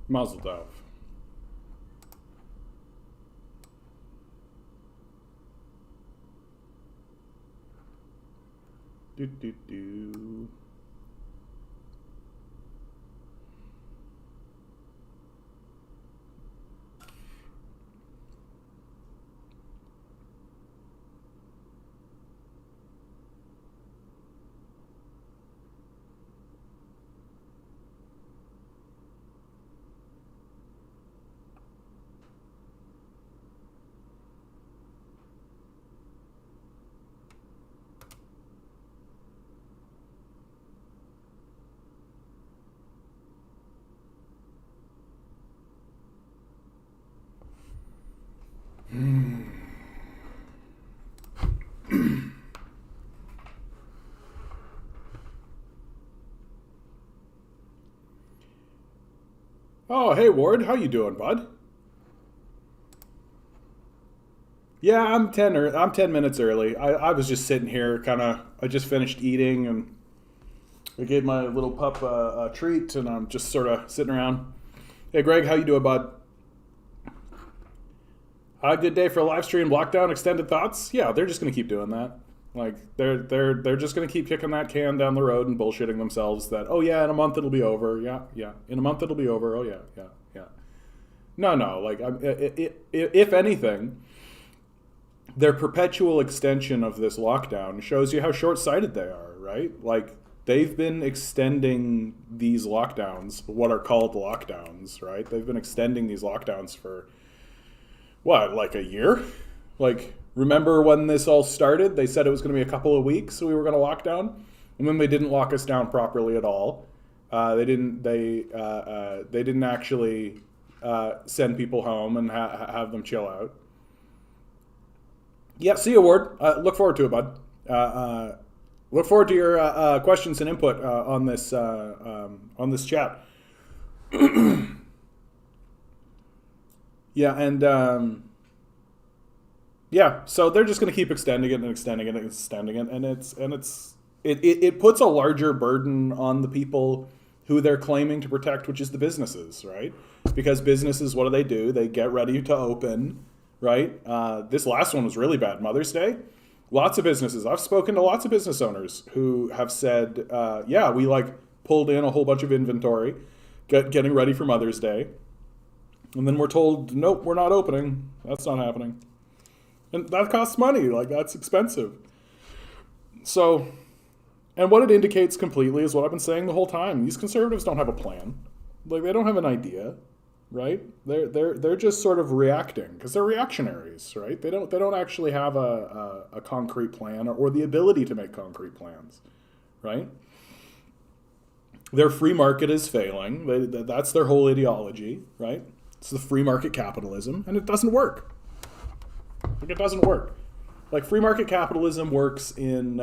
Mazel tov. Do do do. Oh, hey Ward, how you doing, bud? Yeah, I'm 10 minutes early. I was just sitting here I just finished eating and I gave my little pup a treat and I'm just sort of sitting around. Hey Greg, how you doing, bud? Good day for a live stream lockdown extended thoughts. Yeah, they're just going to keep doing that. Like they're just going to keep kicking that can down the road and bullshitting themselves that, oh yeah, in a month it'll be over. Yeah, yeah. In a month it'll be over. Oh yeah, yeah, yeah. No. Like if anything, their perpetual extension of this lockdown shows you how short-sighted they are, right? Like they've been extending these lockdowns, what are called lockdowns, right? They've been extending these lockdowns for what, like a year? Like, remember when this all started? They said it was going to be a couple of weeks, so we were going to lock down, and then they didn't lock us down properly at all. They didn't actually send people home and have them chill out. Yeah, see you, Ward. Look forward to it, bud. Look forward to your questions and input on this chat. Yeah, and yeah, so they're just going to keep extending it and extending it and extending it, and it puts a larger burden on the people who they're claiming to protect, which is the businesses, right? Because businesses, what do? They get ready to open, right? This last one was really bad. Mother's Day, lots of businesses. I've spoken to lots of business owners who have said, yeah, we like pulled in a whole bunch of inventory, getting ready for Mother's Day. And then we're told, nope, we're not opening. That's not happening. And that costs money. Like, that's expensive. So, and what it indicates completely is what I've been saying the whole time. These conservatives don't have a plan. Like, they don't have an idea, right? They're just sort of reacting because they're reactionaries, right? They don't actually have a concrete plan or the ability to make concrete plans, right? Their free market is failing. That's their whole ideology, right? It's the free market capitalism, and it doesn't work. Like, it doesn't work. Like, free market capitalism works in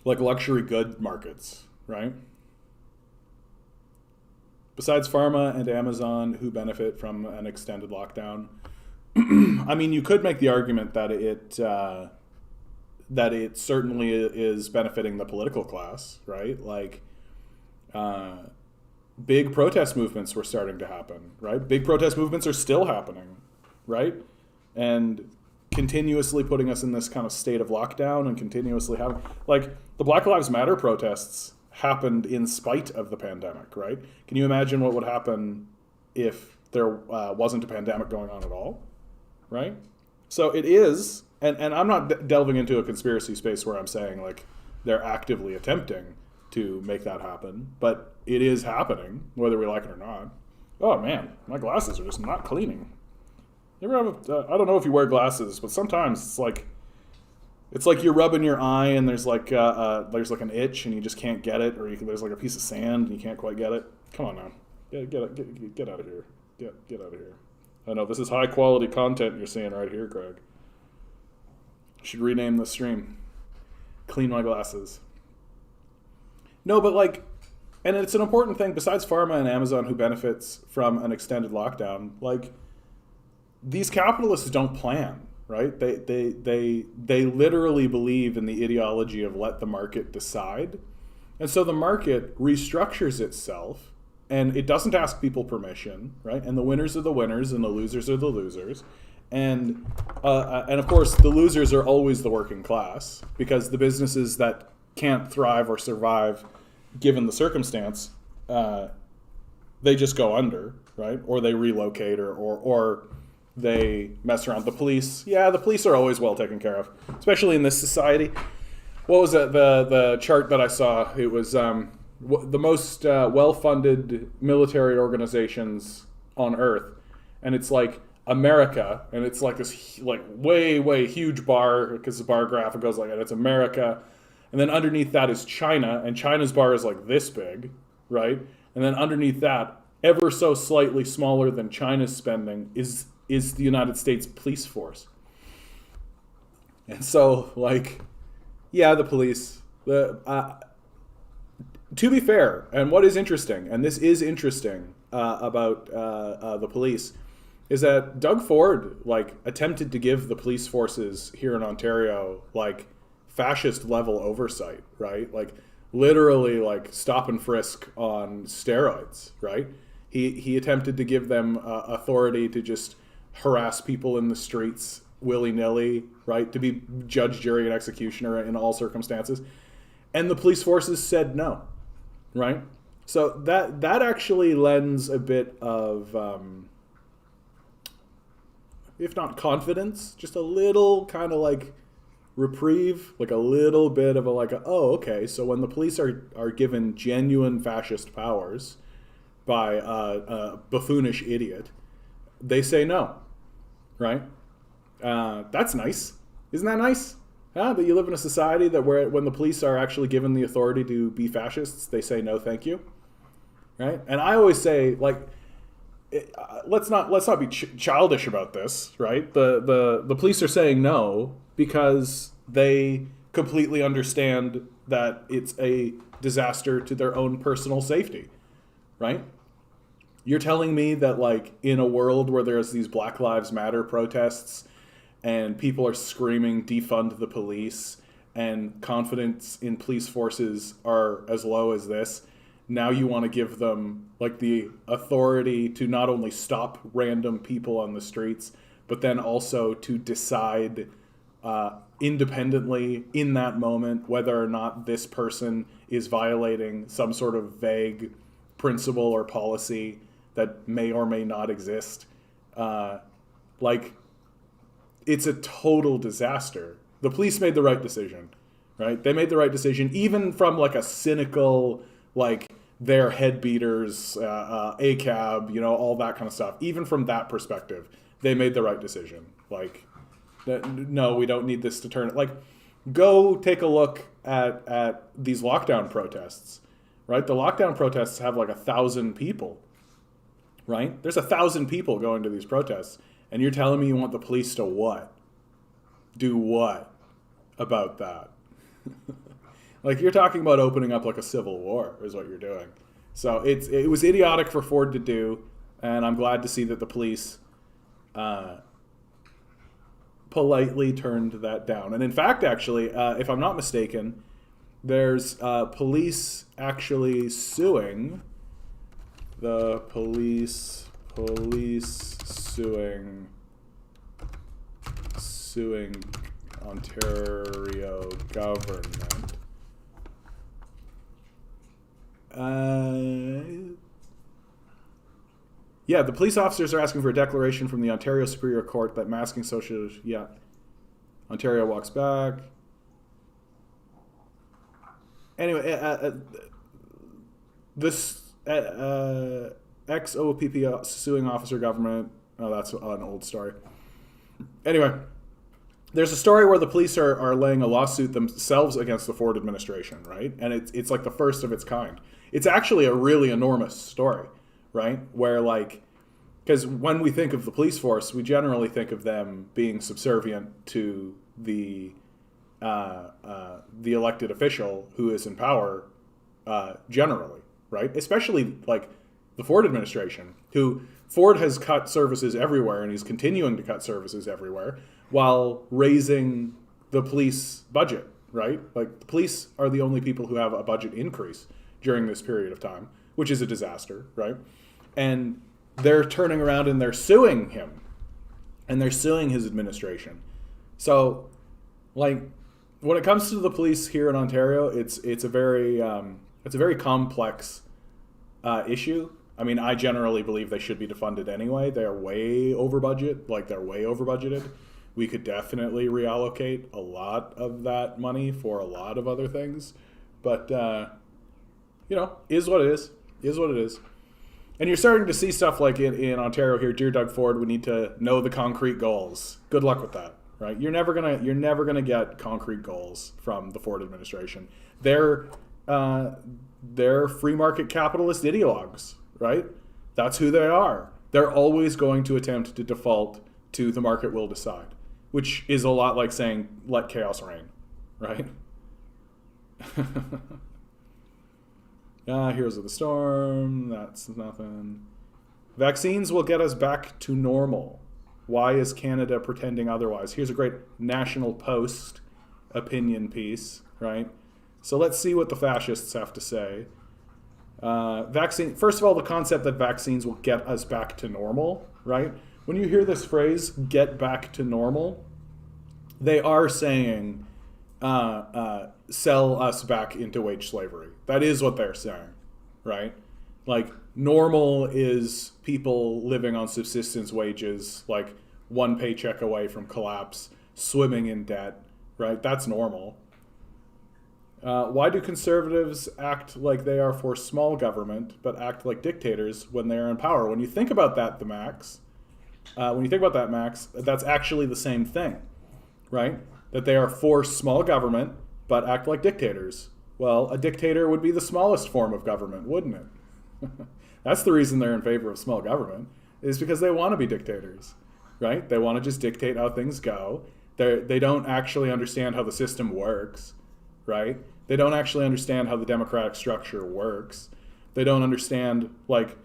like luxury good markets, right? Besides pharma and Amazon, who benefit from an extended lockdown, I mean, you could make the argument that it certainly is benefiting the political class, right? Like, big protest movements were starting to happen, right? Big protest movements are still happening, right? And continuously putting us in this kind of state of lockdown and continuously having, like, the Black Lives Matter protests happened in spite of the pandemic, right? Can you imagine what would happen if there wasn't a pandemic going on at all, right? So it is, and I'm not delving into a conspiracy space where I'm saying, like, they're actively attempting to make that happen, but it is happening, whether we like it or not. Oh man, my glasses are just not cleaning. You ever have I don't know if you wear glasses, but sometimes it's like you're rubbing your eye and there's like an itch and you just can't get it, or there's like a piece of sand and you can't quite get it. Come on now, get out of here, get out of here. I know this is high quality content you're seeing right here, Craig. Should rename the stream. Clean my glasses. No, but like, and it's an important thing besides pharma and Amazon who benefits from an extended lockdown. Like, these capitalists don't plan, right? They literally believe in the ideology of let the market decide. And so the market restructures itself and it doesn't ask people permission, right? And the winners are the winners, and the losers are the losers. And of course, the losers are always the working class, because the businesses that can't thrive or survive, given the circumstance, they just go under, right? Or they relocate, or they mess around. The police are always well taken care of, especially in this society. What was it? The chart that I saw? It was the most well-funded military organizations on Earth, and it's like America, and it's like this like way huge bar, because the bar graph goes like that. It's America, and then underneath that is China, and China's bar is like this big, right? And then underneath that, ever so slightly smaller than China's spending, is the United States police force. And so, like, yeah, the police. To be fair, and what is interesting, and this is interesting about the police, is that Doug Ford like attempted to give the police forces here in Ontario like fascist level oversight, right? Like literally like stop and frisk on steroids, right? He attempted to give them authority to just harass people in the streets willy-nilly, right? To be judge, jury, and executioner in all circumstances. And the police forces said no, right? So that actually lends a bit of, if not confidence, just a little kind of like reprieve, like a little bit of oh, okay, so when the police are given genuine fascist powers by a buffoonish idiot, they say no, right? That's nice. Isn't that nice? That you live in a society that when the police are actually given the authority to be fascists, they say no, thank you, right? And I always say, like, let's not be childish about this, right? The police are saying no because they completely understand that it's a disaster to their own personal safety, right? You're telling me that, like, in a world where there's these Black Lives Matter protests and people are screaming defund the police and confidence in police forces are as low as this, now you want to give them like the authority to not only stop random people on the streets, but then also to decide independently in that moment whether or not this person is violating some sort of vague principle or policy that may or may not exist. Like, it's a total disaster. The police made the right decision, right? They made the right decision, even from like a cynical, like, they're head beaters, ACAB, you know, all that kind of stuff. Even from that perspective, they made the right decision. Like, no, we don't need this to turn it. Like, go take a look at these lockdown protests, right? The lockdown protests have like 1,000 people, right? There's 1,000 people going to these protests, and you're telling me you want the police to what? Do what about that? Like, you're talking about opening up like a civil war is what you're doing. So it was idiotic for Ford to do, and I'm glad to see that the police politely turned that down. And in fact, actually, if I'm not mistaken, there's police actually suing the police suing Ontario government. Yeah, the police officers are asking for a declaration from the Ontario Superior Court that masking social... Yeah. Ontario walks back. Anyway, this ex-OPP suing officer government... Oh, that's an old story. Anyway, there's a story where the police are laying a lawsuit themselves against the Ford administration, right? And it's like the first of its kind. It's actually a really enormous story, right? Where, like, because when we think of the police force, we generally think of them being subservient to the elected official who is in power, generally, right? Especially like the Ford administration, who Ford has cut services everywhere, and he's continuing to cut services everywhere while raising the police budget, right? Like, the police are the only people who have a budget increase during this period of time. which is a disaster, right? And they're turning around and they're suing him, and they're suing his administration. So, like, when it comes to the police here in Ontario, it's a very complex issue. I mean, I generally believe they should be defunded anyway. They are way over budget. Like, they're way over budgeted. We could definitely reallocate a lot of that money for a lot of other things. But, is what it is. Is what it is. And you're starting to see stuff like in Ontario here, Dear Doug Ford, we need to know the concrete goals. Good luck with that, right? You're never gonna get concrete goals from the Ford administration. They're free market capitalist ideologues, right? That's who they are. They're always going to attempt to default to the market will decide, which is a lot like saying let chaos reign, right? Heroes of the Storm, that's nothing. Vaccines will get us back to normal. Why is Canada pretending otherwise? Here's a great National Post opinion piece, right? So let's see what the fascists have to say. First of all, the concept that vaccines will get us back to normal, right? When you hear this phrase, get back to normal, they are saying sell us back into wage slavery. That is what they're saying, right? Like, normal is people living on subsistence wages, like one paycheck away from collapse, swimming in debt, right? That's normal. Why do conservatives act like they are for small government, but act like dictators when they are in power? When you think about that, Max, that's actually the same thing, right? That they are for small government, but act like dictators. Well, a dictator would be the smallest form of government, wouldn't it? That's the reason they're in favor of small government, is because they want to be dictators, right? They want to just dictate how things go. They don't actually understand how the system works, right? They don't actually understand how the democratic structure works. They don't understand what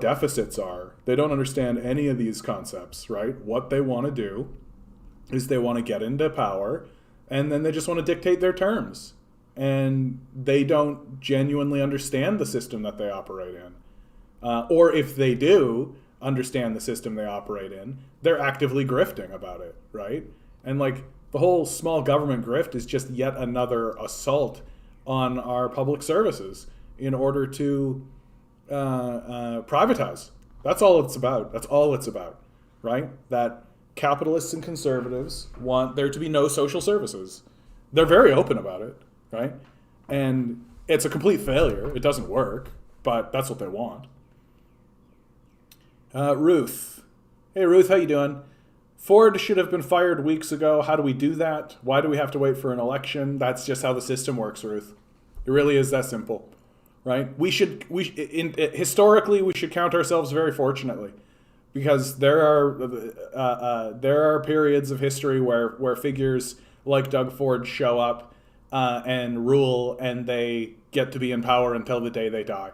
deficits are. They don't understand any of these concepts, right? What they want to do is they want to get into power, and then they just want to dictate their terms. And they don't genuinely understand the system that they operate in. Or if they do understand the system they operate in, they're actively grifting about it, right? And like, the whole small government grift is just yet another assault on our public services in order to privatize. That's all it's about. That's all it's about, right? That capitalists and conservatives want there to be no social services. They're very open about it, right? And it's a complete failure. It doesn't work, but that's what they want. Ruth. Hey, Ruth, how you doing? Ford should have been fired weeks ago. How do we do that? Why do we have to wait for an election? That's just how the system works, Ruth. It really is that simple, right? Historically, we should count ourselves very fortunately, because there are periods of history where figures like Doug Ford show up and rule, and they get to be in power until the day they die,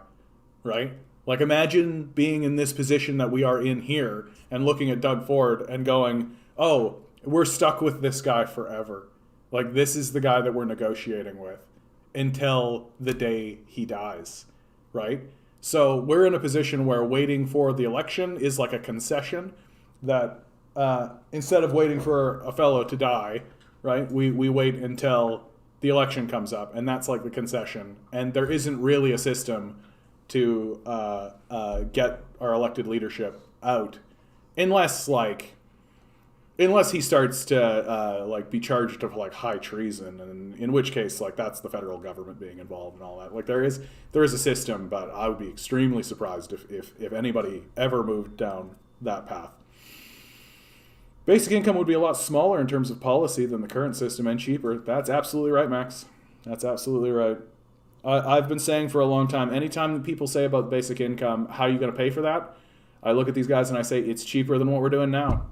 right? Like, imagine being in this position that we are in here and looking at Doug Ford and going, oh, we're stuck with this guy forever. Like, this is the guy that we're negotiating with until the day he dies, right? So we're in a position where waiting for the election is like a concession that instead of waiting for a fellow to die, right, we wait until the election comes up, and that's like the concession. And there isn't really a system to get our elected leadership out, unless he starts to be charged of like high treason, and in which case that's the federal government being involved and all that. Like, there is a system, but I would be extremely surprised if anybody ever moved down that path. Basic income would be a lot smaller in terms of policy than the current system, and cheaper. That's absolutely right, Max. That's absolutely right. I've been saying for a long time, anytime that people say about basic income, how are you going to pay for that? I look at these guys and I say, it's cheaper than what we're doing now,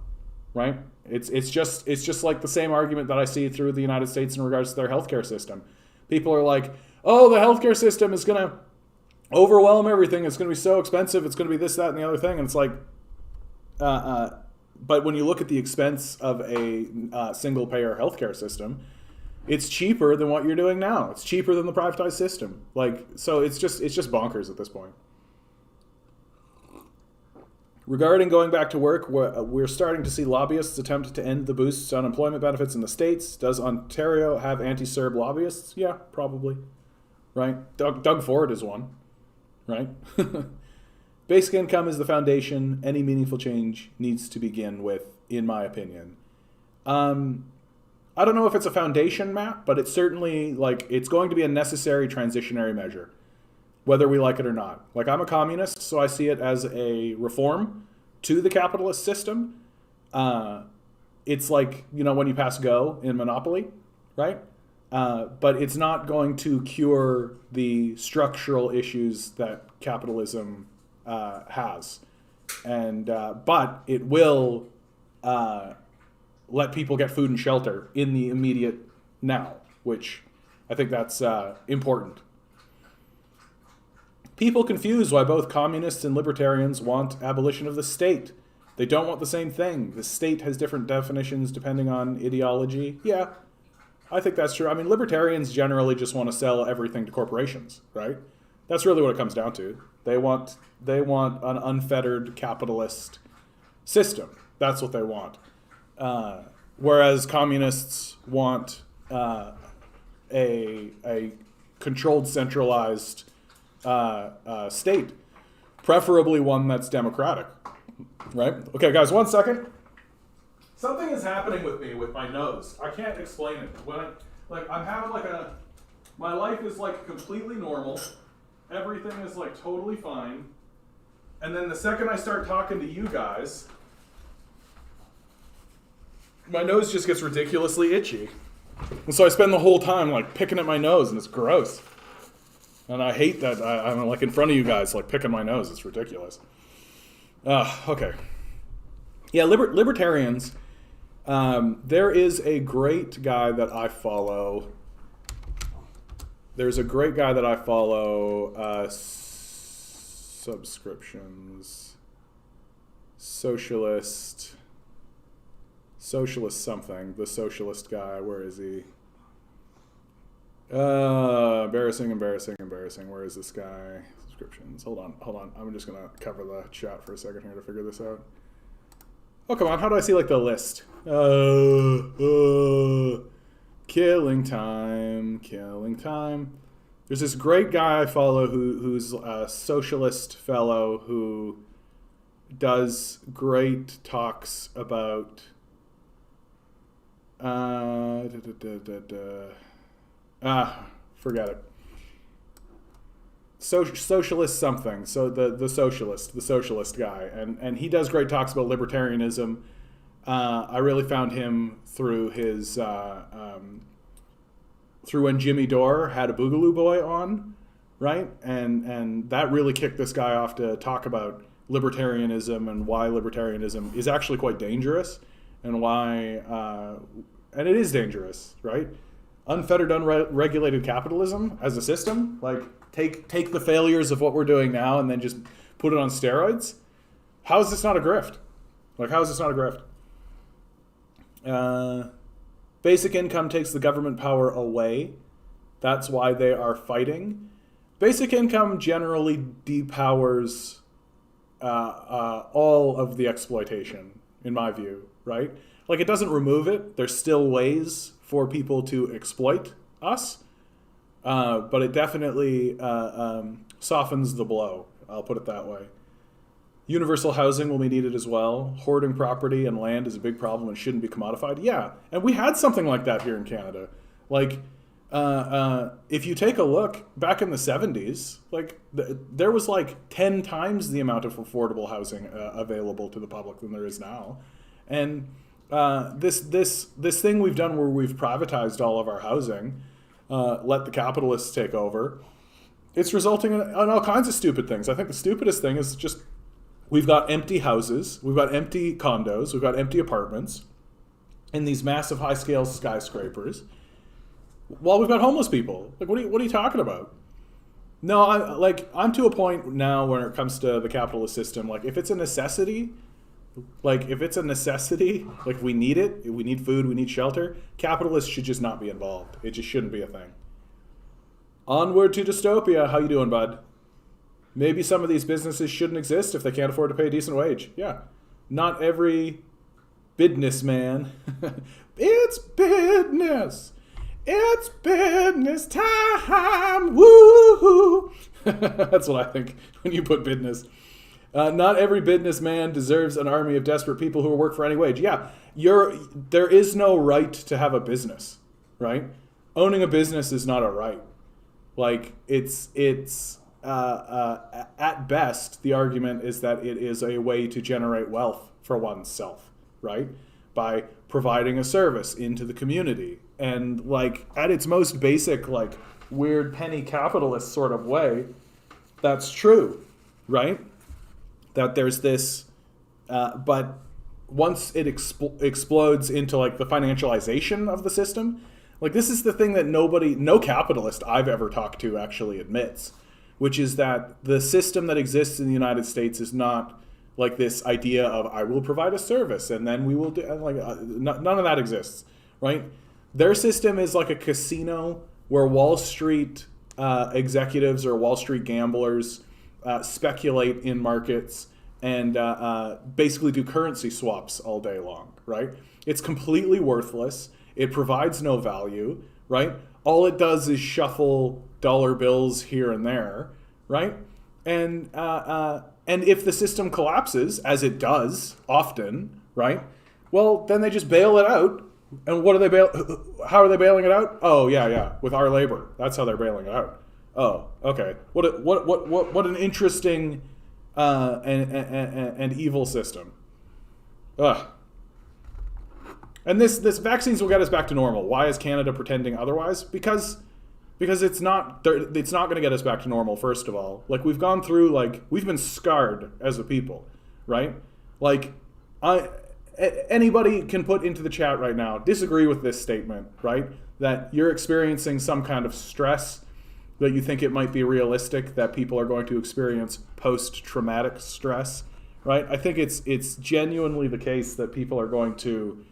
right? It's just like the same argument that I see through the United States in regards to their healthcare system. People are like, oh, the healthcare system is going to overwhelm everything. It's going to be so expensive. It's going to be this, that, and the other thing. And it's like, but when you look at the expense of a single-payer healthcare system, It's cheaper than what you're doing now. It's cheaper than the privatized system. Like, so it's just bonkers at this point. Regarding going back to work, we're starting to see lobbyists attempt to end the boosts to unemployment benefits in the States. Does Ontario have anti-Serb lobbyists? Yeah, probably. Right? Doug Ford is one. Right? Basic income is the foundation. Any meaningful change needs to begin with, in my opinion. I don't know if it's a foundation, Matt, but it's certainly, like, it's going to be a necessary transitionary measure, whether we like it or not. Like, I'm a communist, so I see it as a reform to the capitalist system. It's like, you know, when you pass go in Monopoly, right? But it's not going to cure the structural issues that capitalism has. And but it will let people get food and shelter in the immediate now, which I think that's important. People confuse why both communists and libertarians want abolition of the state. They don't want the same thing. The state has different definitions depending on ideology. Yeah, I think that's true. I mean, libertarians generally just want to sell everything to corporations, right? That's really what it comes down to. They want an unfettered capitalist system. That's what they want. Whereas communists want a controlled, centralized state, preferably one that's democratic, right? Okay, guys, 1 second. Something is happening with me with my nose. I can't explain it. When I'm having my life is like completely normal. Everything is like totally fine. And then the second I start talking to you guys, my nose just gets ridiculously itchy. And so I spend the whole time like picking at my nose, and it's gross. And I hate that I'm like in front of you guys, like picking my nose. It's ridiculous. Okay. Yeah, libertarians. There is a great guy that I follow. There's a great guy that I follow. Subscriptions. Socialist something. The socialist guy. Where is he? Embarrassing. Where is this guy? Subscriptions. Hold on. I'm just going to cover the chat for a second here to figure this out. Oh, come on. How do I see like the list? Killing time. There's this great guy I follow who's a socialist fellow who does great talks about forget it. Socialist something. So the socialist guy, and he does great talks about libertarianism. I really found him through his through when Jimmy Dore had a Boogaloo Boy on, right? And that really kicked this guy off to talk about libertarianism and why libertarianism is actually quite dangerous, and why and it is dangerous, right? Unfettered, unregulated capitalism as a system, like take the failures of what we're doing now and then just put it on steroids. How is this not a grift? Like, how is this not a grift? Basic income takes the government power away. That's why they are fighting. Basic income generally depowers all of the exploitation, in my view, right? Like, it doesn't remove it. There's still ways for people to exploit us, but it definitely softens the blow. I'll put it that way. Universal housing will be needed as well. Hoarding property and land is a big problem and shouldn't be commodified. Yeah, and we had something like that here in Canada. Like, if you take a look, back in the 70s, like there was like 10 times the amount of affordable housing available to the public than there is now. And this thing we've done where we've privatized all of our housing, let the capitalists take over, it's resulting in all kinds of stupid things. I think the stupidest thing is just we've got empty houses, we've got empty condos, we've got empty apartments in these massive high-scale skyscrapers, while we've got homeless people. Like, what are you talking about? No, I'm to a point now where it comes to the capitalist system. Like, if it's a necessity Like, if it's a necessity, like we need it, we need food, we need shelter, capitalists should just not be involved. It just shouldn't be a thing. Onward to dystopia. How you doing, bud? Maybe some of these businesses shouldn't exist if they can't afford to pay a decent wage. Yeah. Not every businessman. It's business. It's business time. Woo-hoo. That's what I think when you put business. Not every businessman deserves an army of desperate people who will work for any wage. Yeah, there is no right to have a business, right? Owning a business is not a right. Like, it's at best, the argument is that it is a way to generate wealth for oneself, right? By providing a service into the community. And, like, at its most basic, like, weird penny capitalist sort of way, that's true, right? That there's this, but once it explodes into, like, the financialization of the system, like, this is the thing that no capitalist I've ever talked to actually admits, which is that the system that exists in the United States is not like this idea of I will provide a service and then we will do, like, none of that exists, right? Their system is like a casino where Wall Street executives or Wall Street gamblers speculate in markets and basically do currency swaps all day long, right? It's completely worthless. It provides no value, right? All it does is shuffle dollar bills here and there, right? And if the system collapses, as it does often, right? Well, then they just bail it out. And what do they bail? How are they bailing it out? Oh, yeah, with our labor. That's how they're bailing it out. Oh, okay. What an interesting and evil system. Ugh. And this vaccines will get us back to normal. Why is Canada pretending otherwise? Because it's not going to get us back to normal. First of all, like, we've gone through, like, we've been scarred as a people, right? Like, anybody can put into the chat right now, disagree with this statement, right? That you're experiencing some kind of stress, that you think it might be realistic that people are going to experience post-traumatic stress, right? I think it's genuinely the case that people are going to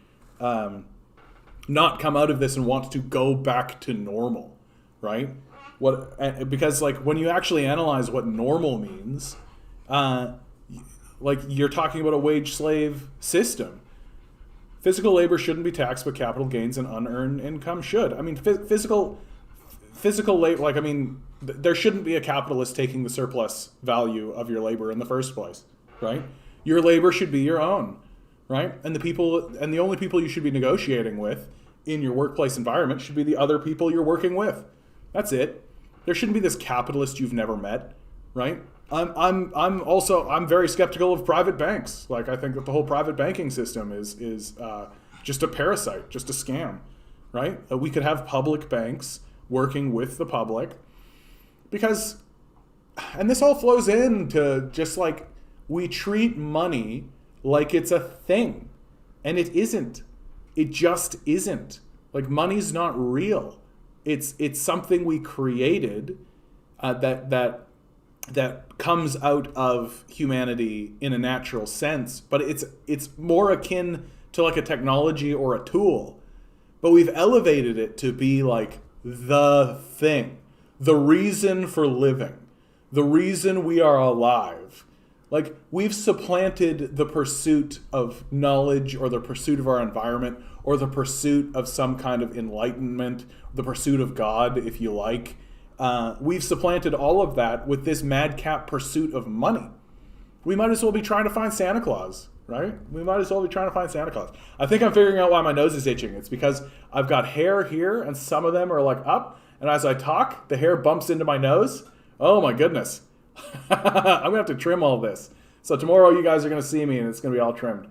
not come out of this and want to go back to normal, right? Because, like, when you actually analyze what normal means, like, you're talking about a wage slave system. Physical labor shouldn't be taxed, but capital gains and unearned income should. I mean, physical labor, like, I mean, there shouldn't be a capitalist taking the surplus value of your labor in the first place, right? Your labor should be your own, right? And the only people you should be negotiating with in your workplace environment should be the other people you're working with. That's it. There shouldn't be this capitalist you've never met, right? I'm very skeptical of private banks. Like, I think that the whole private banking system is just a parasite, just a scam, right? We could have public banks working with the public, because, and this all flows into just, like, we treat money like it's a thing, and it isn't. It just isn't. Like, money's not real. It's something we created that comes out of humanity in a natural sense, but it's more akin to, like, a technology or a tool. But we've elevated it to be, like, the thing, the reason for living, the reason we are alive. Like, we've supplanted the pursuit of knowledge or the pursuit of our environment or the pursuit of some kind of enlightenment, the pursuit of God, if you like. We've supplanted all of that with this madcap pursuit of money. We might as well be trying to find Santa Claus, right? We might as well be trying to find Santa Claus. I think I'm figuring out why my nose is itching. It's because I've got hair here, and some of them are, like, up, and as I talk, the hair bumps into my nose. Oh my goodness. I'm going to have to trim all this. So tomorrow you guys are going to see me, and it's going to be all trimmed.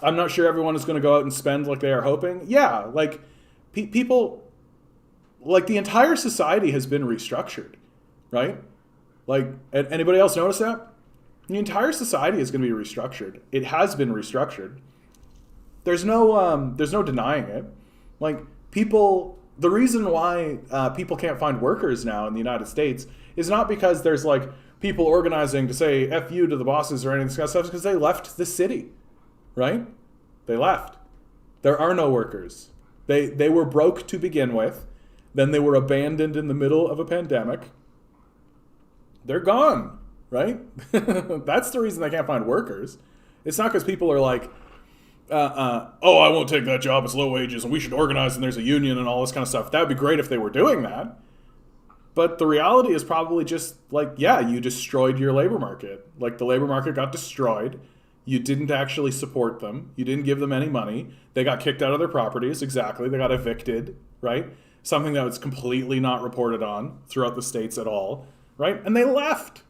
I'm not sure everyone is going to go out and spend like they are hoping. Yeah, like, people... Like, the entire society has been restructured, right? Like, anybody else notice that? The entire society is going to be restructured. It has been restructured. There's no denying it. Like, the reason why people can't find workers now in the United States is not because there's, like, people organizing to say F you to the bosses or any of this kind of stuff is because they left the city, right? They left. There are no workers. They were broke to begin with. Then they were abandoned in the middle of a pandemic. They're gone, right? That's the reason they can't find workers. It's not because people are like, oh, I won't take that job, it's low wages, and we should organize, and there's a union and all this kind of stuff. That would be great if they were doing that. But the reality is probably just like, yeah, you destroyed your labor market. Like, the labor market got destroyed. You didn't actually support them. You didn't give them any money. They got kicked out of their properties, exactly. They got evicted, right? Something that was completely not reported on throughout the states at all, right? And they left.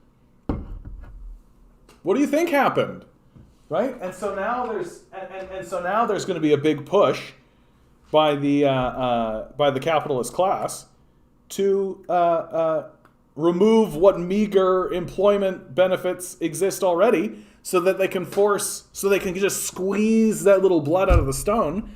What do you think happened? Right, and so now there's going to be a big push by the capitalist class to remove what meager employment benefits exist already, so that they can just squeeze that little blood out of the stone.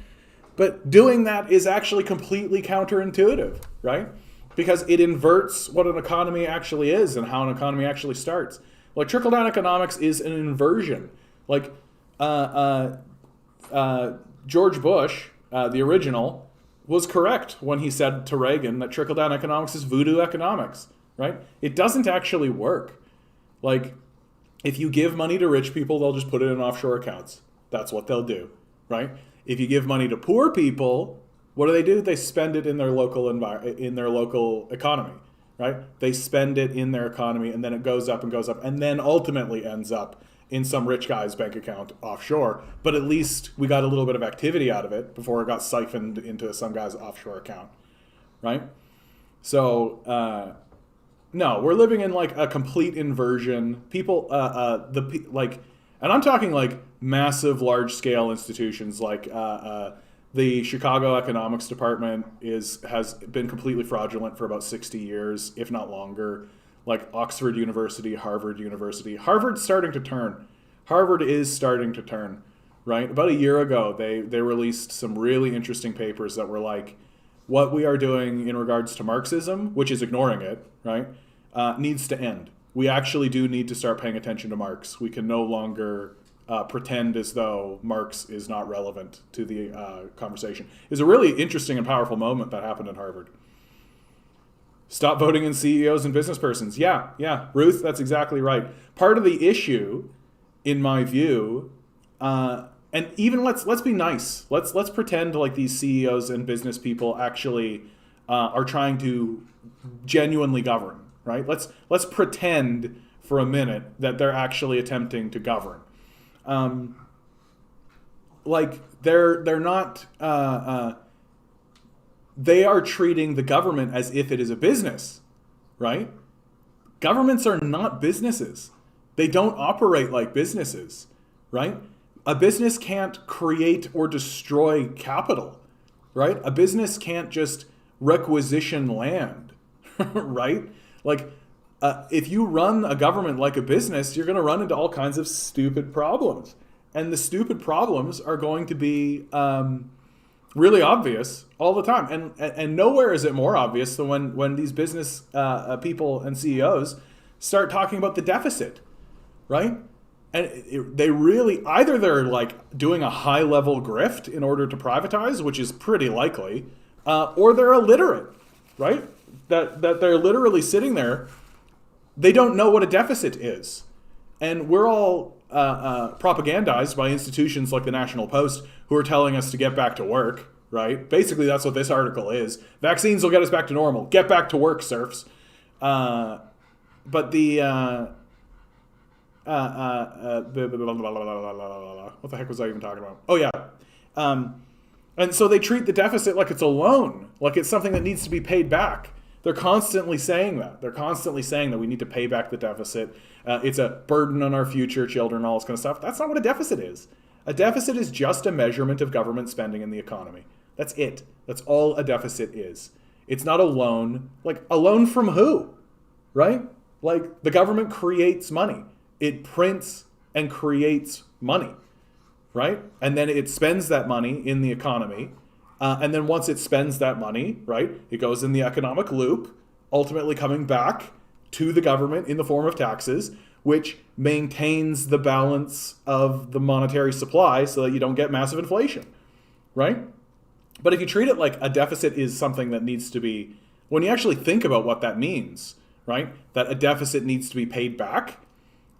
But doing that is actually completely counterintuitive, right? Because it inverts what an economy actually is and how an economy actually starts. Like, trickle-down economics is an inversion. Like, George Bush, the original, was correct when he said to Reagan that trickle-down economics is voodoo economics, right? It doesn't actually work. Like, if you give money to rich people, they'll just put it in offshore accounts. That's what they'll do, right? If you give money to poor people, what do? They spend it in their local economy, right? They spend it in their economy, and then it goes up, and then ultimately ends up in some rich guy's bank account offshore. But at least we got a little bit of activity out of it before it got siphoned into some guy's offshore account, right? So, no, we're living in like a complete inversion. People, and I'm talking like massive, large-scale institutions like the Chicago Economics Department has been completely fraudulent for about 60 years, if not longer. Like Oxford University, Harvard University. Harvard's starting to turn. Harvard is starting to turn, right? About a year ago, they released some really interesting papers that were like, what we are doing in regards to Marxism, which is ignoring it, right, needs to end. We actually do need to start paying attention to Marx. We can no longer pretend as though Marx is not relevant to the conversation. It's a really interesting and powerful moment that happened at Harvard. Stop voting in CEOs and business persons. Yeah, Ruth, that's exactly right. Part of the issue, in my view, and even let's be nice. Let's pretend like these CEOs and business people actually are trying to genuinely govern, right? Let's pretend for a minute that they're actually attempting to govern. They're not. They are treating the government as if it is a business, right? Governments are not businesses. They don't operate like businesses, right? A business can't create or destroy capital, right? A business can't just requisition land, right? Like, if you run a government like a business, you're going to run into all kinds of stupid problems. And the stupid problems are going to be really obvious all the time. And nowhere is it more obvious than when these business people and CEOs start talking about the deficit, right? And they really, either they're like doing a high-level grift in order to privatize, which is pretty likely, or they're illiterate, right? That they're literally sitting there. They don't know what a deficit is. And we're all propagandized by institutions like the National Post who are telling us to get back to work, right? Basically, that's what this article is. Vaccines will get us back to normal. Get back to work, serfs. But the... what the heck was I even talking about? Oh, yeah. And so they treat the deficit like it's a loan, like it's something that needs to be paid back. They're constantly saying that. They're constantly saying that we need to pay back the deficit. It's a burden on our future children, all this kind of stuff. That's not what a deficit is. A deficit is just a measurement of government spending in the economy. That's it. That's all a deficit is. It's not a loan. Like, a loan from who? Right? Like, the government creates money. It prints and creates money. Right? And then it spends that money in the economy. And then once it spends that money, right, it goes in the economic loop, ultimately coming back to the government in the form of taxes, which maintains the balance of the monetary supply so that you don't get massive inflation, right? But if you treat it like a deficit is something that needs to be, when you actually think about what that means, right, that a deficit needs to be paid back,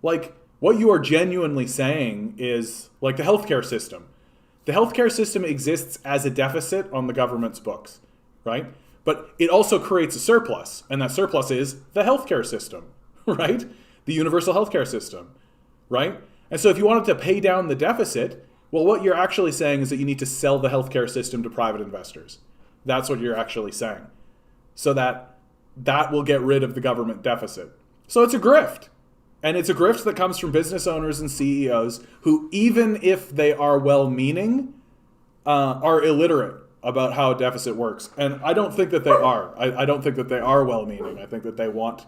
like what you are genuinely saying is like the healthcare system. The healthcare system exists as a deficit on the government's books, right? But it also creates a surplus, and that surplus is the healthcare system, right? The universal healthcare system, right? And so if you wanted to pay down the deficit, well, what you're actually saying is that you need to sell the healthcare system to private investors. That's what you're actually saying. So that will get rid of the government deficit. So it's a grift. And it's a grift that comes from business owners and CEOs who, even if they are well-meaning, are illiterate about how a deficit works. And I don't think that they are. I don't think that they are well-meaning. I think that they want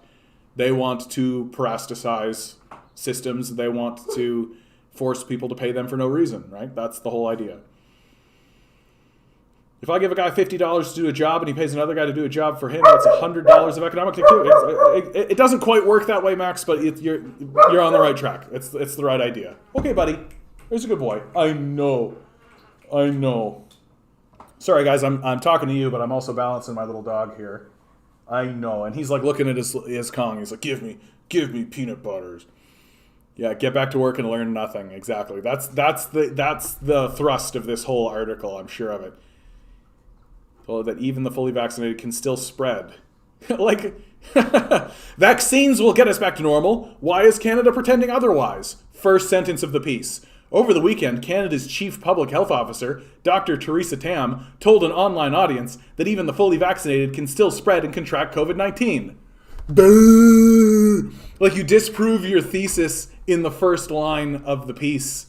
to parasticize systems. They want to force people to pay them for no reason, right? That's the whole idea. If I give a guy $50 to do a job and he pays another guy to do a job for him, that's $100 of economic activity. It doesn't quite work that way, Max, but you're on the right track. It's the right idea. Okay, buddy. There's a good boy. I know. Sorry, guys. I'm talking to you, but I'm also balancing my little dog here. I know, and he's like looking at his Kong. He's like, give me peanut butters. Yeah, get back to work and learn nothing. Exactly. That's the thrust of this whole article. I'm sure of it. So that even the fully vaccinated can still spread. Like, vaccines will get us back to normal. Why is Canada pretending otherwise? First sentence of the piece. Over the weekend, Canada's chief public health officer, Dr. Theresa Tam, told an online audience that even the fully vaccinated can still spread and contract COVID-19. Boo! Like, you disprove your thesis in the first line of the piece.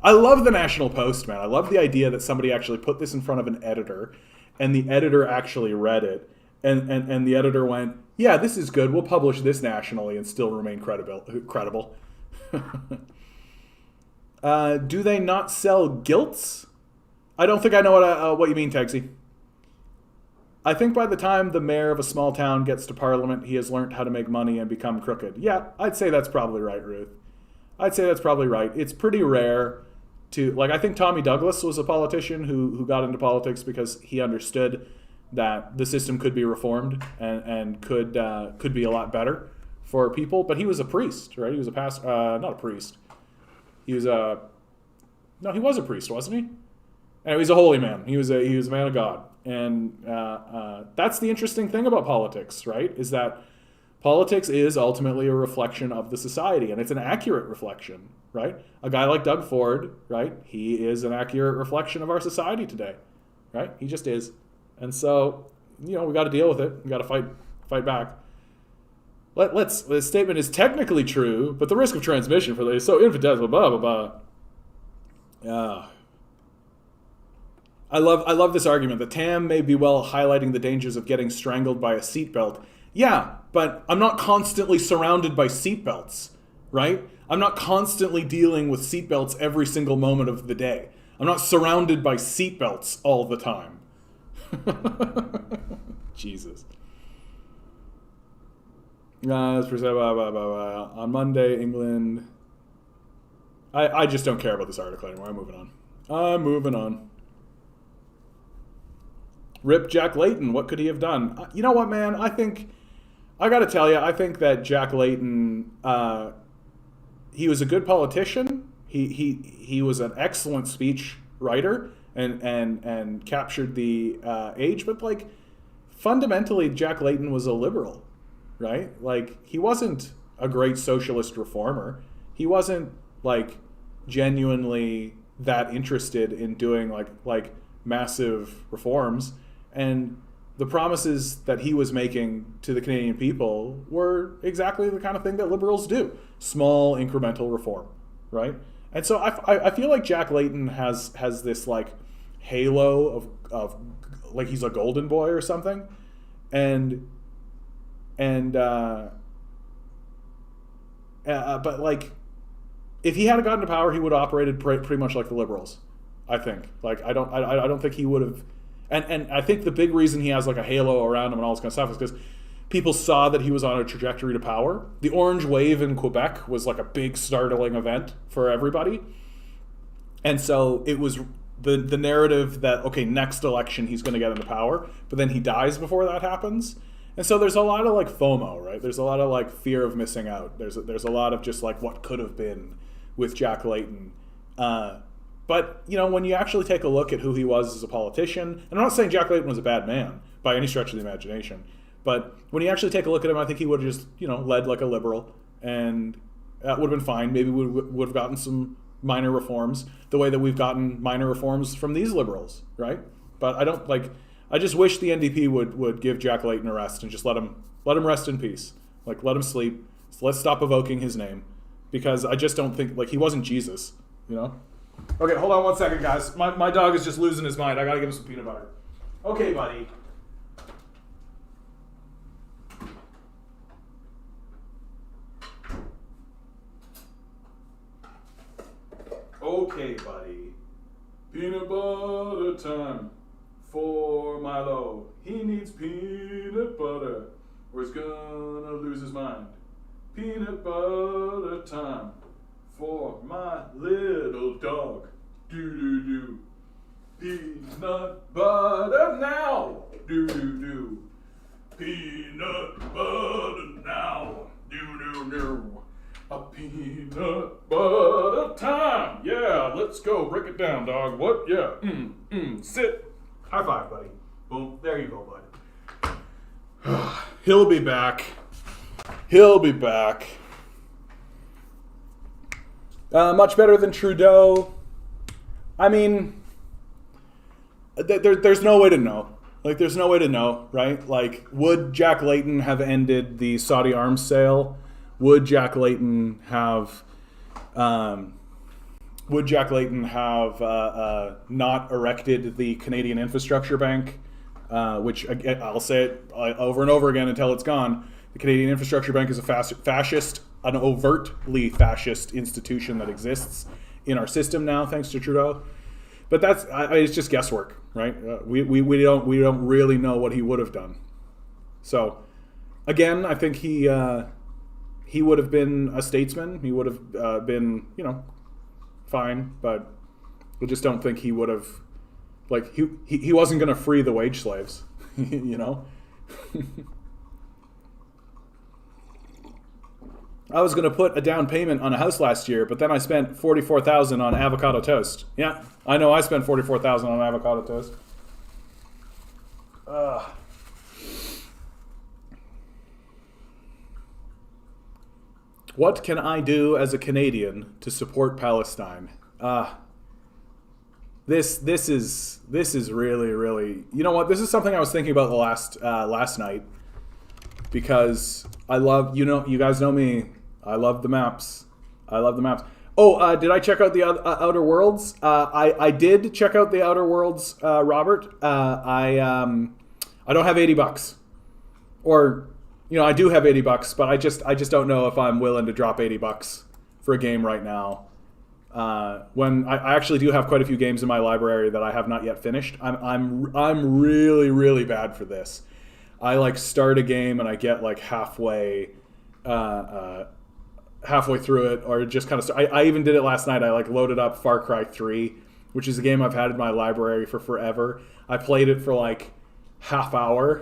I love the National Post, man. I love the idea that somebody actually put this in front of an editor, and the editor actually read it, and the editor went, yeah, this is good. We'll publish this nationally and still remain credible. Do they not sell gilts? I don't think I know what you mean, Tegsy. I think by the time the mayor of a small town gets to Parliament, he has learned how to make money and become crooked. Yeah, I'd say that's probably right, Ruth. I'd say that's probably right. It's pretty rare to, like, I think Tommy Douglas was a politician who got into politics because he understood that the system could be reformed and could be a lot better for people. But he was a priest, right? He was a pastor, not a priest. He was a priest, wasn't he? Anyway, he's a holy man. He was a man of God. And that's the interesting thing about politics, right? Is that politics is ultimately a reflection of the society, and it's an accurate reflection, right? A guy like Doug Ford, right? He is an accurate reflection of our society today, right? He just is. And so, we got to deal with it. We got to fight back. The statement is technically true, but the risk of transmission for this is so infinitesimal, blah, blah, blah. I love this argument that Tam may be well highlighting the dangers of getting strangled by a seatbelt. Yeah, but I'm not constantly surrounded by seatbelts, right? I'm not constantly dealing with seatbelts every single moment of the day. I'm not surrounded by seatbelts all the time. Jesus. On Monday, England. I just don't care about this article anymore. I'm moving on. Rip Jack Layton. What could he have done? You know what, man? I got to tell you, I think that Jack Layton, he was a good politician. He was an excellent speech writer and captured the age. But, like, fundamentally, Jack Layton was a liberal, right? Like, he wasn't a great socialist reformer. He wasn't, like, genuinely that interested in doing, like massive reforms. And the promises that he was making to the Canadian people were exactly the kind of thing that liberals do. Small, incremental reform, right? And so I feel like Jack Layton has this, like, halo of like he's a golden boy or something. But, like, if he had gotten to power, he would have operated pretty much like the liberals, I think. Like, I don't think he would have. And I think the big reason he has, like, a halo around him and all this kind of stuff is because people saw that he was on a trajectory to power. The Orange Wave in Quebec was like a big startling event for everybody. And so it was the narrative that, okay, next election he's going to get into power, but then he dies before that happens. And so there's a lot of like FOMO, right? There's a lot of like fear of missing out. There's a lot of just like what could have been with Jack Layton. But, you know, when you actually take a look at who he was as a politician, and I'm not saying Jack Layton was a bad man by any stretch of the imagination, but when you actually take a look at him, I think he would have just, you know, led like a liberal, and that would have been fine. Maybe we would have gotten some minor reforms the way that we've gotten minor reforms from these liberals, right? But I just wish the NDP would give Jack Layton a rest and just let him rest in peace. Like, let him sleep. So let's stop evoking his name, because I just don't think, like, he wasn't Jesus, you know? Okay, hold on one second, guys. My dog is just losing his mind. I gotta give him some peanut butter. Okay, buddy. Okay, buddy. Peanut butter time for Milo. He needs peanut butter or he's gonna lose his mind. Peanut butter time for my little dog. Do-do-do. Peanut butter now. Do-do-do. Peanut butter now. Do-do-do. A peanut butter time. Yeah, let's go. Break it down, dog. What? Yeah. Sit. High five, buddy. Boom. There you go, bud. He'll be back. He'll be back. Much better than Trudeau. I mean, there's no way to know. Like, there's no way to know, right? Like, would Jack Layton have ended the Saudi arms sale? Would Jack Layton have not erected the Canadian Infrastructure Bank, which I'll say it over and over again until it's gone. The Canadian Infrastructure Bank is a fascist, an overtly fascist institution that exists in our system now, thanks to Trudeau. But it's just guesswork, right? We don't really know what he would have done. So, again, I think he would have been a statesman. He would have been, you know, fine, but I just don't think he would have, like, he wasn't going to free the wage slaves, you know? I was going to put a down payment on a house last year, but then I spent $44,000 on avocado toast. Yeah, I know I spent $44,000 on avocado toast. What can I do as a Canadian to support Palestine? This is really, you know what? This is something I was thinking about the last night, because I love, you guys know me. I love the maps. Oh, did I check out the Outer Worlds? I did check out the Outer Worlds, Robert. I don't have $80, or, you know, I do have $80, but I just don't know if I'm willing to drop $80 for a game right now. When I actually do have quite a few games in my library that I have not yet finished. I'm really bad for this. I like start a game and I get like halfway through it, or just kind of I even did it last night. I like loaded up Far Cry 3, which is a game I've had in my library for forever. I played it for like half hour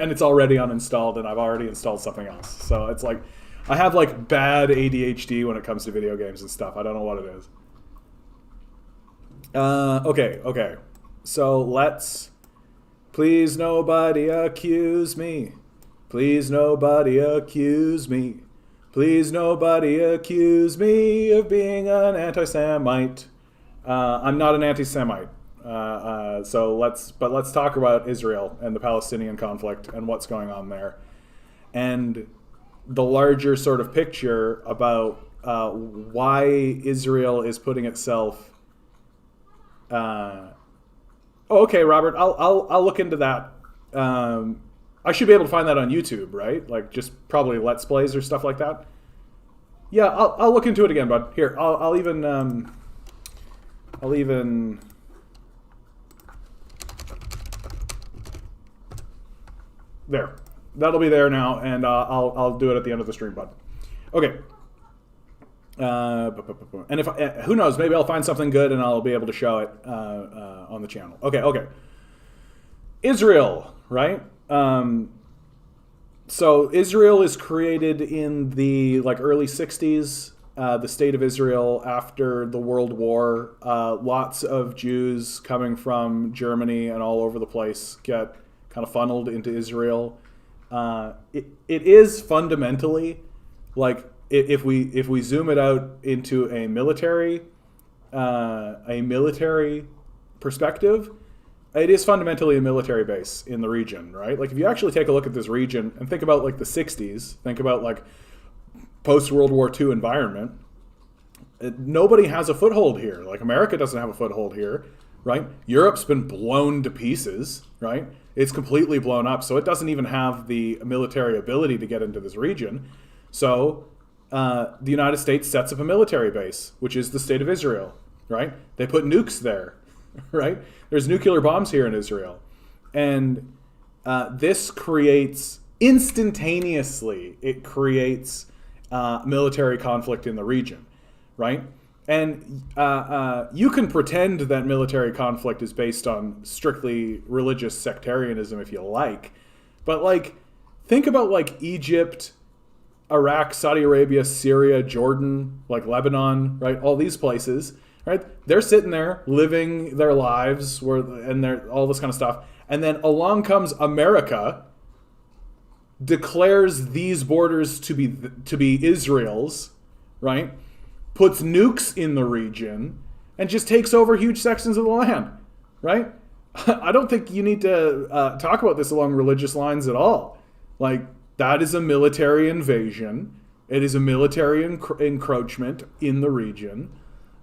and it's already uninstalled, and I've already installed something else. So it's like I have like bad ADHD when it comes to video games and stuff. I don't know what it is. Okay. So let's, please nobody accuse me. Please nobody accuse me. Please nobody accuse me of being an anti-Semite. I'm not an anti-Semite. So let's talk about Israel and the Palestinian conflict and what's going on there, and the larger sort of picture about why Israel is putting itself. Okay, Robert, I'll look into that. I should be able to find that on YouTube, right? Like just probably Let's Plays or stuff like that. Yeah, I'll look into it again, bud. Here, I'll even there. That'll be there now, and I'll do it at the end of the stream, bud. Okay. And if who knows, maybe I'll find something good and I'll be able to show it on the channel. Okay. Israel, right? So Israel is created in the early 60s. The state of Israel after the World War. Lots of Jews coming from Germany and all over the place get kind of funneled into Israel. It is fundamentally if we zoom it out into a military perspective, it is fundamentally a military base in the region, right? If you actually take a look at this region and think about the 60s, think about post-World War II environment, nobody has a foothold here. America doesn't have a foothold here, right? Europe's been blown to pieces, right? It's completely blown up, so it doesn't even have the military ability to get into this region. So the United States sets up a military base, which is the state of Israel, right? They put nukes there, right? There's nuclear bombs here in Israel. And this creates, instantaneously, it creates military conflict in the region, right? And you can pretend that military conflict is based on strictly religious sectarianism if you like, but think about Egypt, Iraq, Saudi Arabia, Syria, Jordan, Lebanon, right? All these places, right? They're sitting there living their lives and they're all this kind of stuff. And then along comes America, declares these borders to be Israel's, right? Puts nukes in the region and just takes over huge sections of the land, right? I don't think you need to talk about this along religious lines at all. That is a military invasion. It is a military encroachment in the region.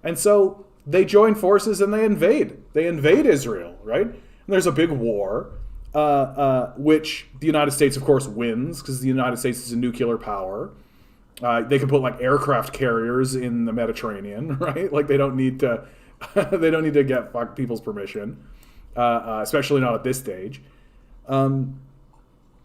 And so they join forces and they invade. They invade Israel, right? And there's a big war, which the United States, of course, wins because the United States is a nuclear power. They can put aircraft carriers in the Mediterranean, right? They don't need to, get people's permission, especially not at this stage. And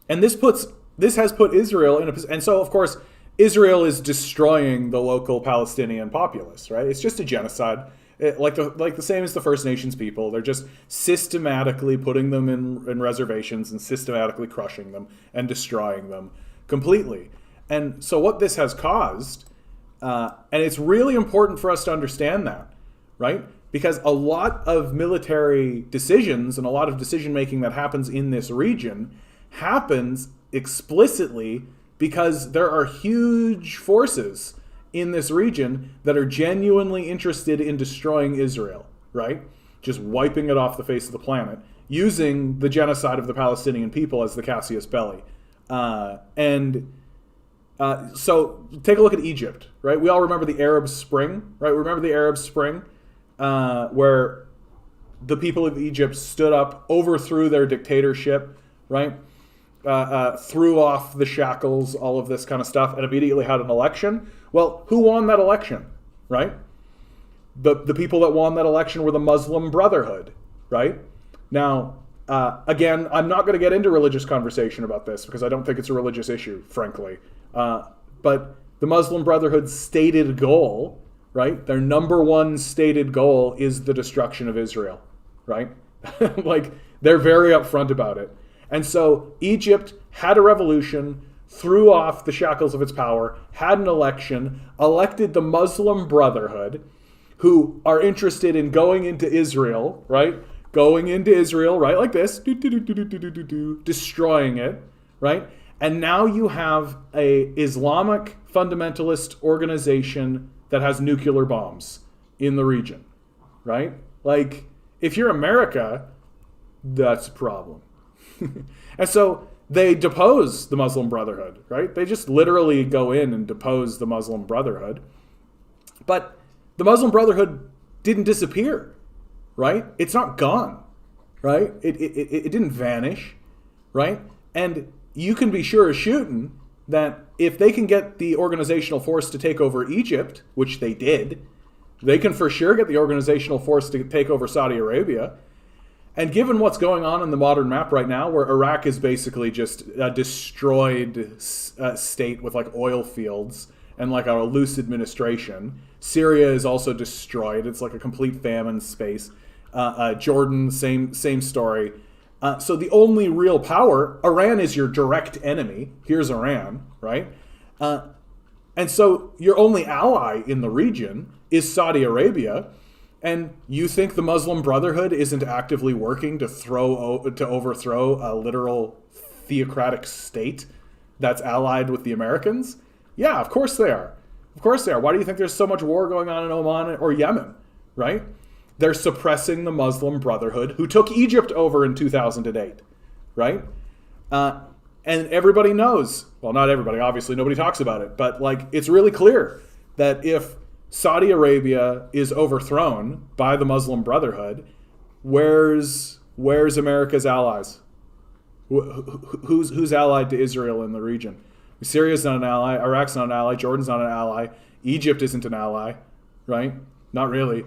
this has put Israel in a position, and so of course Israel is destroying the local Palestinian populace, right? It's just a genocide, the same as the First Nations people. They're just systematically putting them in reservations and systematically crushing them and destroying them completely. And so what this has caused, and it's really important for us to understand that, right? Because a lot of military decisions and a lot of decision making that happens in this region happens explicitly because there are huge forces in this region that are genuinely interested in destroying Israel, right? Just wiping it off the face of the planet, using the genocide of the Palestinian people as the casus belli. So take a look at Egypt, right? We all remember the Arab Spring, right? Remember the Arab Spring, where the people of Egypt stood up, overthrew their dictatorship, right? Threw off the shackles, all of this kind of stuff, and immediately had an election. Well, who won that election, right? The people that won that election were the Muslim Brotherhood, right? Now, again, I'm not going to get into religious conversation about this because I don't think it's a religious issue, frankly. But the Muslim Brotherhood's stated goal, right? Their number one stated goal is the destruction of Israel, right? They're very upfront about it. And so Egypt had a revolution, threw off the shackles of its power, had an election, elected the Muslim Brotherhood, who are interested in going into Israel, right? Going into Israel, right? Like this, destroying it, right? And now you have a Islamic fundamentalist organization that has nuclear bombs in the region, right? If you're America, that's a problem. And so they depose the Muslim Brotherhood, right? They just literally go in and depose the Muslim Brotherhood. But the Muslim Brotherhood didn't disappear, right? It's not gone, right? It didn't vanish, right? And you can be sure as shooting that if they can get the organizational force to take over Egypt, which they did, they can for sure get the organizational force to take over Saudi Arabia. And given what's going on in the modern map right now, where Iraq is basically just a destroyed state with like oil fields and like a loose administration, Syria is also destroyed. It's like a complete famine space. Jordan, same story. So the only real power, Iran is your direct enemy. Here's Iran, right? And so your only ally in the region is Saudi Arabia. And you think the Muslim Brotherhood isn't actively working to overthrow a literal theocratic state that's allied with the Americans? Yeah, of course they are. Of course they are. Why do you think there's so much war going on in Oman or Yemen, right? They're suppressing the Muslim Brotherhood, who took Egypt over in 2008, right? And everybody knows, well, not everybody, obviously, nobody talks about it, but like it's really clear that if Saudi Arabia is overthrown by the Muslim Brotherhood, where's America's allies? Who's allied to Israel in the region? Syria's not an ally. Iraq's not an ally. Jordan's not an ally. Egypt isn't an ally, right? Not really.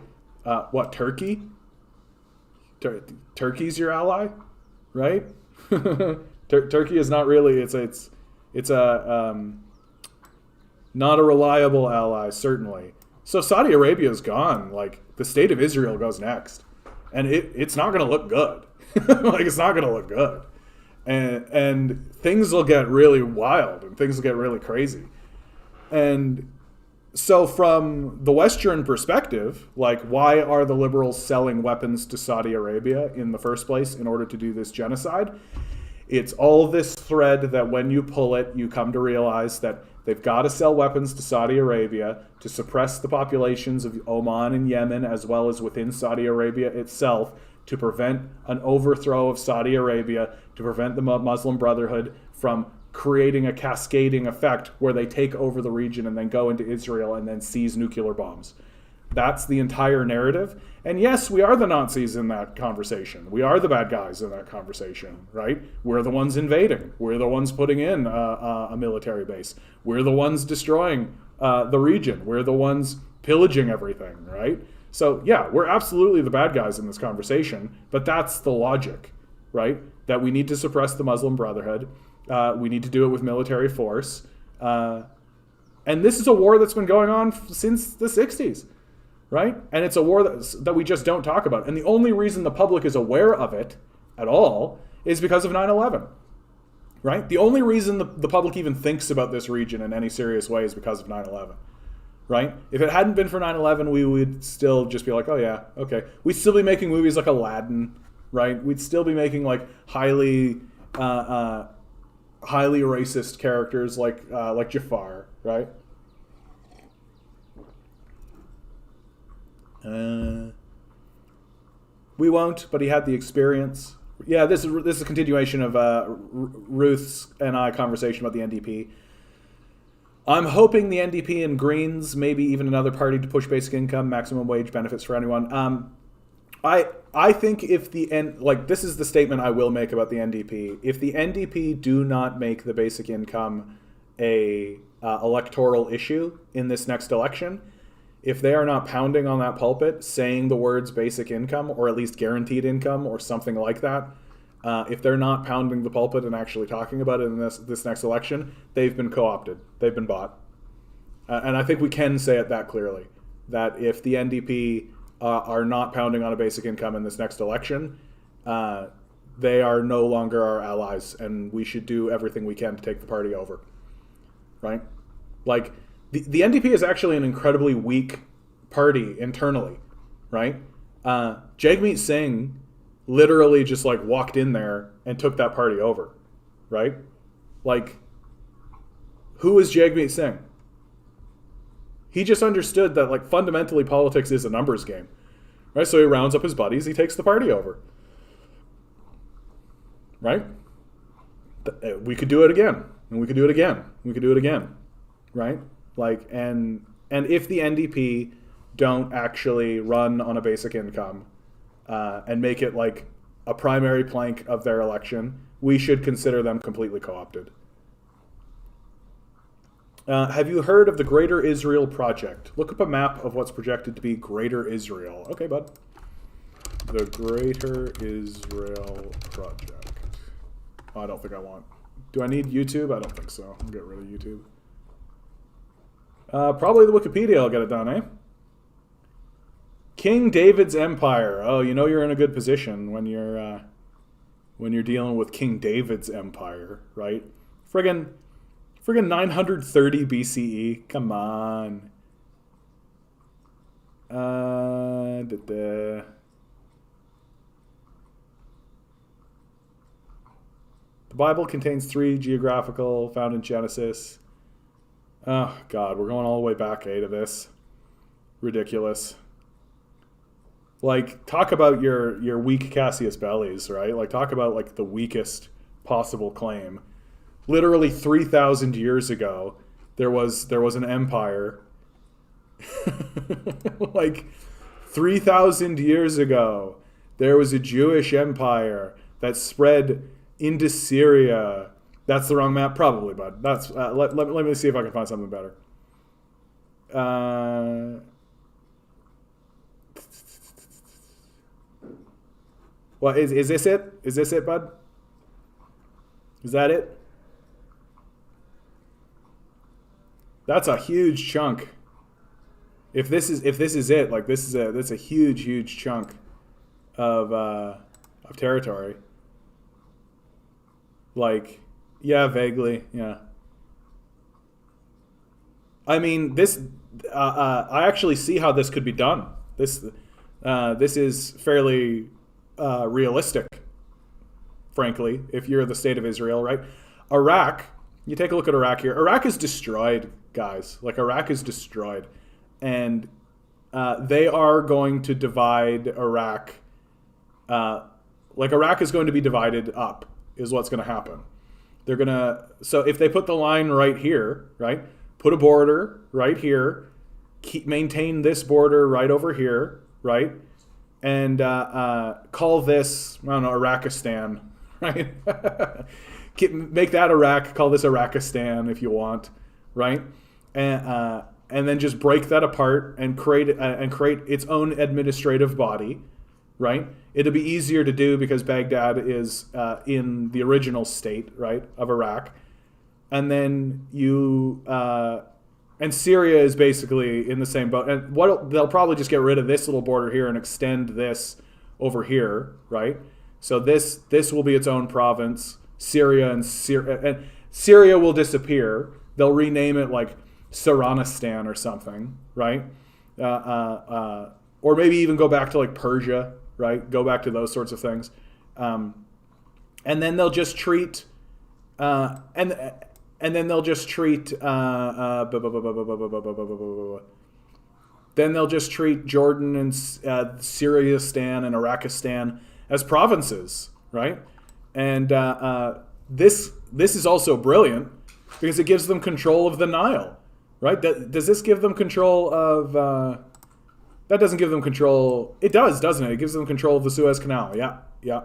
What, Turkey? Turkey's your ally, right? Turkey is not really. It's a not a reliable ally, certainly. So Saudi Arabia is gone. Like the state of Israel goes next, and it's not going to look good. Like it's not going to look good, and things will get really wild and things will get really crazy. And so from the Western perspective, like why are the liberals selling weapons to Saudi Arabia in the first place in order to do this genocide? It's all this thread that when you pull it, you come to realize that they've got to sell weapons to Saudi Arabia to suppress the populations of Oman and Yemen, as well as within Saudi Arabia itself, to prevent an overthrow of Saudi Arabia, to prevent the Muslim Brotherhood from creating a cascading effect where they take over the region and then go into Israel and then seize nuclear bombs. That's the entire narrative. And yes, we are the Nazis in that conversation. We are the bad guys in that conversation, right? We're the ones invading. We're the ones putting in a military base. We're the ones destroying the region. We're the ones pillaging everything, right? So yeah, we're absolutely the bad guys in this conversation, but that's the logic, right? That we need to suppress the Muslim Brotherhood. We need to do it with military force. And this is a war that's been going on since the 60s. Right? And it's a war that we just don't talk about. And the only reason the public is aware of it at all is because of 9/11. Right? The only reason the public even thinks about this region in any serious way is because of 9/11. Right? If it hadn't been for 9/11, we would still just be like, oh yeah, okay. We'd still be making movies like Aladdin, right? We'd still be making like highly racist characters like Jafar, right? We won't, but he had the experience. Yeah, this is a continuation of Ruth's and I conversation about the NDP. I'm hoping the NDP and Greens, maybe even another party to push basic income, maximum wage benefits for anyone. I think if this is the statement I will make about the NDP. If the NDP do not make the basic income a electoral issue in this next election, if they are not pounding on that pulpit, saying the words basic income, or at least guaranteed income, or something like that, if they're not pounding the pulpit and actually talking about it in this next election, they've been co-opted. They've been bought. And I think we can say it that clearly, that if the NDP are not pounding on a basic income in this next election, they are no longer our allies, and we should do everything we can to take the party over. Right? Like, the NDP is actually an incredibly weak party internally, right? Jagmeet Singh literally just like walked in there and took that party over, right? Like, who is Jagmeet Singh? He just understood that like fundamentally politics is a numbers game, right? So he rounds up his buddies, he takes the party over, right? We could do it again, and we could do it again, we could do it again, right? Like, and if the NDP don't actually run on a basic income and make it like a primary plank of their election, we should consider them completely co-opted. Have you heard of the Greater Israel Project? Look up a map of what's projected to be Greater Israel. Okay, bud. the Greater Israel Project. Oh, I don't think I want. Do I need YouTube? I don't think so. I'll get rid of YouTube. Probably the Wikipedia will get it done, eh? King David's Empire. Oh, you know you're in a good position when you're dealing with King David's Empire, right? Friggin' 930 BCE. Come on. The Bible contains 3 geographical found in Genesis. Oh, God, we're going all the way back, to this. Ridiculous. Like, talk about your weak Cassius Belli's, right? Like, talk about, like, the weakest possible claim. Literally 3,000 years ago, there was an empire. Like, 3,000 years ago, there was a Jewish empire that spread into Syria. That's the wrong map, probably, bud. That's let me see if I can find something better. What is this it? Is this it, bud? Is that it? That's a huge chunk. If this is it, like that's a huge chunk of territory. Like, yeah, vaguely, yeah. I mean, this. I actually see how this could be done. This is fairly realistic, frankly. If you're the state of Israel, right? Iraq. You take a look at Iraq here. Iraq is destroyed, guys. Like, Iraq is destroyed, and they are going to divide Iraq. Like, Iraq is going to be divided up. Is what's going to happen. They're going to, so if they put the line right here, right, put a border right here, maintain this border right over here, right, and call this, I don't know, Iraqistan, right? Make that Iraq, call this Iraqistan if you want, right? And then just break that apart and create its own administrative body, right? It'll be easier to do because Baghdad is in the original state, right, of Iraq. And then and Syria is basically in the same boat. And they'll probably just get rid of this little border here and extend this over here, right? So this will be its own province. Syria will disappear. They'll rename it like Saranistan or something, right? Or maybe even go back to like Persia, right? Go back to those sorts of things, and then they'll just treat, then they'll just treat Jordan and Syriistan and Iraqistan as provinces, right? And this is also brilliant because it gives them control of the Nile, right? Does this give them control of? That doesn't give them control. It does, doesn't it? It gives them control of the Suez Canal. Yeah.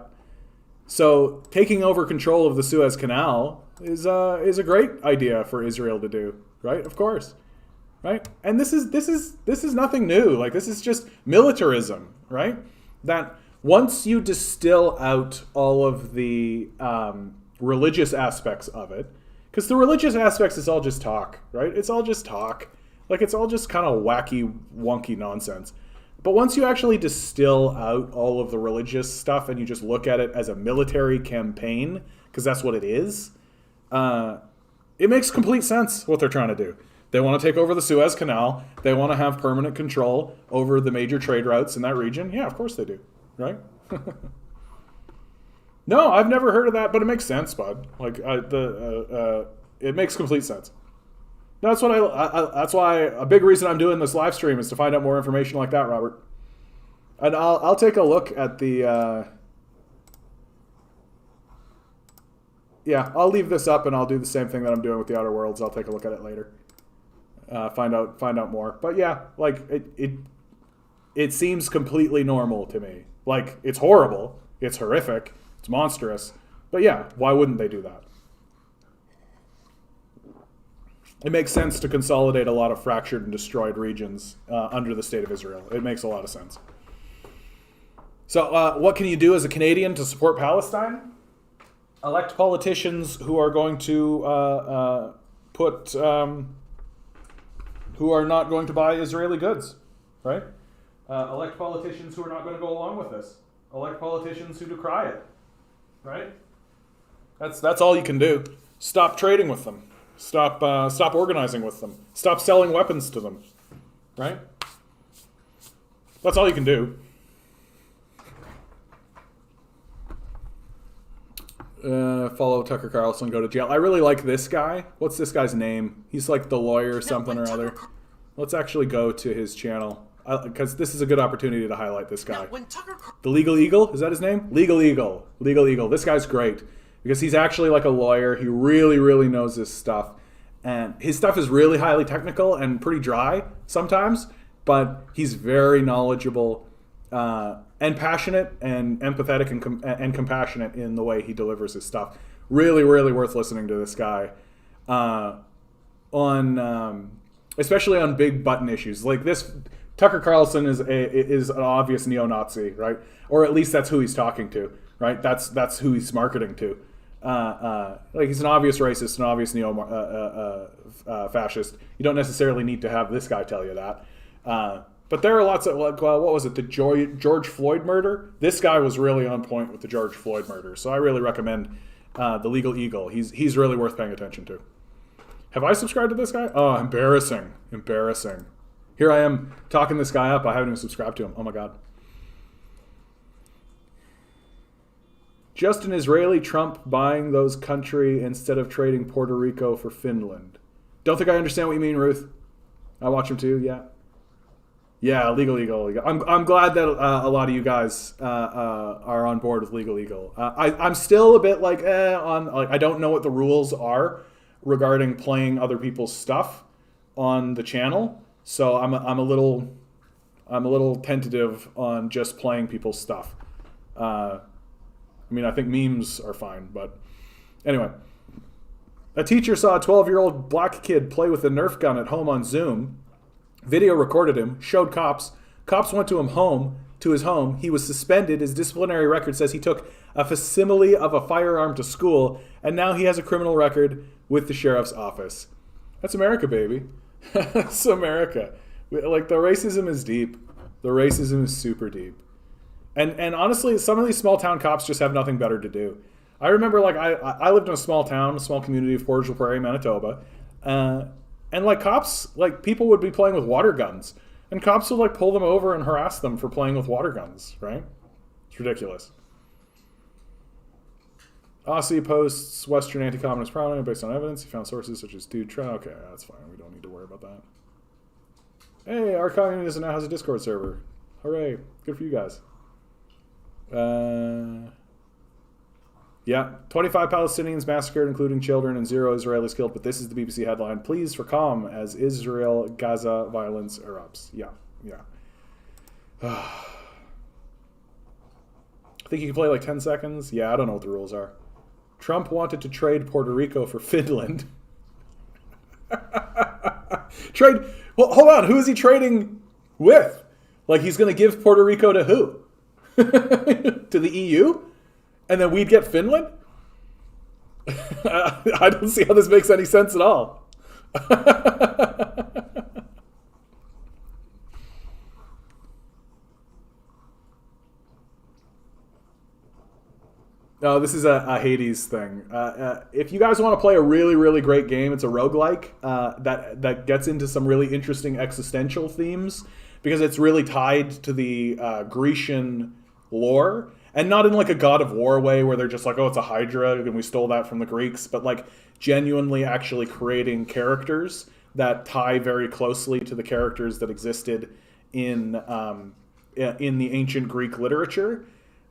So taking over control of the Suez Canal is a great idea for Israel to do, right? Of course, right? And this is nothing new. Like, this is just militarism, right? That once you distill out all of the religious aspects of it, because the religious aspects is all just talk, right? It's all just talk. Like, it's all just kind of wacky, wonky nonsense. But once you actually distill out all of the religious stuff and you just look at it as a military campaign, because that's what it is, it makes complete sense what they're trying to do. They want to take over the Suez Canal. They want to have permanent control over the major trade routes in that region. Yeah, of course they do, right? No, I've never heard of that, but it makes sense, bud. Like, it makes complete sense. That's what that's why a big reason I'm doing this live stream is to find out more information like that, Robert. And I'll take a look at the. Yeah, I'll leave this up and I'll do the same thing that I'm doing with the Outer Worlds. I'll take a look at it later. Find out more. But yeah, like it seems completely normal to me. Like, it's horrible, it's horrific, it's monstrous. But yeah, why wouldn't they do that? It makes sense to consolidate a lot of fractured and destroyed regions under the state of Israel. It makes a lot of sense. So what can you do as a Canadian to support Palestine? Elect politicians who are going to who are not going to buy Israeli goods, right? Elect politicians who are not going to go along with this. Elect politicians who decry it, right? That's all you can do. Stop trading with them. Stop organizing with them. Stop selling weapons to them, right? That's all you can do. Follow Tucker Carlson, go to jail. I really like this guy. What's this guy's name? He's like the lawyer something or other. Let's actually go to his channel, because this is a good opportunity to highlight this guy. The Legal Eagle, is that his name? Legal Eagle. Legal Eagle. This guy's great because he's actually like a lawyer. He really, really knows his stuff. And his stuff is really highly technical and pretty dry sometimes, but he's very knowledgeable and passionate and empathetic and compassionate in the way he delivers his stuff. Really, really worth listening to this guy especially on big button issues like this. Tucker Carlson is an obvious neo-Nazi, right? Or at least that's who he's talking to, right? That's who he's marketing to. Like he's an obvious racist, an obvious neo-fascist. You don't necessarily need to have this guy tell you that. But there are lots of, like, what was it, the George Floyd murder? This guy was really on point with the George Floyd murder. So I really recommend the Legal Eagle. He's really worth paying attention to. Have I subscribed to this guy? Oh, embarrassing. Embarrassing. Here I am talking this guy up. I haven't even subscribed to him. Oh my God. Just an Israeli Trump buying those country instead of trading Puerto Rico for Finland. Don't think I understand what you mean, Ruth. I watch him too, yeah. Yeah, Legal Eagle. I'm glad that a lot of you guys are on board with Legal Eagle. I'm still a bit like I don't know what the rules are regarding playing other people's stuff on the channel, so I'm a little tentative on just playing people's stuff. I mean, I think memes are fine, but anyway. A teacher saw a 12-year-old black kid play with a Nerf gun at home on Zoom. Video recorded him, showed cops. Cops went to his home. He was suspended. His disciplinary record says he took a facsimile of a firearm to school, and now he has a criminal record with the sheriff's office. That's America, baby. That's America. Like, the racism is deep. The racism is super deep. And honestly, some of these small town cops just have nothing better to do. I remember, like, I lived in a small town, a small community of Portage la Prairie, Manitoba, and like cops, like people would be playing with water guns, and cops would like pull them over and harass them for playing with water guns, right? It's ridiculous. Aussie posts Western anti-communist propaganda based on evidence. He found sources such as Dude Trout. Okay, that's fine. We don't need to worry about that. Hey, our communism now has a Discord server. Hooray. Good for you guys. Yeah, 25 Palestinians massacred, including children, and 0 Israelis killed. But this is the BBC headline. Pleas for calm as Israel-Gaza violence erupts. Yeah. I think you can play like 10 seconds. Yeah, I don't know what the rules are. Trump wanted to trade Puerto Rico for Finland. Trade? Well, hold on. Who is he trading with? Like, he's going to give Puerto Rico to who? To the EU? And then we'd get Finland? I don't see how this makes any sense at all. No, this is a Hades thing. If you guys want to play a really, really great game, it's a roguelike that gets into some really interesting existential themes because it's really tied to the Grecian lore. And not in like a God of War way where they're just like, oh, it's a Hydra and we stole that from the Greeks, but like genuinely actually creating characters that tie very closely to the characters that existed in the ancient Greek literature,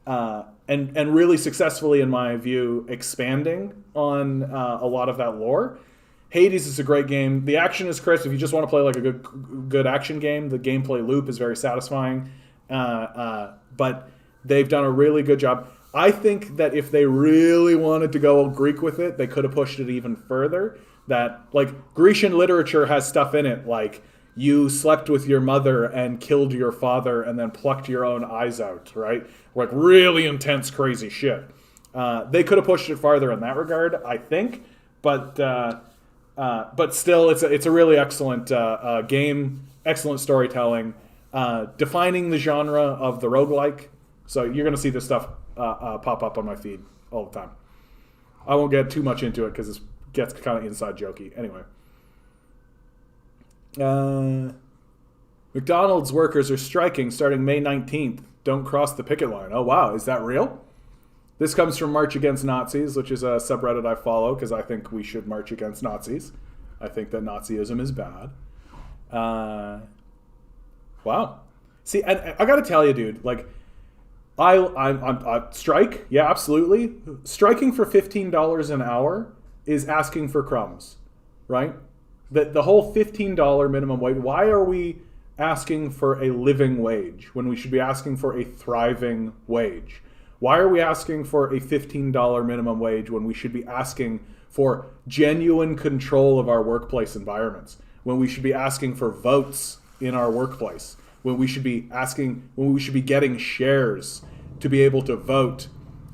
and really successfully, in my view, expanding on a lot of that lore. Hades is a great game. The action is crisp. If you just want to play like a good action game, the gameplay loop is very satisfying. But they've done a really good job. I think that if they really wanted to go Greek with it, they could have pushed it even further. That, like, Grecian literature has stuff in it, like, you slept with your mother and killed your father and then plucked your own eyes out, right? Like really intense, crazy shit. They could have pushed it farther in that regard, I think, but still, it's a really excellent game, excellent storytelling, defining the genre of the roguelike. So you're going to see this stuff pop up on my feed all the time. I won't get too much into it because it gets kind of inside jokey. Anyway. McDonald's workers are striking starting May 19th. Don't cross the picket line. Oh, wow. Is that real? This comes from March Against Nazis, which is a subreddit I follow because I think we should march against Nazis. I think that Nazism is bad. Wow. See, I got to tell you, dude, like, I strike, yeah, absolutely. Striking for $15 an hour is asking for crumbs, right? The whole $15 minimum wage. Why are we asking for a living wage when we should be asking for a thriving wage? Why are we asking for a $15 minimum wage when we should be asking for genuine control of our workplace environments? When we should be asking for votes in our workplace? When we should be getting shares to be able to vote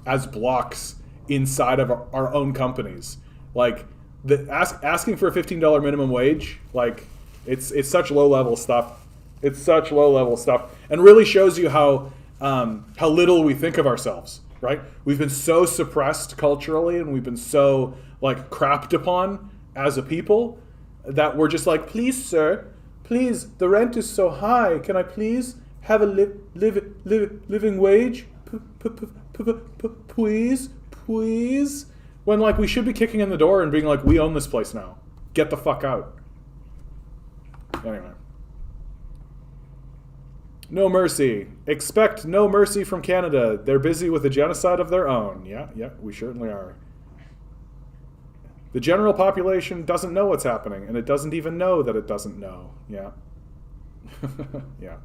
as blocks inside of our own companies? Like, asking for a $15 minimum wage, like, it's such low level stuff. It's such low level stuff, and really shows you how little we think of ourselves. Right? We've been so suppressed culturally, and we've been so like crapped upon as a people that we're just like, please, sir, please, the rent is so high. Can I please have a living wage? Please, please. When like we should be kicking in the door and being like, we own this place now. Get the fuck out. Anyway. No mercy. Expect no mercy from Canada. They're busy with a genocide of their own. Yeah, we certainly are. The general population doesn't know what's happening, and it doesn't even know that it doesn't know. Yeah. Yeah.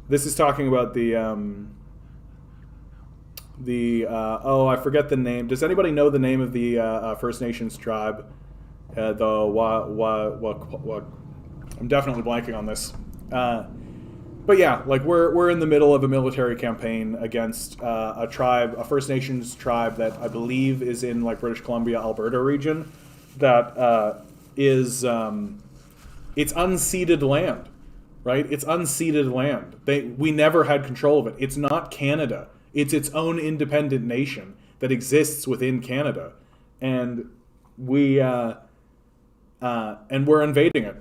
This is talking about I forget the name. Does anybody know the name of the First Nations tribe? I'm definitely blanking on this. But yeah, like we're in the middle of a military campaign against a First Nations tribe that I believe is in like British Columbia, Alberta region. That is it's unceded land, right? It's unceded land. We never had control of it. It's not Canada. It's its own independent nation that exists within Canada, and we're invading it.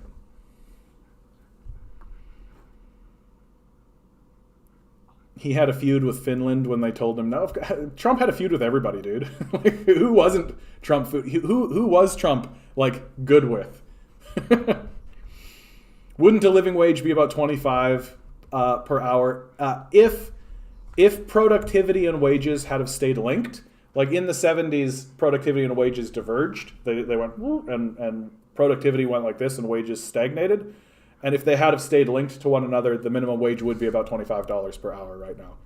He had a feud with Finland when they told him no. Trump had a feud with everybody, dude. Like, who wasn't Trump? Who was Trump like good with? Wouldn't a living wage be about $25 per hour if productivity and wages had have stayed linked? Like in the 70s, productivity and wages diverged. They went and productivity went like this and wages stagnated. And if they had have stayed linked to one another, the minimum wage would be about $25 per hour right now.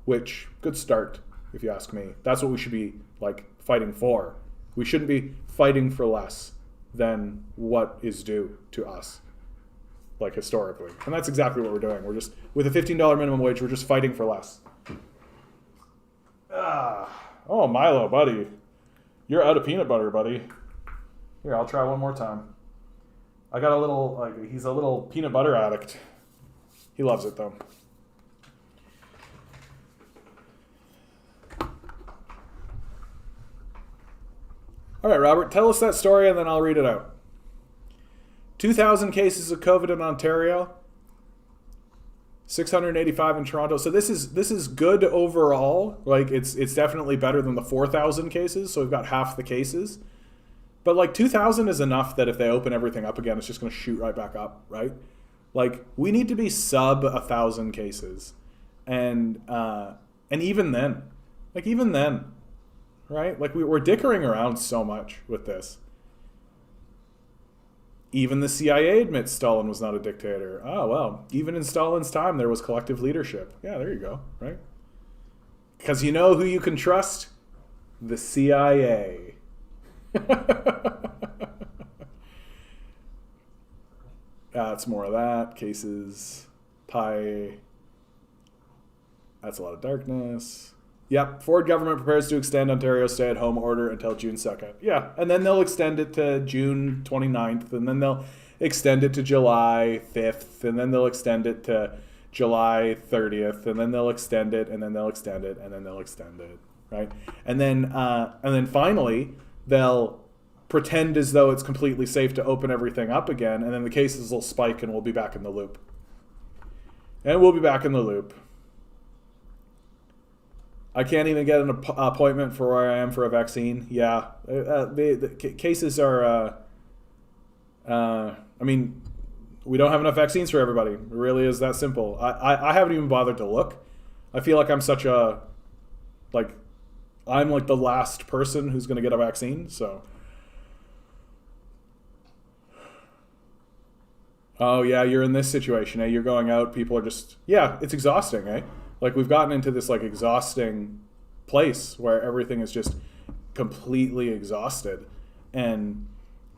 Which, good start, if you ask me. That's what we should be like fighting for. We shouldn't be fighting for less than what is due to us, like historically. And that's exactly what we're doing. We're just, with a $15 minimum wage, we're just fighting for less. Oh, Milo, buddy. You're out of peanut butter, buddy. Here, I'll try one more time. I got a little, like, he's a little peanut butter addict. He loves it, though. All right, Robert, tell us that story and then I'll read it out. 2,000 cases of COVID in Ontario. 685 in Toronto. So this is good overall. Like, it's definitely better than the 4,000 cases. So we've got half the cases. But like 2,000 is enough that if they open everything up again, it's just going to shoot right back up, right? Like, we need to be sub 1,000 cases, and even then, right? Like we're dickering around so much with this. Even the CIA admits Stalin was not a dictator. Oh well, even in Stalin's time, there was collective leadership. Yeah, there you go, right? Because you know who you can trust? The CIA. It's more of that. Cases, pi. That's a lot of darkness. Yep. Ford government prepares to extend Ontario's stay-at-home order until June 2nd. Yeah. And then they'll extend it to June 29th. And then they'll extend it to July 5th. And then they'll extend it to July 30th. And then they'll extend it. And then they'll extend it. And then they'll extend it. Right. And then finally, they'll pretend as though it's completely safe to open everything up again. And then the cases will spike and we'll be back in the loop. And we'll be back in the loop. I can't even get an appointment for where I am for a vaccine. Yeah, the cases are. I mean, we don't have enough vaccines for everybody. It really is that simple. I haven't even bothered to look. I feel like I'm such a, I'm like the last person who's going to get a vaccine. So. Oh yeah, you're in this situation. Eh? You're going out. People are just. Yeah, it's exhausting. Eh. Like we've gotten into this like exhausting place where everything is just completely exhausted. And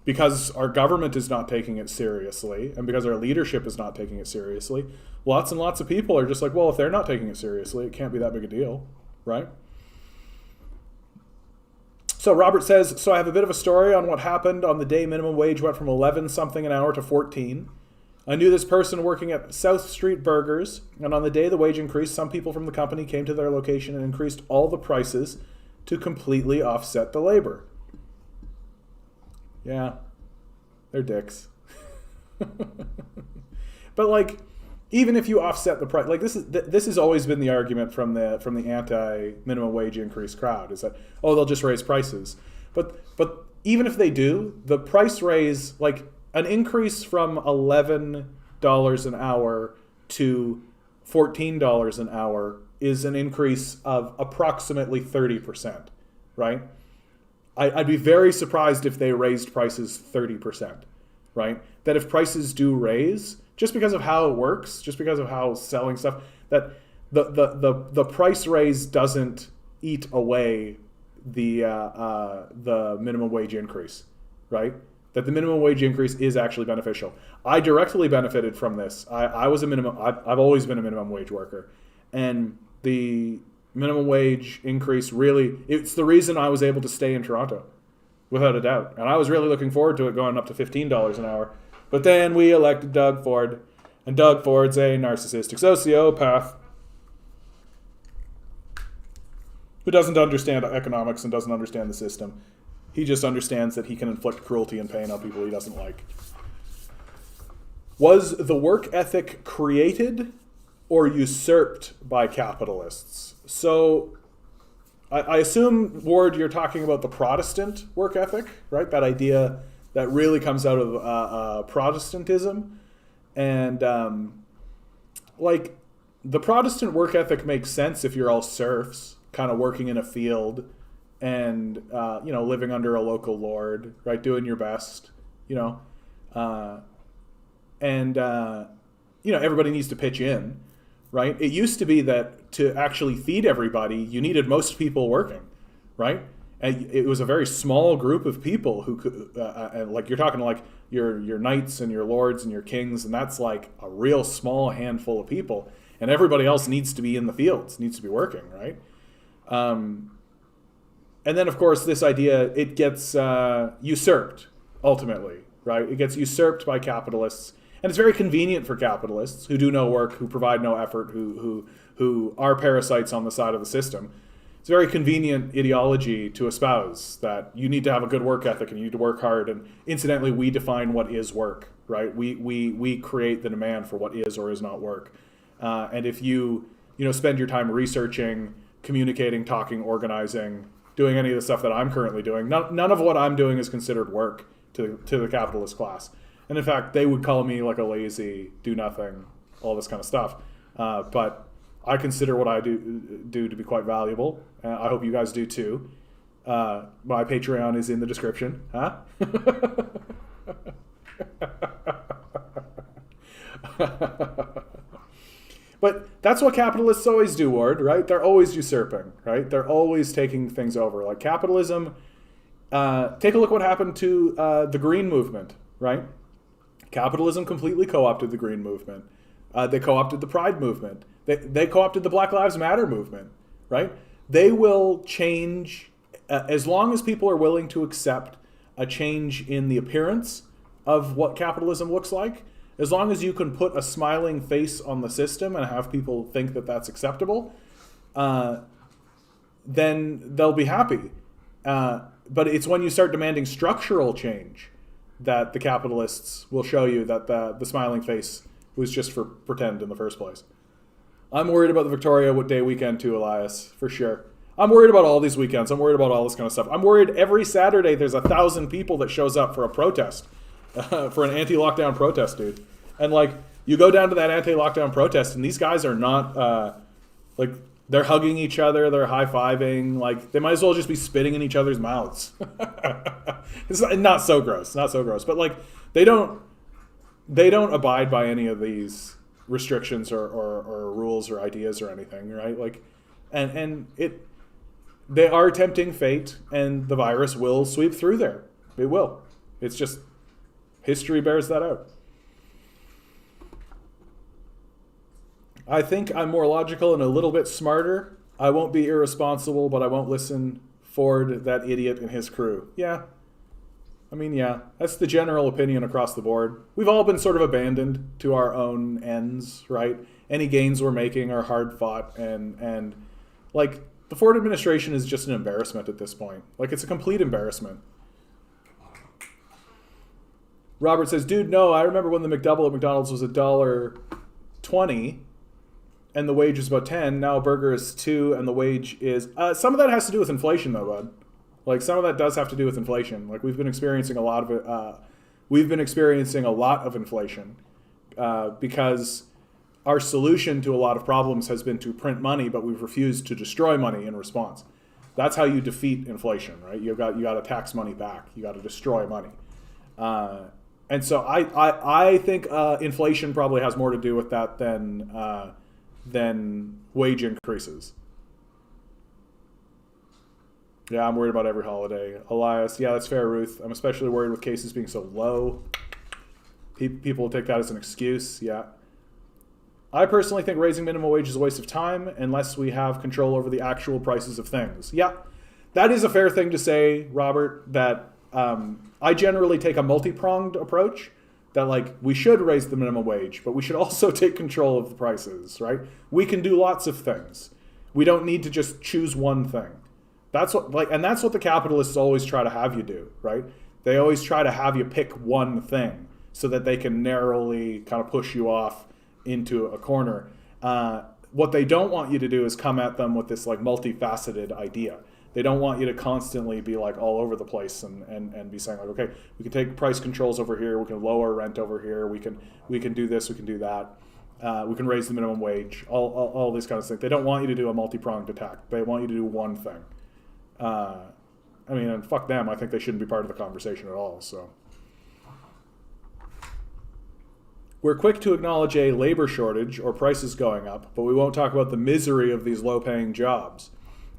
because our government is not taking it seriously and because our leadership is not taking it seriously, lots and lots of people are just like, well, if they're not taking it seriously, it can't be that big a deal, right? So Robert says, so I have a bit of a story on what happened on the day minimum wage went from 11 something an hour to 14. I knew this person working at South Street Burgers, and on the day the wage increased, some people from the company came to their location and increased all the prices to completely offset the labor. Yeah, they're dicks. But like, even if you offset the price, like this has always been the argument from the anti-minimum wage increase crowd is that, oh, they'll just raise prices. But even if they do, the price raise, like, an increase from $11 an hour to $14 an hour is an increase of approximately 30%, right? I'd be very surprised if they raised prices 30%, right? That if prices do raise, just because of how it works, just because of how selling stuff, that the price raise doesn't eat away the minimum wage increase, right? That the minimum wage increase is actually beneficial. I directly benefited from this. I've always been a minimum wage worker. And the minimum wage increase really, it's the reason I was able to stay in Toronto, without a doubt. And I was really looking forward to it going up to $15 an hour. But then we elected Doug Ford. And Doug Ford's a narcissistic sociopath who doesn't understand economics and doesn't understand the system. He just understands that he can inflict cruelty and pain on people he doesn't like. Was the work ethic created or usurped by capitalists? So I assume, Ward, you're talking about the Protestant work ethic, right? That idea that really comes out of Protestantism. And like the Protestant work ethic makes sense if you're all serfs, kind of working in a field and, living under a local lord, right? Doing your best, everybody needs to pitch in, right? It used to be that to actually feed everybody, you needed most people working, right? And it was a very small group of people who could, like you're talking like your knights and your lords and your kings, and that's like a real small handful of people. And everybody else needs to be in the fields, needs to be working, right? And then, of course, this idea, it gets usurped, ultimately, right? It gets usurped by capitalists. And it's very convenient for capitalists who do no work, who provide no effort, who are parasites on the side of the system. It's a very convenient ideology to espouse that you need to have a good work ethic and you need to work hard. And incidentally, we define what is work, right? We create the demand for what is or is not work. And if you spend your time researching, communicating, talking, organizing, doing any of the stuff that I'm currently doing, none of what I'm doing is considered work to the capitalist class. And in fact, they would call me like a lazy, do nothing, all this kind of stuff. But I consider what I do to be quite valuable. I hope you guys do too. My Patreon is in the description. Huh? But that's what capitalists always do, Ward, right? They're always usurping, right? They're always taking things over. Like capitalism, take a look what happened to the Green Movement, right? Capitalism completely co-opted the Green Movement. They co-opted the Pride movement. They co-opted the Black Lives Matter movement, right? They will change as long as people are willing to accept a change in the appearance of what capitalism looks like. As long as you can put a smiling face on the system and have people think that that's acceptable, then they'll be happy. But it's when you start demanding structural change that the capitalists will show you that the smiling face was just for pretend in the first place. I'm worried about the Victoria Day weekend too, Elias, for sure. I'm worried about all these weekends. I'm worried about all this kind of stuff. I'm worried every Saturday there's 1,000 people that shows up for a protest, for an anti-lockdown protest, dude. And like, you go down to that anti-lockdown protest and these guys are not, like, they're hugging each other, they're high-fiving, like, they might as well just be spitting in each other's mouths. It's not so gross, but like, they don't abide by any of these restrictions or rules or ideas or anything, right? Like, and they are tempting fate, and the virus will sweep through there. It will. It's just, history bears that out. I think I'm more logical and a little bit smarter. I won't be irresponsible, but I won't listen Ford, that idiot, and his crew. Yeah. I mean, yeah, that's the general opinion across the board. We've all been sort of abandoned to our own ends, right? Any gains we're making are hard fought, and like, the Ford administration is just an embarrassment at this point. Like, it's a complete embarrassment. Robert says, dude, no, I remember when the McDouble at McDonald's was $1.20 and the wage was about 10. Now a burger is 2 and the wage is... some of that has to do with inflation, though, bud. Like, some of that does have to do with inflation. Like, we've been experiencing a lot of it. We've been experiencing a lot of inflation because our solution to a lot of problems has been to print money, but we've refused to destroy money in response. That's how you defeat inflation, right? You got to tax money back. You got to destroy money. And so I think inflation probably has more to do with that than wage increases. Yeah, I'm worried about every holiday. Elias, yeah, that's fair, Ruth. I'm especially worried with cases being so low. People will take that as an excuse, yeah. I personally think raising minimum wage is a waste of time unless we have control over the actual prices of things. Yeah, that is a fair thing to say, Robert, that I generally take a multi-pronged approach that, like, we should raise the minimum wage, but we should also take control of the prices, right? We can do lots of things. We don't need to just choose one thing. That's what the capitalists always try to have you do, right? They always try to have you pick one thing so that they can narrowly kind of push you off into a corner. What they don't want you to do is come at them with this like multifaceted idea. They don't want you to constantly be like all over the place and be saying like, okay, we can take price controls over here, we can lower rent over here, we can do this, we can do that, we can raise the minimum wage, all these kinds of things. They don't want you to do a multi-pronged attack. They want you to do one thing. I mean, and fuck them. I think they shouldn't be part of the conversation at all. So we're quick to acknowledge a labor shortage or prices going up, but we won't talk about the misery of these low-paying jobs.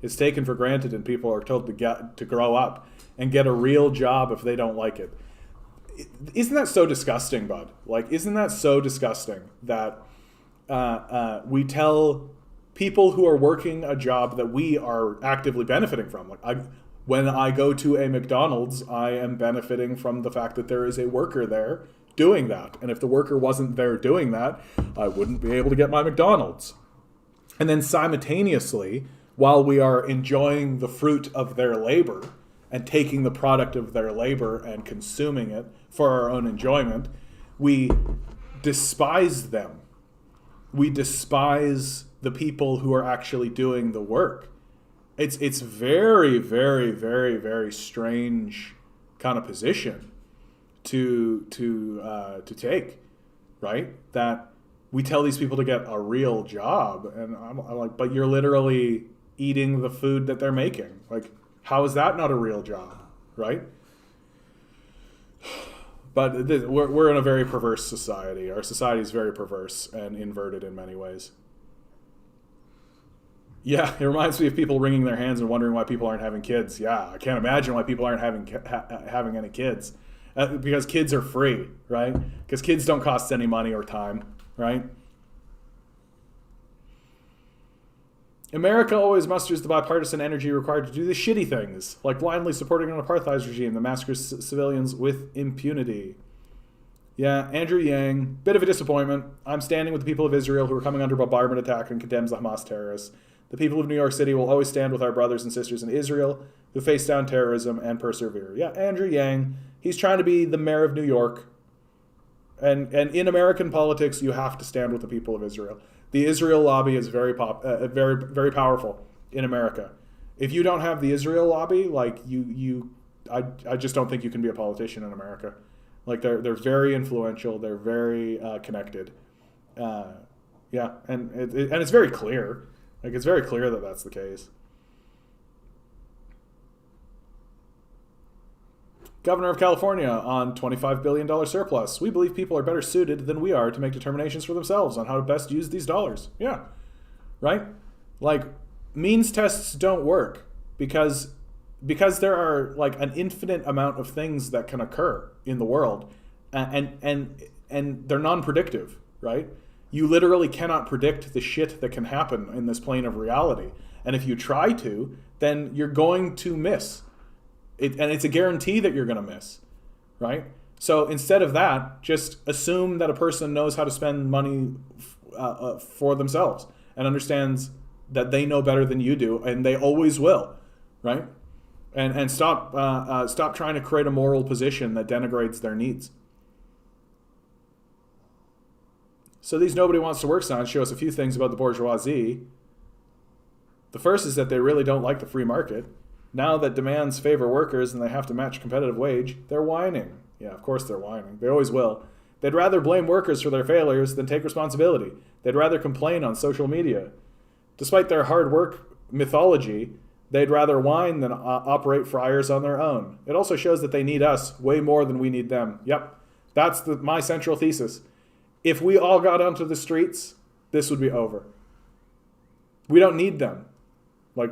It's taken for granted, and people are told to grow up and get a real job if they don't like it. Isn't that so disgusting, bud? Like, isn't that so disgusting that we tell people who are working a job that we are actively benefiting from? Like, when I go to a McDonald's, I am benefiting from the fact that there is a worker there doing that. And if the worker wasn't there doing that, I wouldn't be able to get my McDonald's. And then simultaneously, while we are enjoying the fruit of their labor and taking the product of their labor and consuming it for our own enjoyment, we despise them. We despise the people who are actually doing the work. It's very, very, very, very strange kind of position to take, right? That we tell these people to get a real job, and I'm like, but you're literally eating the food that they're making. Like, how is that not a real job, right? But we're in a very perverse society. Our society is very perverse and inverted in many ways. Yeah, it reminds me of people wringing their hands and wondering why people aren't having kids. Yeah, I can't imagine why people aren't having any kids. because kids are free, right? Because kids don't cost any money or time, right? America always musters the bipartisan energy required to do the shitty things, like blindly supporting an apartheid regime that massacres civilians with impunity. Yeah, Andrew Yang, bit of a disappointment. I'm standing with the people of Israel who are coming under bombardment attack and condemns the Hamas terrorists. The people of New York City will always stand with our brothers and sisters in Israel who face down terrorism and persevere. Yeah, Andrew Yang, he's trying to be the mayor of New York. And in American politics, you have to stand with the people of Israel. The Israel lobby is very very powerful in America. If you don't have the Israel lobby, like I just don't think you can be a politician in America. Like they're very influential. They're very connected. Yeah, and it's very clear. Like it's very clear that that's the case. Governor of California on $25 billion surplus. We believe people are better suited than we are to make determinations for themselves on how to best use these dollars. Yeah, right? Like, means tests don't work because there are like an infinite amount of things that can occur in the world and they're non-predictive, right? You literally cannot predict the shit that can happen in this plane of reality. And if you try to, then you're going to miss. And it's a guarantee that you're going to miss, right? So instead of that, just assume that a person knows how to spend money for themselves and understands that they know better than you do, and they always will, right? And stop trying to create a moral position that denigrates their needs. So these nobody wants to work signs show us a few things about the bourgeoisie. The first is that they really don't like the free market. Now that demands favor workers and they have to match competitive wage, they're whining. Yeah, of course they're whining. They always will. They'd rather blame workers for their failures than take responsibility. They'd rather complain on social media. Despite their hard work mythology, they'd rather whine than operate fryers on their own. It also shows that they need us way more than we need them. Yep, that's my central thesis. If we all got onto the streets, this would be over. We don't need them. Like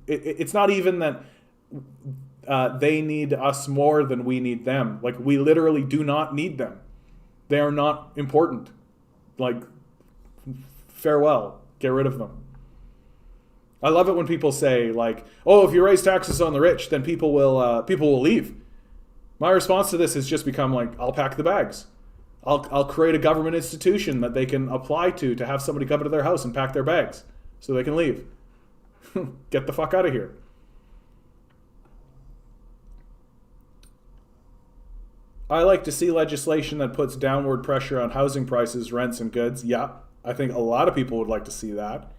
it's not even that they need us more than we need them. Like we literally do not need them. They are not important. Like farewell, get rid of them. I love it when people say like, "Oh, if you raise taxes on the rich, then people will leave." My response to this has just become like, "I'll pack the bags. I'll create a government institution that they can apply to have somebody come to their house and pack their bags so they can leave." Get the fuck out of here. I like to see legislation that puts downward pressure on housing prices, rents, and goods. Yeah, I think a lot of people would like to see that.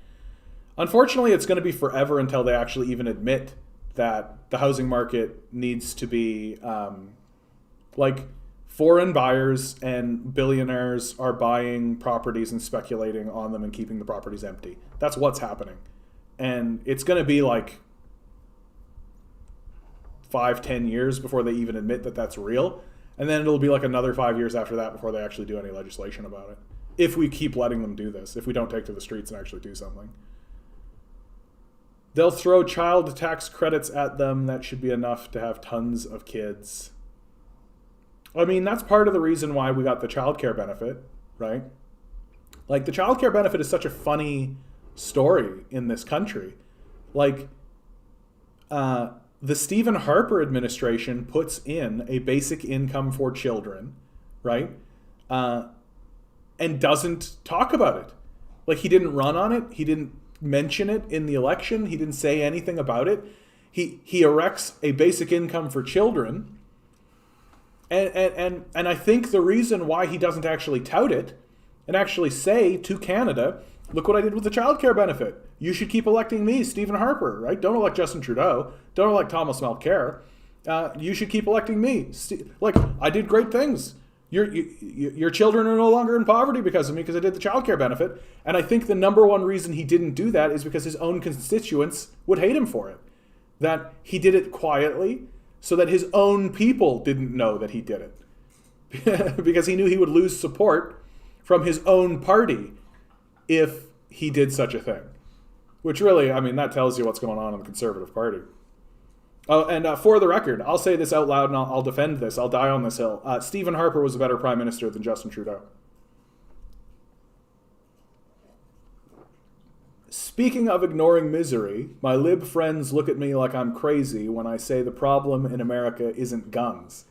Unfortunately, it's going to be forever until they actually even admit that the housing market needs to be like foreign buyers and billionaires are buying properties and speculating on them and keeping the properties empty. That's what's happening. And it's going to be like 5-10 years before they even admit that that's real. And then it'll be like another 5 years after that before they actually do any legislation about it. If we keep letting them do this, if we don't take to the streets and actually do something. They'll throw child tax credits at them. That should be enough to have tons of kids. I mean, that's part of the reason why we got the child care benefit, right? Like the child care benefit is such a funny story in this country. Like the Stephen Harper administration puts in a basic income for children, right? And doesn't talk about it. Like he didn't run on it. He didn't mention it in the election. He didn't say anything about it. He erects a basic income for children. And I think the reason why he doesn't actually tout it and actually say to Canada, look what I did with the childcare benefit. You should keep electing me, Stephen Harper, right? Don't elect Justin Trudeau. Don't elect Thomas Mulcair. You should keep electing me. Like, I did great things. Your children are no longer in poverty because of me, because I did the childcare benefit. And I think the number one reason he didn't do that is because his own constituents would hate him for it. That he did it quietly so that his own people didn't know that he did it. Because he knew he would lose support from his own party if he did such a thing. Which really, I mean, that tells you what's going on in the Conservative Party. Oh, and for the record, I'll say this out loud and I'll defend this. I'll die on this hill. Stephen Harper was a better prime minister than Justin Trudeau. Speaking of ignoring misery, my lib friends look at me like I'm crazy when I say the problem in America isn't guns.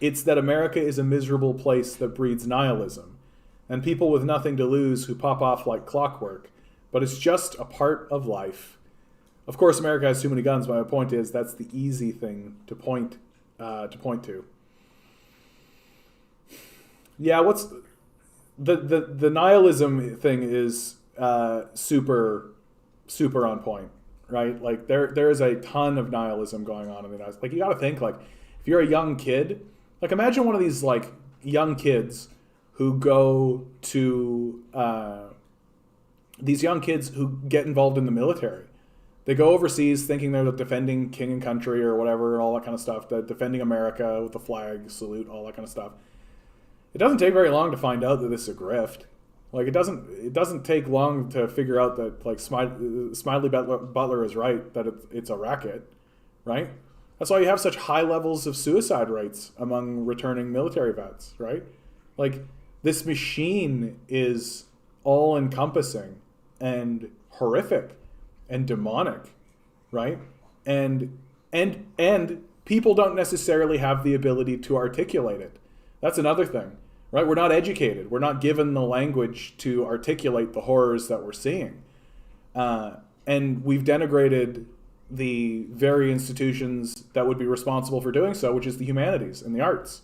It's that America is a miserable place that breeds nihilism, and people with nothing to lose who pop off like clockwork, but it's just a part of life. Of course, America has too many guns, but my point is that's the easy thing to point to. Yeah, what's the nihilism thing is super on point, right? Like there is a ton of nihilism going on in the United States. Like you got to think, like if you're a young kid, like imagine one of these like young kids who go to these young kids who get involved in the military. They go overseas thinking they're defending king and country or whatever, all that kind of stuff. They're defending America with the flag, salute, all that kind of stuff. It doesn't take very long to find out that this is a grift. Like it doesn't take long to figure out that like Smiley Butler is right, that it's a racket, right? That's why you have such high levels of suicide rates among returning military vets, right? Like this machine is all encompassing and horrific and demonic, right? And people don't necessarily have the ability to articulate it. That's another thing, right? We're not educated. We're not given the language to articulate the horrors that we're seeing. And we've denigrated the very institutions that would be responsible for doing so, which is the humanities and the arts,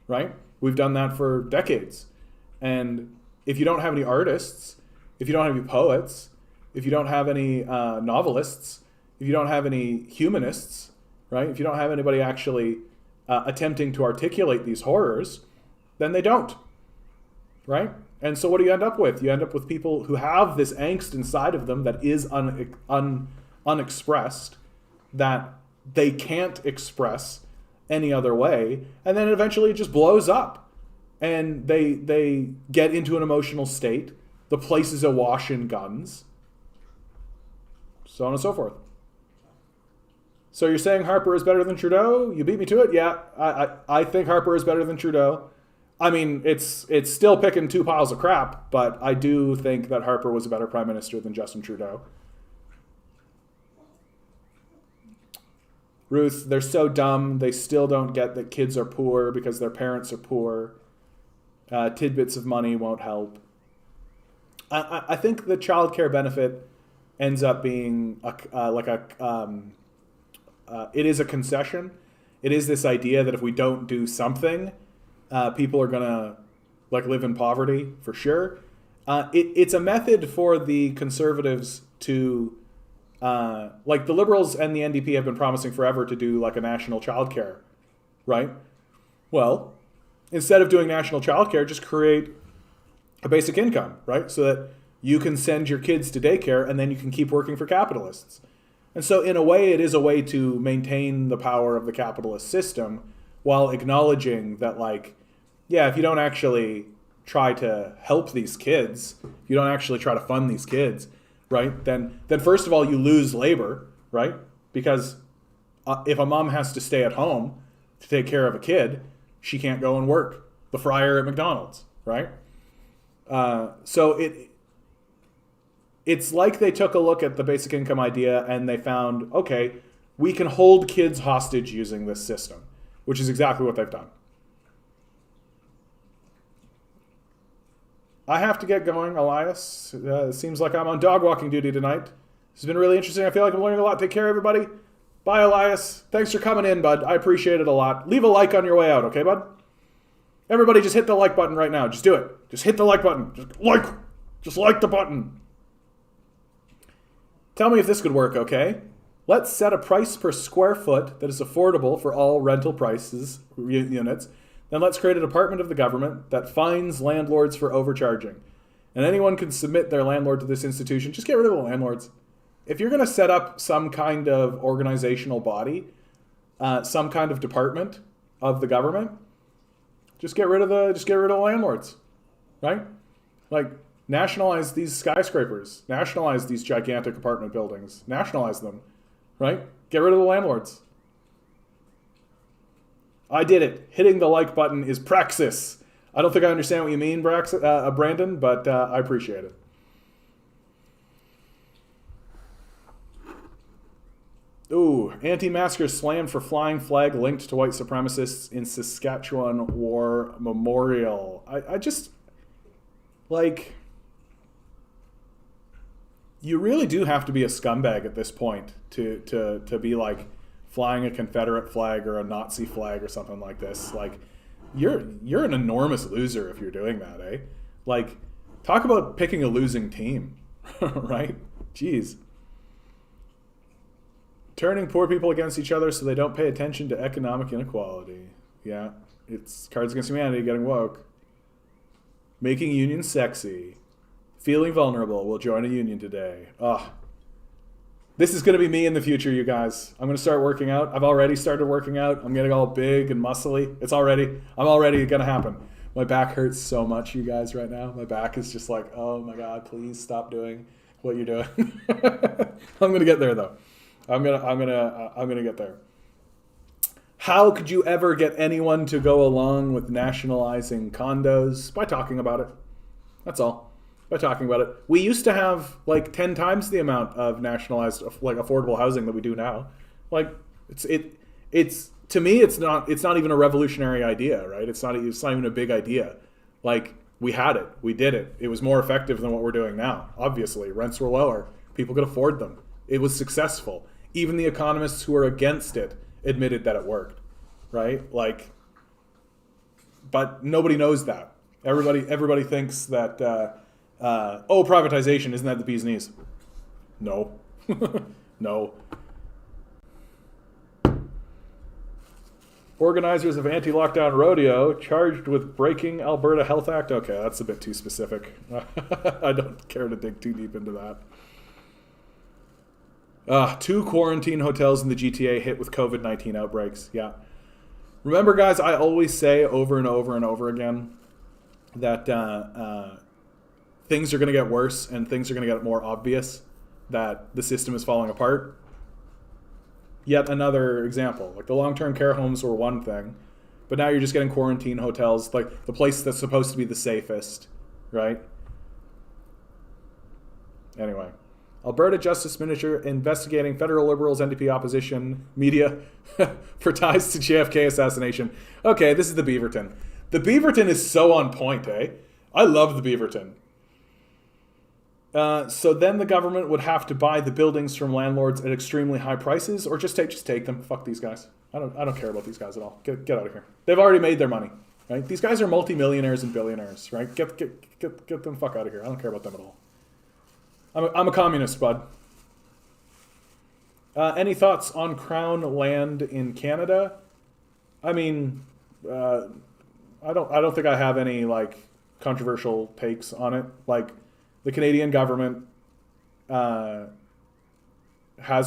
right? We've done that for decades. And if you don't have any artists, if you don't have any poets, if you don't have any novelists, if you don't have any humanists, right? If you don't have anybody actually attempting to articulate these horrors, then they don't, right? And so what do you end up with? You end up with people who have this angst inside of them that is unexpressed, that they can't express any other way, and then eventually it just blows up. And they get into an emotional state. The place is awash in guns. So on and so forth. So you're saying Harper is better than Trudeau? You beat me to it? Yeah, I think Harper is better than Trudeau. I mean, it's still picking two piles of crap, but I do think that Harper was a better prime minister than Justin Trudeau. Ruth, they're so dumb, they still don't get that kids are poor because their parents are poor. Tidbits of money won't help. I think the child care benefit ends up being it is a concession. It is this idea that if we don't do something, people are gonna like live in poverty for sure. It's a method for the conservatives to like the Liberals and the NDP have been promising forever to do like a national childcare, right? Well, instead of doing national childcare, just create a basic income, right? So that you can send your kids to daycare and then you can keep working for capitalists. And so in a way, it is a way to maintain the power of the capitalist system while acknowledging that, like, yeah, if you don't actually try to help these kids, if you don't actually try to fund these kids, right, then first of all, you lose labor, right? Because if a mom has to stay at home to take care of a kid, she can't go and work the fryer at McDonald's, right? So it's like they took a look at the basic income idea and they found, okay, we can hold kids hostage using this system, which is exactly what they've done. I have to get going, Elias. It seems like I'm on dog walking duty tonight. This has been really interesting. I feel like I'm learning a lot. Take care, everybody. Bye, Elias. Thanks for coming in, bud. I appreciate it a lot. Leave a like on your way out, okay, bud? Everybody just hit the like button right now. Just do it. Just hit the like button. Just like the button. Tell me if this could work, okay? Let's set a price per square foot that is affordable for all rental prices units. Then let's create a department of the government that fines landlords for overcharging. And anyone can submit their landlord to this institution. Just get rid of the landlords. If you're going to set up some kind of organizational body, some kind of department of the government, just get rid of the landlords, right? Like, nationalize these skyscrapers, nationalize these gigantic apartment buildings, nationalize them, right? Get rid of the landlords. I did it. Hitting the like button is praxis. I don't think I understand what you mean, Brandon, but I appreciate it. Ooh, anti-maskers slammed for flying flag linked to white supremacists in Saskatchewan War Memorial. I just, like, you really do have to be a scumbag at this point to be, like, flying a Confederate flag or a Nazi flag or something like this. Like, you're an enormous loser if you're doing that, eh? Like, talk about picking a losing team, right? Jeez. Turning poor people against each other so they don't pay attention to economic inequality. Yeah, it's Cards Against Humanity getting woke. Making unions sexy. Feeling vulnerable. We'll join a union today. Ugh. This is going to be me in the future, you guys. I'm going to start working out. I've already started working out. I'm getting all big and muscly. I'm already going to happen. My back hurts so much, you guys, right now. My back is just like, oh my God, please stop doing what you're doing. I'm going to get there, though. I'm gonna get there. How could you ever get anyone to go along with nationalizing condos? By talking about it. That's all. By talking about it. We used to have like 10 times the amount of nationalized, like, affordable housing that we do now. Like, it's to me, it's not even a revolutionary idea, right? It's not even a big idea. Like, we had it, we did it. It was more effective than what we're doing now. Obviously, rents were lower. People could afford them. It was successful. Even the economists who are against it admitted that it worked, right? Like, but nobody knows that. Everybody thinks that, privatization, isn't that the bee's knees? No. No. Organizers of anti-lockdown rodeo charged with breaking Alberta Health Act. Okay, that's a bit too specific. I don't care to dig too deep into that. 2 quarantine hotels in the GTA hit with COVID-19 outbreaks. Yeah. Remember, guys, I always say over and over and over again that things are going to get worse and things are going to get more obvious, that the system is falling apart. Yet another example. Like, the long-term care homes were one thing, but now you're just getting quarantine hotels, like the place that's supposed to be the safest, right? Anyway. Alberta Justice Minister investigating federal Liberals NDP opposition media for ties to JFK assassination. Okay, this is the Beaverton. The Beaverton is so on point, eh? I love the Beaverton. So then the government would have to buy the buildings from landlords at extremely high prices, or just take them. Fuck these guys. I don't care about these guys at all. Get out of here. They've already made their money, right? These guys are multimillionaires and billionaires, right? Get them fuck out of here. I don't care about them at all. I'm a communist, bud. Any thoughts on Crown land in Canada? I mean, I don't think I have any, like, controversial takes on it. Like, the Canadian government has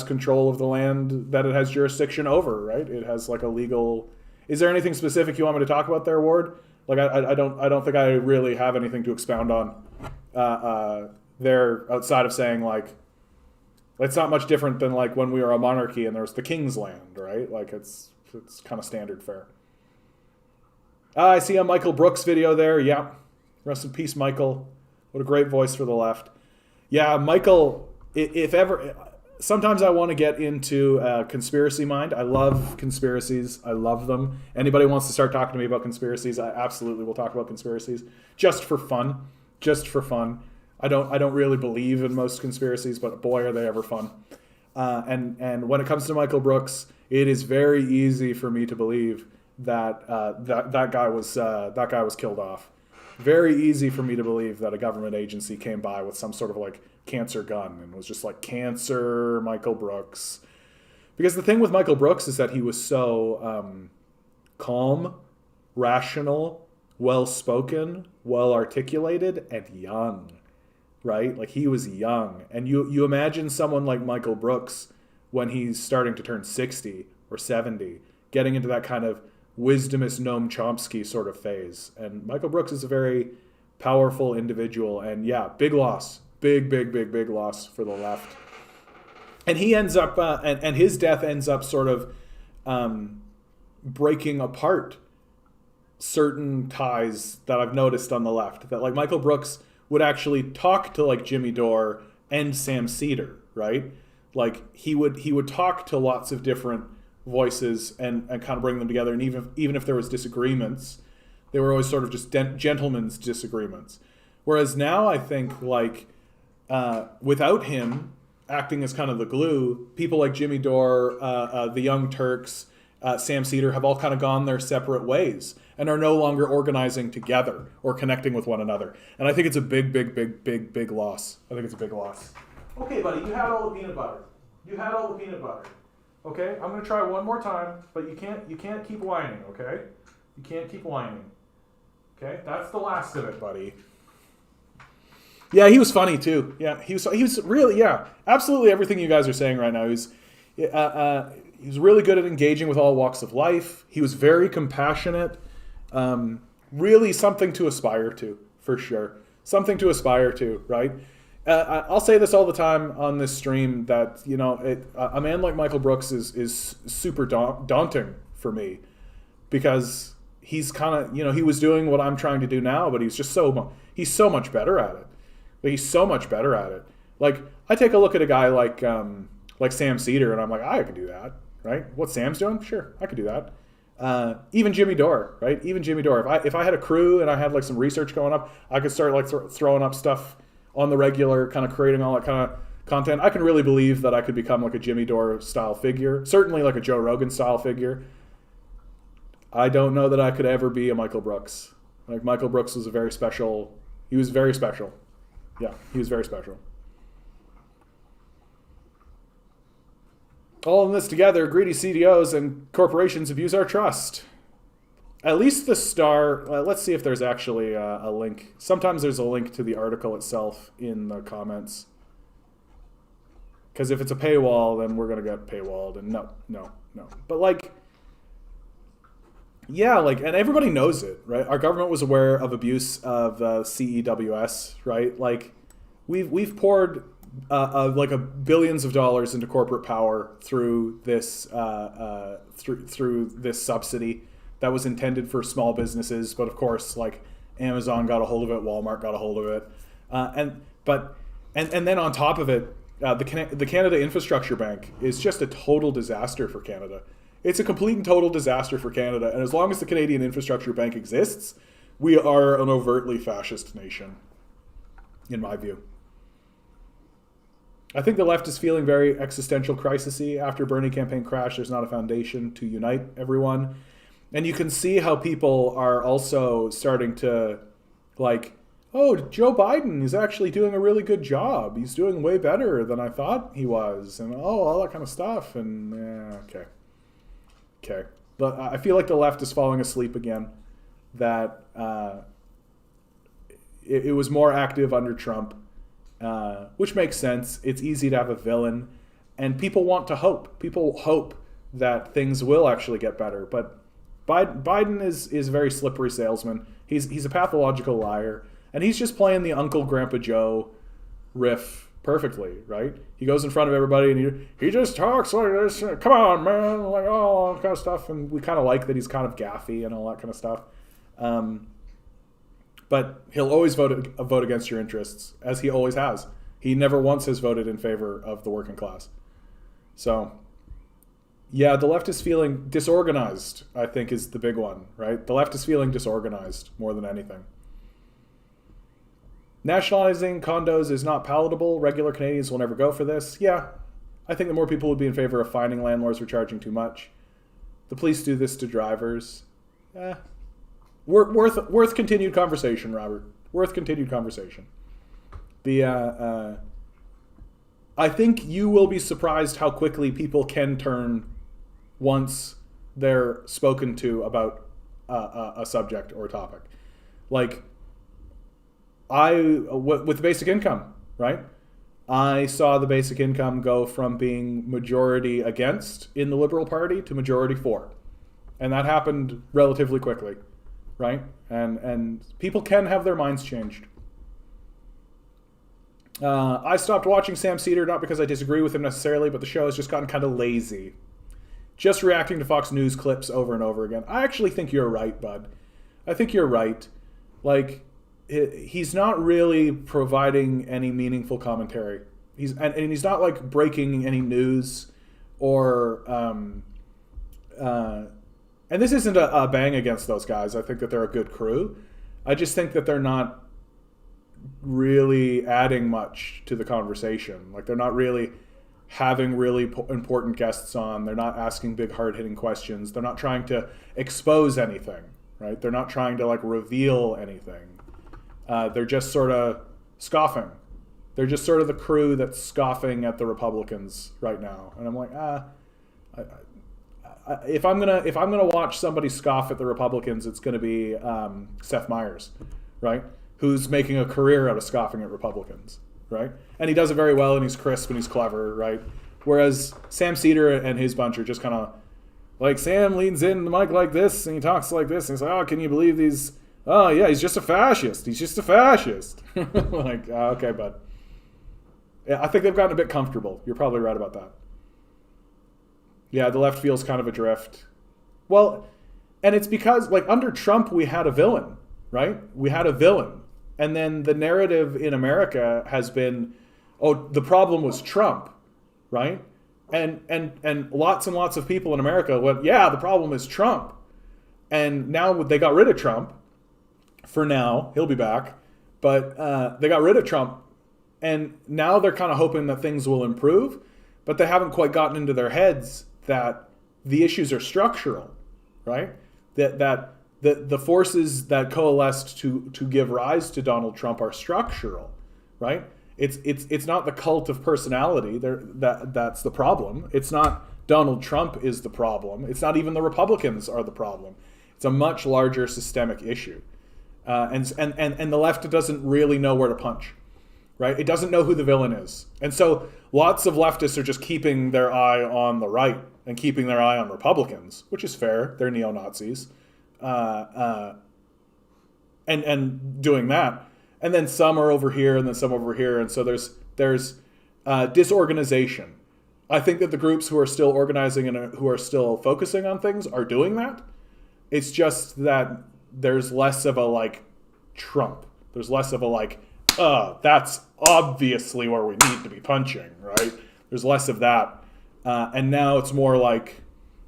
control of the land that it has jurisdiction over, right? It has, like, a legal. Is there anything specific you want me to talk about there, Ward? Like, I don't think I really have anything to expound on. There, outside of saying, like, it's not much different than, like, when we were a monarchy and there was the king's land, right? Like, it's kind of standard fare. I see a Michael Brooks video there. Yeah. Rest in peace, Michael. What a great voice for the left. Yeah, Michael, if ever. Sometimes I want to get into conspiracy mind. I love conspiracies. I love them. Anybody wants to start talking to me about conspiracies, I absolutely will talk about conspiracies. Just for fun. Just for fun. I don't really believe in most conspiracies, but boy, are they ever fun. And when it comes to Michael Brooks, it is very easy for me to believe that that guy was killed off. Very easy for me to believe that a government agency came by with some sort of, like, cancer gun and was just like, cancer Michael Brooks. Because the thing with Michael Brooks is that he was so calm, rational, well-spoken, well-articulated, and young. Right? Like, he was young. And you imagine someone like Michael Brooks when he's starting to turn 60 or 70, getting into that kind of wisdomous Noam Chomsky sort of phase. And Michael Brooks is a very powerful individual. And yeah, big loss. Big loss for the left. And he ends up, and his death ends up sort of breaking apart certain ties that I've noticed on the left. That like Michael Brooks would actually talk to like Jimmy Dore and Sam Seder, right? Like he would talk to lots of different voices and kind of bring them together. And even if there was disagreements, they were always sort of just gentlemen's disagreements. Whereas now I think like without him acting as kind of the glue, people like Jimmy Dore, the Young Turks, Sam Seder have all kind of gone their separate ways and are no longer organizing together or connecting with one another. And I think it's a big loss. I think it's a big loss. Okay, buddy, you had all the peanut butter. Okay, I'm gonna try one more time, but you can't keep whining, okay? You can't keep whining. Okay, that's the last of it, buddy. Yeah, he was funny too. Yeah, he was really, yeah, absolutely everything you guys are saying right now. He was really good at engaging with all walks of life. He was very compassionate. Really something to aspire to, for sure. Something to aspire to, right? I'll say this all the time on this stream that, you know, a man like Michael Brooks is super daunting for me because he's kind of, you know, he was doing what I'm trying to do now, but he's so much better at it. He's so much better at it. Like, I take a look at a guy like Sam Seder, and I'm like, I could do that, right? What Sam's doing? Sure, I could do that. Even Jimmy Dore, right? Even Jimmy Dore. If I had a crew and I had like some research going up, I could start like throwing up stuff on the regular, kind of creating all that kind of content. I can really believe that I could become like a Jimmy Dore style figure, certainly like a Joe Rogan style figure. I don't know that I could ever be a Michael Brooks. Like Michael Brooks was he was very special. Yeah, he was very special. All in this together, greedy CDOs and corporations abuse our trust. At least the star, let's see if there's actually a link. Sometimes there's a link to the article itself in the comments. Because if it's a paywall, then we're going to get paywalled. And no. But like, yeah, like, and everybody knows it, right? Our government was aware of abuse of CEWS, right? Like, we've poured like billions of dollars into corporate power through this through this subsidy that was intended for small businesses, but of course, like Amazon got a hold of it, Walmart got a hold of it, and then on top of it, the Canada Infrastructure Bank is just a total disaster for Canada. It's a complete and total disaster for Canada, and as long as the Canadian Infrastructure Bank exists, we are an overtly fascist nation, in my view. I think the left is feeling very existential crisis-y. After Bernie campaign crash, there's not a foundation to unite everyone. And you can see how people are also starting to, like, oh, Joe Biden is actually doing a really good job. He's doing way better than I thought he was. And, all that kind of stuff. And, okay. But I feel like the left is falling asleep again. That it was more active under Trump. Which makes sense. It's easy to have a villain. And people want to hope. People hope that things will actually get better. But Biden is a very slippery salesman. He's a pathological liar. And he's just playing the Uncle Grandpa Joe riff perfectly, right? He goes in front of everybody and he just talks like this. Come on, man. Like, all that kind of stuff. And we kind of like that he's kind of gaffy and all that kind of stuff. But he'll always vote against your interests, as he always has. He never once has voted in favor of the working class. So, yeah, the left is feeling disorganized, I think, is the big one, right? The left is feeling disorganized more than anything. Nationalizing condos is not palatable. Regular Canadians will never go for this. Yeah, I think that more people would be in favor of finding landlords for charging too much. The police do this to drivers. Worth continued conversation, Robert. Worth continued conversation. I think you will be surprised how quickly people can turn once they're spoken to about a subject or a topic. Like, with the basic income, right? I saw the basic income go from being majority against in the Liberal Party to majority for. And that happened relatively quickly. Right? And people can have their minds changed. I stopped watching Sam Seder, not because I disagree with him necessarily, but the show has just gotten kind of lazy. just reacting to Fox News clips over and over again. I actually think you're right, bud. I think you're right. Like, he's not really providing any meaningful commentary. And he's not like breaking any news or and this isn't a bang against those guys. I think that they're a good crew. I just think that they're not really adding much to the conversation. Like, they're not really having really important guests on. They're not asking big, hard-hitting questions. They're not trying to expose anything, right? They're not trying to like reveal anything. They're just sort of scoffing. They're just sort of the crew that's scoffing at the Republicans right now. And I'm like, if I'm gonna watch somebody scoff at the Republicans, it's gonna be Seth Meyers, right? Who's making a career out of scoffing at Republicans, right? And he does it very well, and he's crisp and he's clever, right? Whereas Sam Cedar and his bunch are just kind of like, Sam leans in the mic like this and he talks like this, and he's like, oh, can you believe these? Oh yeah, he's just a fascist. He's just a fascist. Like, okay, bud. Yeah, I think they've gotten a bit comfortable. You're probably right about that. Yeah, the left feels kind of adrift. Well, and it's because, like, under Trump, we had a villain, right? We had a villain. And then the narrative in America has been, oh, the problem was Trump, right? And lots and lots of people in America went, yeah, the problem is Trump. And now they got rid of Trump. For now, he'll be back. But they got rid of Trump. And now they're kind of hoping that things will improve, but they haven't quite gotten into their heads that the issues are structural, right? That the forces that coalesced to give rise to Donald Trump are structural, right? It's not the cult of personality that's the problem. It's not Donald Trump is the problem. It's not even the Republicans are the problem. It's a much larger systemic issue, and the left doesn't really know where to punch. Right? It doesn't know who the villain is. And so lots of leftists are just keeping their eye on the right and keeping their eye on Republicans, which is fair. They're neo-Nazis. And doing that. And then some are over here and then some over here. And so there's disorganization. I think that the groups who are still organizing and who are still focusing on things are doing that. It's just that there's less of a like Trump. There's less of a like, that's obviously where we need to be punching, right? There's less of that. And now it's more like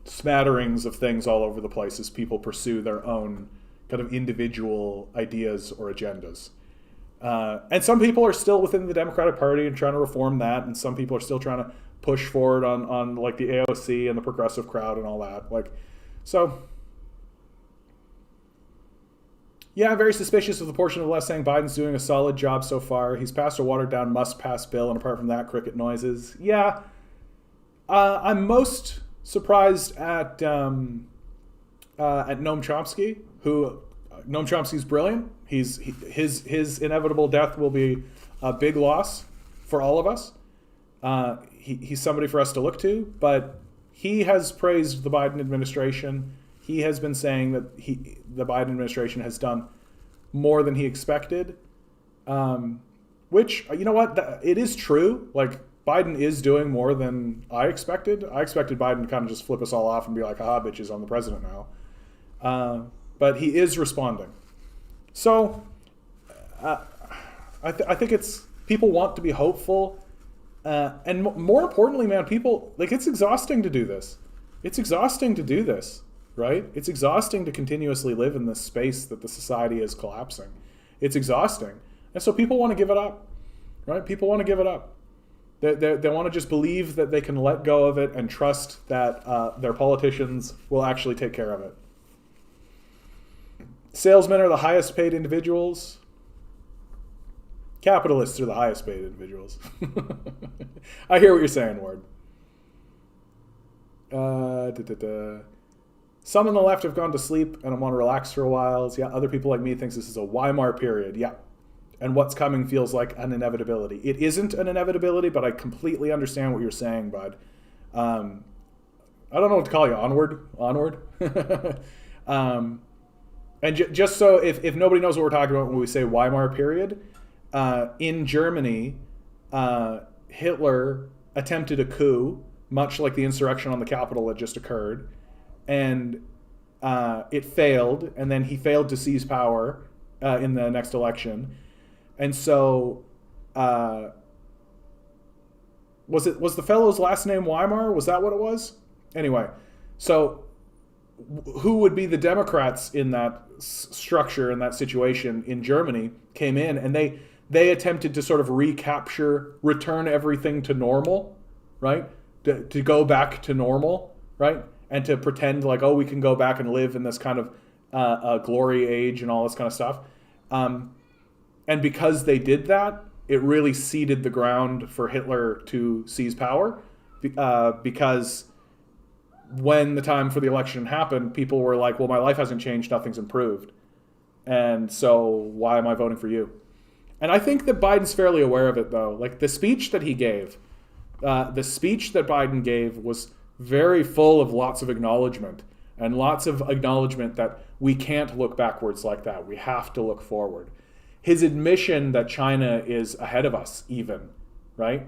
smatterings of things all over the place as people pursue their own kind of individual ideas or agendas. And some people are still within the Democratic Party and trying to reform that, and some people are still trying to push forward on like the AOC and the progressive crowd and all that. Like, so... Yeah, I'm very suspicious of the portion of the left saying Biden's doing a solid job so far. He's passed a watered-down must-pass bill, and apart from that, cricket noises. Yeah, I'm most surprised at Noam Chomsky, who Noam Chomsky's brilliant. His inevitable death will be a big loss for all of us. He's somebody for us to look to, but he has praised the Biden administration. He has been saying that the Biden administration has done more than he expected, which, you know what, it is true. Like, Biden is doing more than I expected. I expected Biden to kind of just flip us all off and be like, aha, bitches, I'm the president now. But he is responding. So I think it's, people want to be hopeful. And more importantly, man, people, like, it's exhausting to do this. It's exhausting to do this. Right? It's exhausting to continuously live in this space that the society is collapsing. It's exhausting. And so people want to give it up, right? People want to give it up. They want to just believe that they can let go of it and trust that their politicians will actually take care of it. Salesmen are the highest paid individuals. Capitalists are the highest paid individuals. I hear what you're saying, Ward. Some on the left have gone to sleep and want to relax for a while. Yeah, other people like me thinks this is a Weimar period. Yeah. And what's coming feels like an inevitability. It isn't an inevitability, but I completely understand what you're saying, bud. I don't know what to call you. Onward. And just so if nobody knows what we're talking about when we say Weimar period, in Germany, Hitler attempted a coup much like the insurrection on the Capitol that just occurred, and it failed, and then he failed to seize power in the next election, and so was the fellow's last name Weimar? Was that what it was? Anyway, so who would be the Democrats in that structure, in that situation in Germany, came in, and they attempted to sort of return everything to normal, right? To go back to normal, right? And to pretend like, oh, we can go back and live in this kind of glory age and all this kind of stuff. And because they did that, it really seeded the ground for Hitler to seize power, because when the time for the election happened, people were like, well, my life hasn't changed, nothing's improved. And so why am I voting for you? And I think that Biden's fairly aware of it, though. Like the speech that Biden gave was very full of lots of acknowledgement, and lots of acknowledgement that we can't look backwards like that. We have to look forward. His admission that China is ahead of us even, right,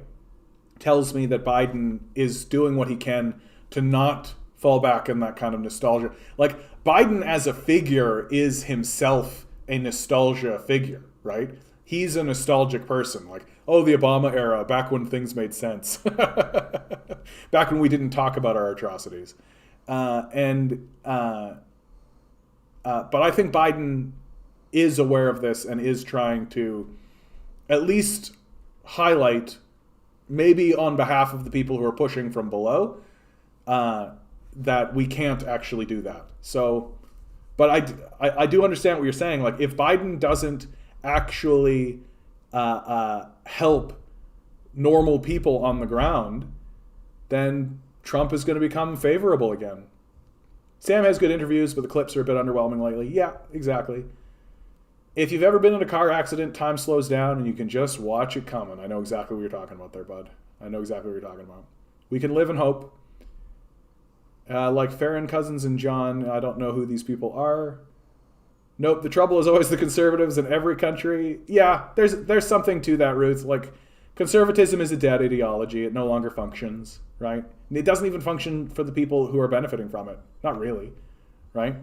tells me that Biden is doing what he can to not fall back in that kind of nostalgia. Like Biden as a figure is himself a nostalgia figure, right? He's a nostalgic person. Like, oh, the Obama era, back when things made sense. Back when we didn't talk about our atrocities. But I think Biden is aware of this and is trying to at least highlight, maybe on behalf of the people who are pushing from below, that we can't actually do that. So, but I do understand what you're saying. Like, if Biden doesn't actually help normal people on the ground, then Trump is going to become favorable again. Sam has good interviews, but the clips are a bit underwhelming lately. Yeah, exactly. If you've ever been in a car accident, time slows down and you can just watch it coming. I know exactly what you're talking about there, bud. I know exactly what you're talking about. We can live in hope. Like Farron Cousins and John, I don't know who these people are. Nope, the trouble is always the conservatives in every country. Yeah, there's something to that, Ruth. Like, conservatism is a dead ideology. It no longer functions, right? It doesn't even function for the people who are benefiting from it. Not really, right?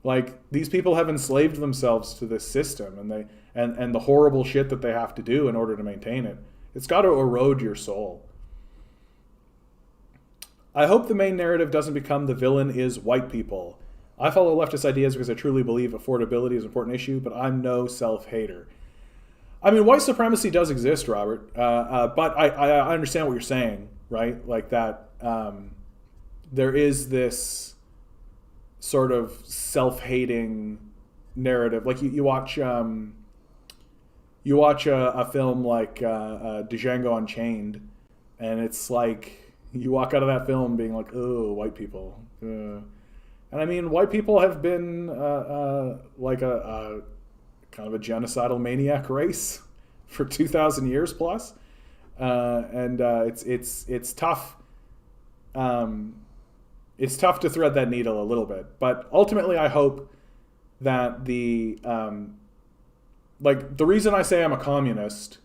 Like, these people have enslaved themselves to this system, and the horrible shit that they have to do in order to maintain it. It's got to erode your soul. I hope the main narrative doesn't become the villain is white people. I follow leftist ideas because I truly believe affordability is an important issue, but I'm no self-hater. I mean, white supremacy does exist, Robert, but I understand what you're saying, right? Like that there is this sort of self-hating narrative. Like you watch a film like Django Unchained, and it's like you walk out of that film being like, oh, white people. And I mean, white people have been like a kind of a genocidal maniac race for 2,000 years plus, and it's tough. It's tough to thread that needle a little bit, but ultimately, I hope that the reason I say I'm a communist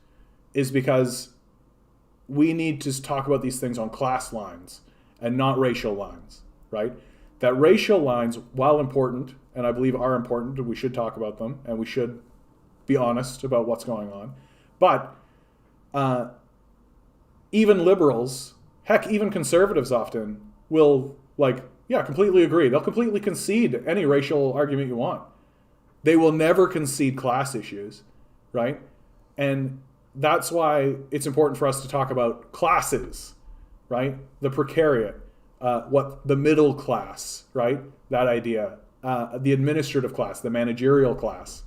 is because we need to talk about these things on class lines and not racial lines, right? That racial lines, while important, and I believe are important, and we should talk about them, and we should be honest about what's going on. But even liberals, heck, even conservatives often will, completely agree. They'll completely concede any racial argument you want. They will never concede class issues, right? And that's why it's important for us to talk about classes, right? The precariat, the middle class, right? That idea, the administrative class, the managerial class,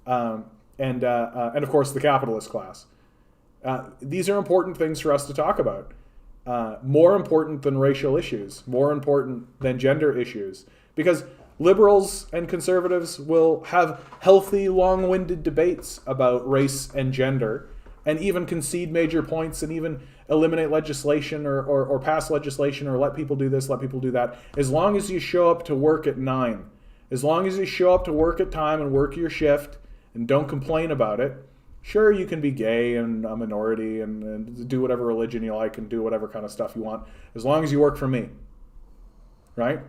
and of course the capitalist class. These are important things for us to talk about. More important than racial issues, more important than gender issues, because liberals and conservatives will have healthy, long-winded debates about race and gender, and even concede major points and even eliminate legislation or pass legislation or let people do this, let people do that. As long as you show up to work at 9, as long as you show up to work at time and work your shift and don't complain about it, Sure, you can be gay and a minority and do whatever religion you like and do whatever kind of stuff you want, as long as you work for me, right?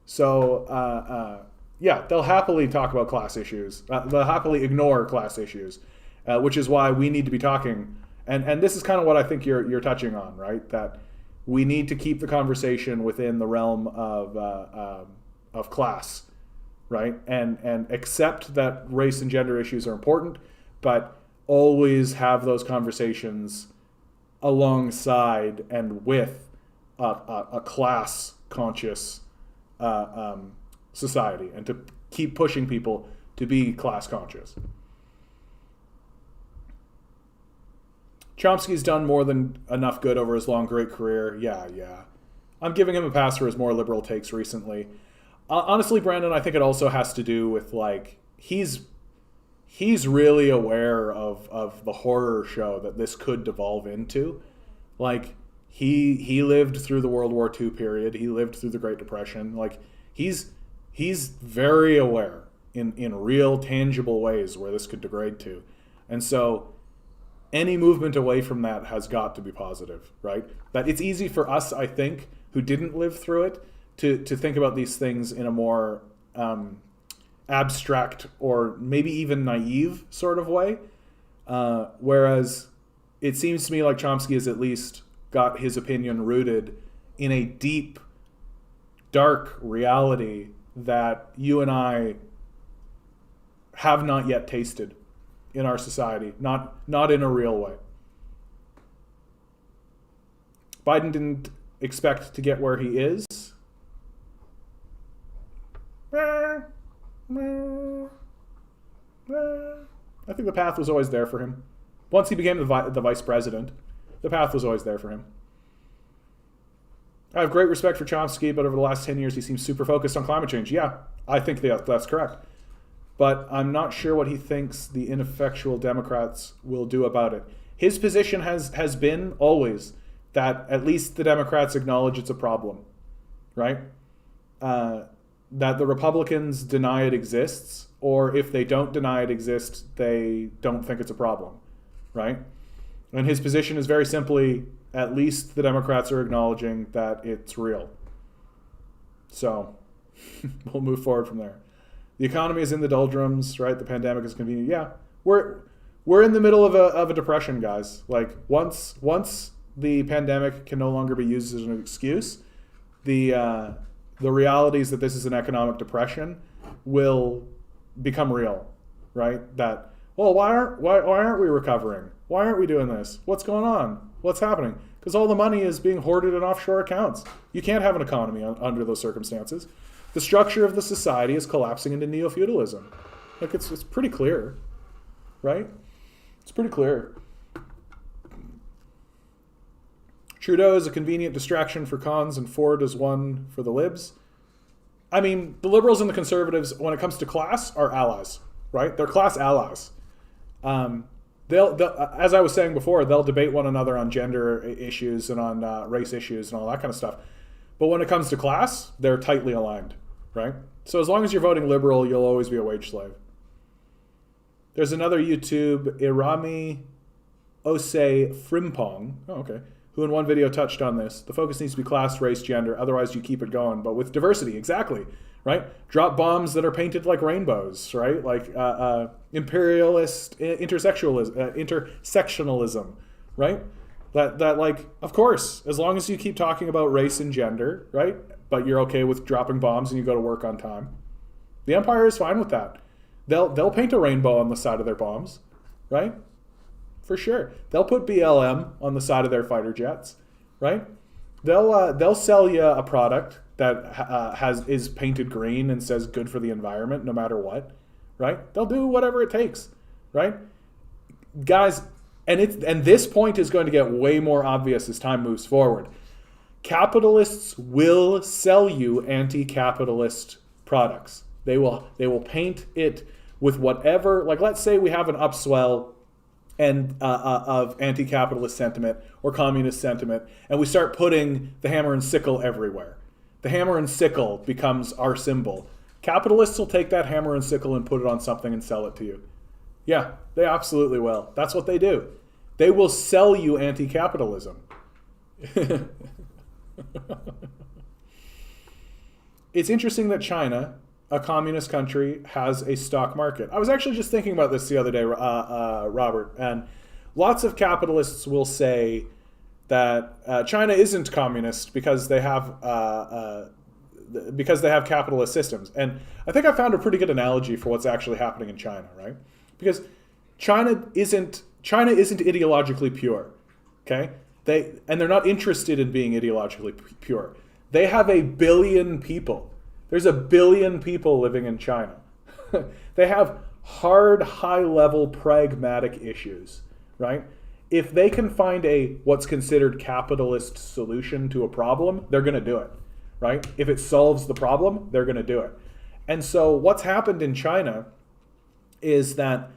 So, yeah, they'll happily talk about class issues. They'll happily ignore class issues, which is why we need to be talking. And this is kind of what I think you're touching on, right? That we need to keep the conversation within the realm of class, right? And accept that race and gender issues are important, but always have those conversations alongside and with a class conscious society, and to keep pushing people to be class conscious. Chomsky's done more than enough good over his long, great career. Yeah. I'm giving him a pass for his more liberal takes recently. Honestly, Brandon, I think it also has to do with, like, he's really aware of the horror show that this could devolve into. Like, he lived through the World War II period. He lived through the Great Depression. Like, he's very aware in real, tangible ways where this could degrade to. And so any movement away from that has got to be positive, right? That it's easy for us, I think, who didn't live through it, to think about these things in a more abstract or maybe even naive sort of way. Whereas it seems to me like Chomsky has at least got his opinion rooted in a deep, dark reality that you and I have not yet tasted in our society, not in a real way. Biden didn't expect to get where he is. I think the path was always there for him. Once he became the vice president, the path was always there for him. I have great respect for Chomsky, but over the last 10 years, he seems super focused on climate change. Yeah, I think that's correct. But I'm not sure what he thinks the ineffectual Democrats will do about it. His position has been always that at least the Democrats acknowledge it's a problem, right? That the Republicans deny it exists, or if they don't deny it exists, they don't think it's a problem, right? And his position is very simply, at least the Democrats are acknowledging that it's real. So we'll move forward from there. The economy is in the doldrums, right? The pandemic is convenient. Yeah, we're in the middle of a depression, guys. Like once the pandemic can no longer be used as an excuse, the realities that this is an economic depression will become real, right? That, well, why aren't we recovering? Why aren't we doing this? What's going on? What's happening? Because all the money is being hoarded in offshore accounts. You can't have an economy under those circumstances. The structure of the society is collapsing into neo-feudalism. Like it's pretty clear, right? It's pretty clear. Trudeau is a convenient distraction for cons and Ford is one for the libs. I mean, the liberals and the conservatives, when it comes to class, are allies, right? They're class allies. They'll, as I was saying before, they'll debate one another on gender issues and on race issues and all that kind of stuff. But when it comes to class, they're tightly aligned, right? So as long as you're voting liberal, you'll always be a wage slave. There's another YouTube, Irami Ose Frimpong, who in one video touched on this. The focus needs to be class, race, gender, otherwise you keep it going, but with diversity, exactly, right? Drop bombs that are painted like rainbows, right? Like imperialist intersectionalism, right? That like, of course, as long as you keep talking about race and gender, right? But you're okay with dropping bombs and you go to work on time. The Empire is fine with that. They'll paint a rainbow on the side of their bombs, right? For sure. They'll put BLM on the side of their fighter jets, right? They'll sell you a product that is painted green and says good for the environment no matter what, right? They'll do whatever it takes, right? Guys, and this point is going to get way more obvious as time moves forward. Capitalists will sell you anti-capitalist products. They will paint it with whatever, like let's say we have an upswell and of anti-capitalist sentiment or communist sentiment, and we start putting the hammer and sickle everywhere. The hammer and sickle becomes our symbol. Capitalists will take that hammer and sickle and put it on something and sell it to you. Yeah, they absolutely will. That's what they do. They will sell you anti-capitalism. It's interesting that China, a communist country, has a stock market. I was actually just thinking about this the other day, Robert, and lots of capitalists will say that China isn't communist because they have capitalist systems. And I think I found a pretty good analogy for what's actually happening in China, right? Because China isn't ideologically pure, okay? They're not interested in being ideologically pure. They have 1 billion people. There's 1 billion people living in China. They have hard, high-level pragmatic issues, right? If they can find what's considered capitalist solution to a problem, they're going to do it, right? If it solves the problem, they're going to do it. And so what's happened in China is that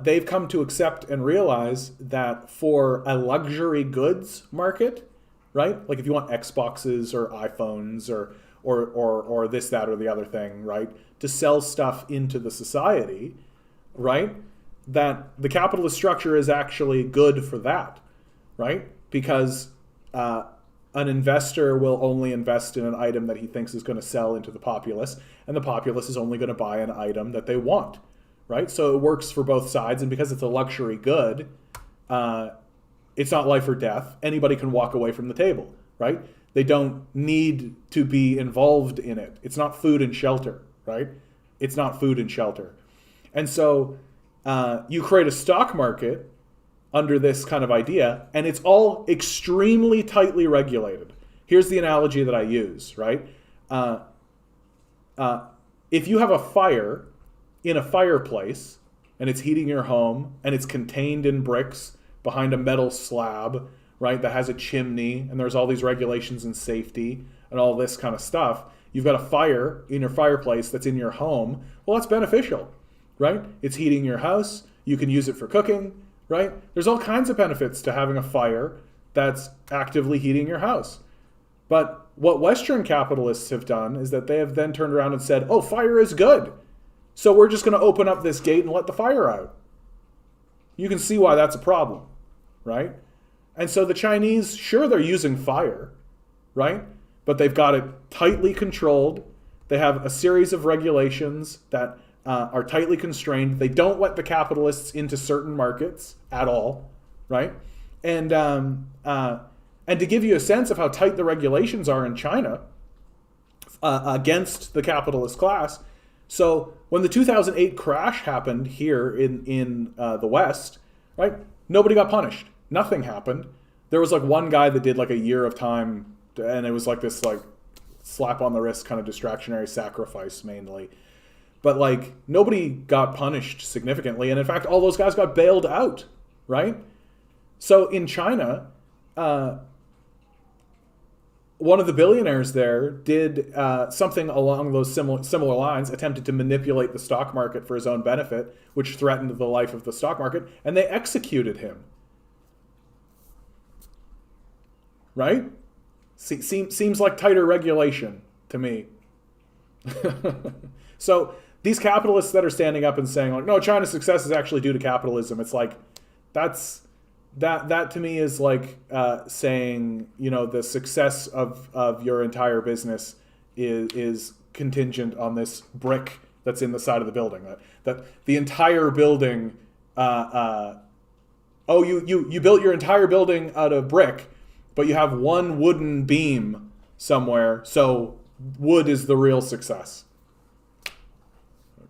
they've come to accept and realize that for a luxury goods market, right? Like if you want Xboxes or iPhones or this, that, or the other thing, right? To sell stuff into the society, right? That the capitalist structure is actually good for that, right? Because an investor will only invest in an item that he thinks is going to sell into the populace, and the populace is only going to buy an item that they want, right? So it works for both sides, and because it's a luxury good, it's not life or death. Anybody can walk away from the table, right? They don't need to be involved in it. It's not food and shelter, right? It's not food and shelter. And so you create a stock market under this kind of idea, and it's all extremely tightly regulated. Here's the analogy that I use, right? If you have a fire in a fireplace, and it's heating your home, and it's contained in bricks behind a metal slab, right, that has a chimney, and there's all these regulations and safety and all this kind of stuff. You've got a fire in your fireplace that's in your home. Well, that's beneficial, right? It's heating your house. You can use it for cooking, right? There's all kinds of benefits to having a fire that's actively heating your house. But what Western capitalists have done is that they have then turned around and said, oh, fire is good, so we're just going to open up this gate and let the fire out. You can see why that's a problem, right? And so the Chinese, sure, they're using fire, right? But they've got it tightly controlled. They have a series of regulations that are tightly constrained. They don't let the capitalists into certain markets at all, right? And to give you a sense of how tight the regulations are in China against the capitalist class, so when the 2008 crash happened here in the West, right? Nobody got punished. Nothing happened. There was like one guy that did like a year of time, and it was like this like slap on the wrist kind of distractionary sacrifice mainly. But like nobody got punished significantly, and in fact, all those guys got bailed out, right? So in China, one of the billionaires there did something along those similar lines, attempted to manipulate the stock market for his own benefit, which threatened the life of the stock market, and they executed him. Right? Seems like tighter regulation to me. So these capitalists that are standing up and saying, like, no, China's success is actually due to capitalism. It's like, that to me is like saying, you know, the success of your entire business is contingent on this brick that's in the side of the building. That the entire building, you built your entire building out of brick, but you have one wooden beam somewhere, so wood is the real success.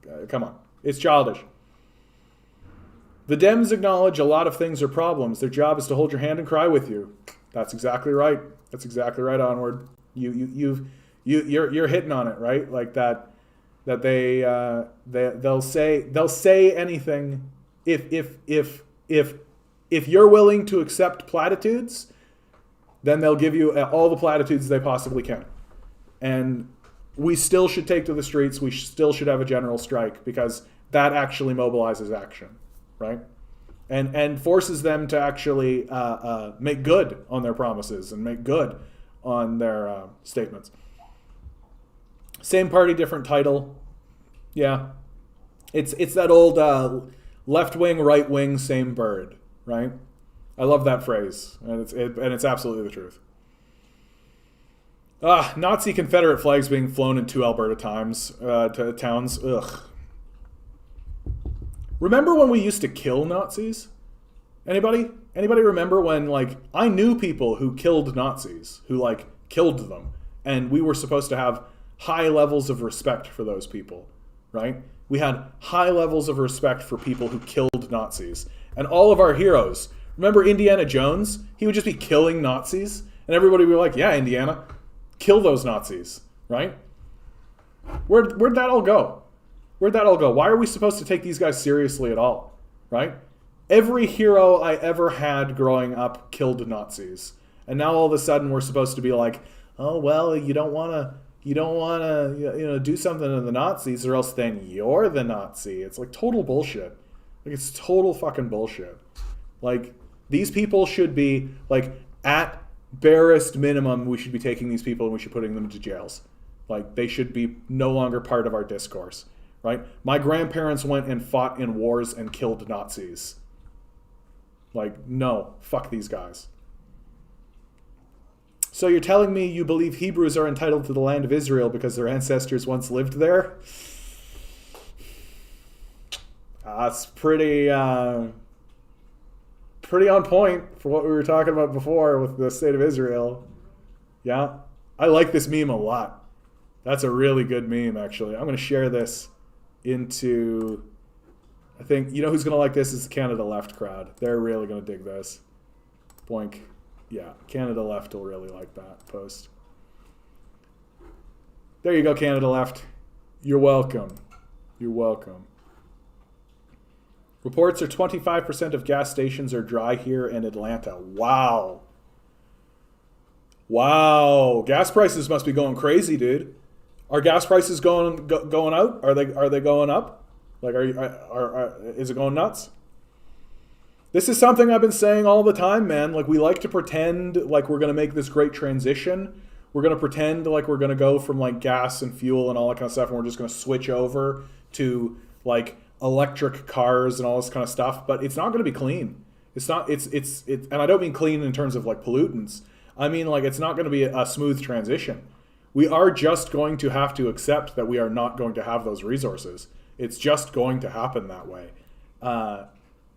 Okay, come on. It's childish. The Dems acknowledge a lot of things are problems. Their job is to hold your hand and cry with you. That's exactly right. That's exactly right, Onward. You're hitting on it, right? Like that they'll say anything if you're willing to accept platitudes, then they'll give you all the platitudes they possibly can. And we still should take to the streets. We still should have a general strike, because that actually mobilizes action, right? And forces them to actually make good on their promises and make good on their statements. Same party, different title. Yeah. It's that old left wing, right wing, same bird, right? I love that phrase, and it's absolutely the truth. Nazi Confederate flags being flown in 2 Alberta towns. Ugh. Remember when we used to kill Nazis? Anybody? Anybody remember when, like, I knew people who killed Nazis, who, like, killed them, and we were supposed to have high levels of respect for those people, right? We had high levels of respect for people who killed Nazis. And all of our heroes, remember Indiana Jones? He would just be killing Nazis, and everybody would be like, yeah, Indiana, kill those Nazis, right? Where'd that all go? Where'd that all go? Why are we supposed to take these guys seriously at all, right? Every hero I ever had growing up killed Nazis. And now all of a sudden we're supposed to be like, oh, well, you don't want to do something to the Nazis or else then you're the Nazi. It's like total bullshit. Like, it's total fucking bullshit. Like, these people should be, like, at barest minimum, we should be taking these people and we should be putting them into jails. Like, they should be no longer part of our discourse, right? My grandparents went and fought in wars and killed Nazis. Like, no, fuck these guys. So you're telling me you believe Hebrews are entitled to the land of Israel because their ancestors once lived there? That's pretty on point for what we were talking about before with the state of Israel. Yeah, I like this meme a lot. That's a really good meme, actually. I'm going to share this into... I think, you know who's going to like this is the Canada Left crowd. They're really going to dig this. Boink. Yeah, Canada Left will really like that post. There you go, Canada Left. You're welcome. You're welcome. Reports are 25% of gas stations are dry here in Atlanta. Wow. Wow. Gas prices must be going crazy, dude. Are gas prices going out? Are they going up? Like, is it going nuts? This is something I've been saying all the time, man. Like, we like to pretend like we're going to make this great transition. We're going to pretend like we're going to go from, like, gas and fuel and all that kind of stuff, and we're just going to switch over to, like, electric cars and all this kind of stuff. But it's not going to be clean. It's not, and I don't mean clean in terms of, like, pollutants. I mean, like, it's not going to be a smooth transition. We are just going to have to accept that we are not going to have those resources. It's just going to happen that way.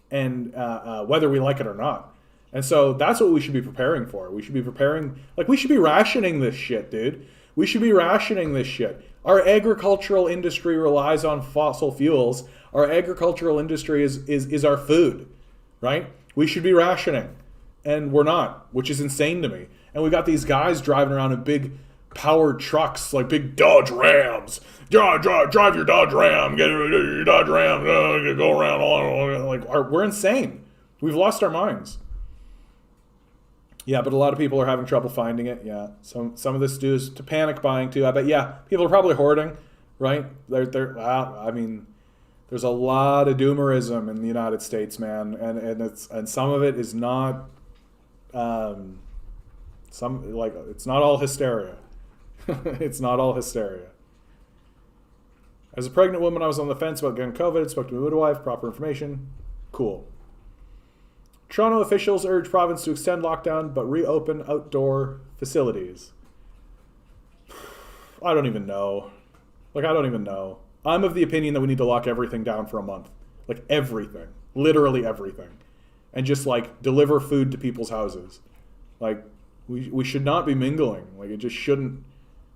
And whether we like it or not. And so that's what we should be preparing for. We should be preparing, like, we should be rationing this shit, dude. We should be rationing this shit. Our agricultural industry relies on fossil fuels. Our agricultural industry is our food, right? We should be rationing. And we're not, which is insane to me. And we got these guys driving around in big powered trucks, like big Dodge Rams. Drive your Dodge Ram. Get your Dodge Ram. Go around. Like, we're insane. We've lost our minds. Yeah, but a lot of people are having trouble finding it. Yeah, some of this due is to panic buying too. I bet. Yeah, people are probably hoarding, right? I mean, there's a lot of doomerism in the United States, man, and some of it is not. It's not all hysteria. It's not all hysteria. As a pregnant woman, I was on the fence about getting COVID. Spoke to my midwife. Proper information. Cool. Toronto officials urge province to extend lockdown but reopen outdoor facilities. I don't even know. I don't even know. I'm of the opinion that we need to lock everything down for a month. Like, everything. Literally everything. And just, like, deliver food to people's houses. Like, we should not be mingling. Like, it just shouldn't.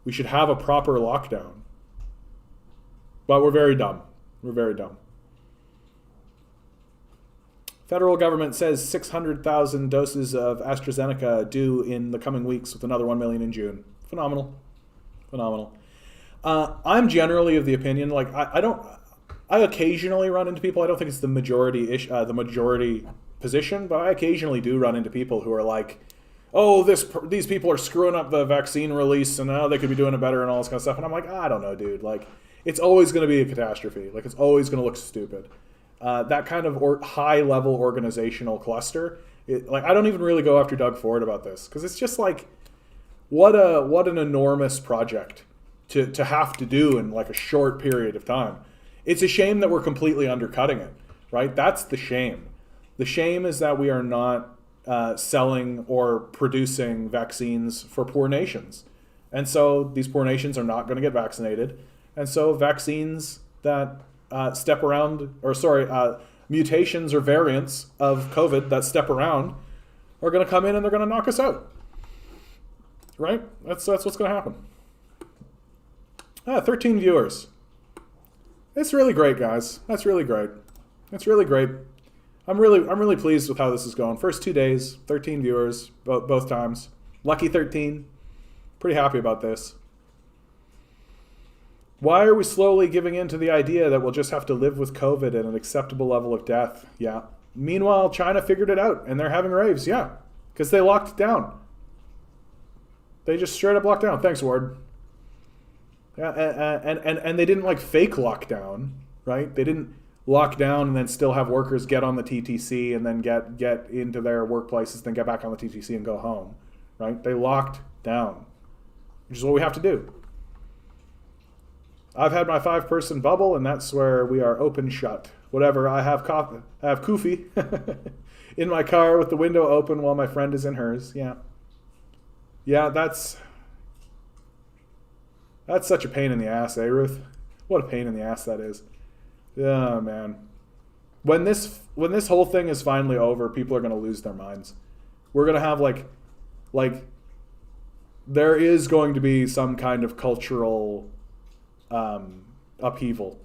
We should have a proper lockdown. But we're very dumb. We're very dumb. Federal government says 600,000 doses of AstraZeneca due in the coming weeks, with another 1 million in June. Phenomenal. Phenomenal. I'm generally of the opinion, like, I occasionally run into people. I don't think it's the majority position, but I occasionally do run into people who are like, oh, these people are screwing up the vaccine release, and now they could be doing it better and all this kind of stuff. And I'm like, I don't know, dude. Like, it's always going to be a catastrophe. Like, it's always going to look stupid. That kind of high-level organizational cluster, I don't even really go after Doug Ford about this, because it's just like, what an enormous project to have to do in, like, a short period of time. It's a shame that we're completely undercutting it, right? That's the shame. The shame is that we are not selling or producing vaccines for poor nations. And so these poor nations are not going to get vaccinated. And so vaccines that mutations or variants of COVID that step around are going to come in and they're going to knock us out. Right? That's what's going to happen. 13 viewers. It's really great, guys. That's really great. It's really great. I'm really pleased with how this is going. First 2 days, 13 viewers, both times. Lucky 13. Pretty happy about this. Why are we slowly giving in to the idea that we'll just have to live with COVID at an acceptable level of death? Yeah. Meanwhile, China figured it out, and they're having raves. Yeah, because they locked it down. They just straight up locked down. Thanks, Ward. Yeah, and they didn't like fake lockdown, right? They didn't lock down and then still have workers get on the TTC and then get into their workplaces, then get back on the TTC and go home, right? They locked down, which is what we have to do. I've had my 5-person bubble, and that's where we are open shut. Whatever, I have Kofi in my car with the window open while my friend is in hers. Yeah. Yeah, that's such a pain in the ass, eh, Ruth? What a pain in the ass that is. Yeah, man. When this whole thing is finally over, people are going to lose their minds. We're going to have like there is going to be some kind of cultural upheaval,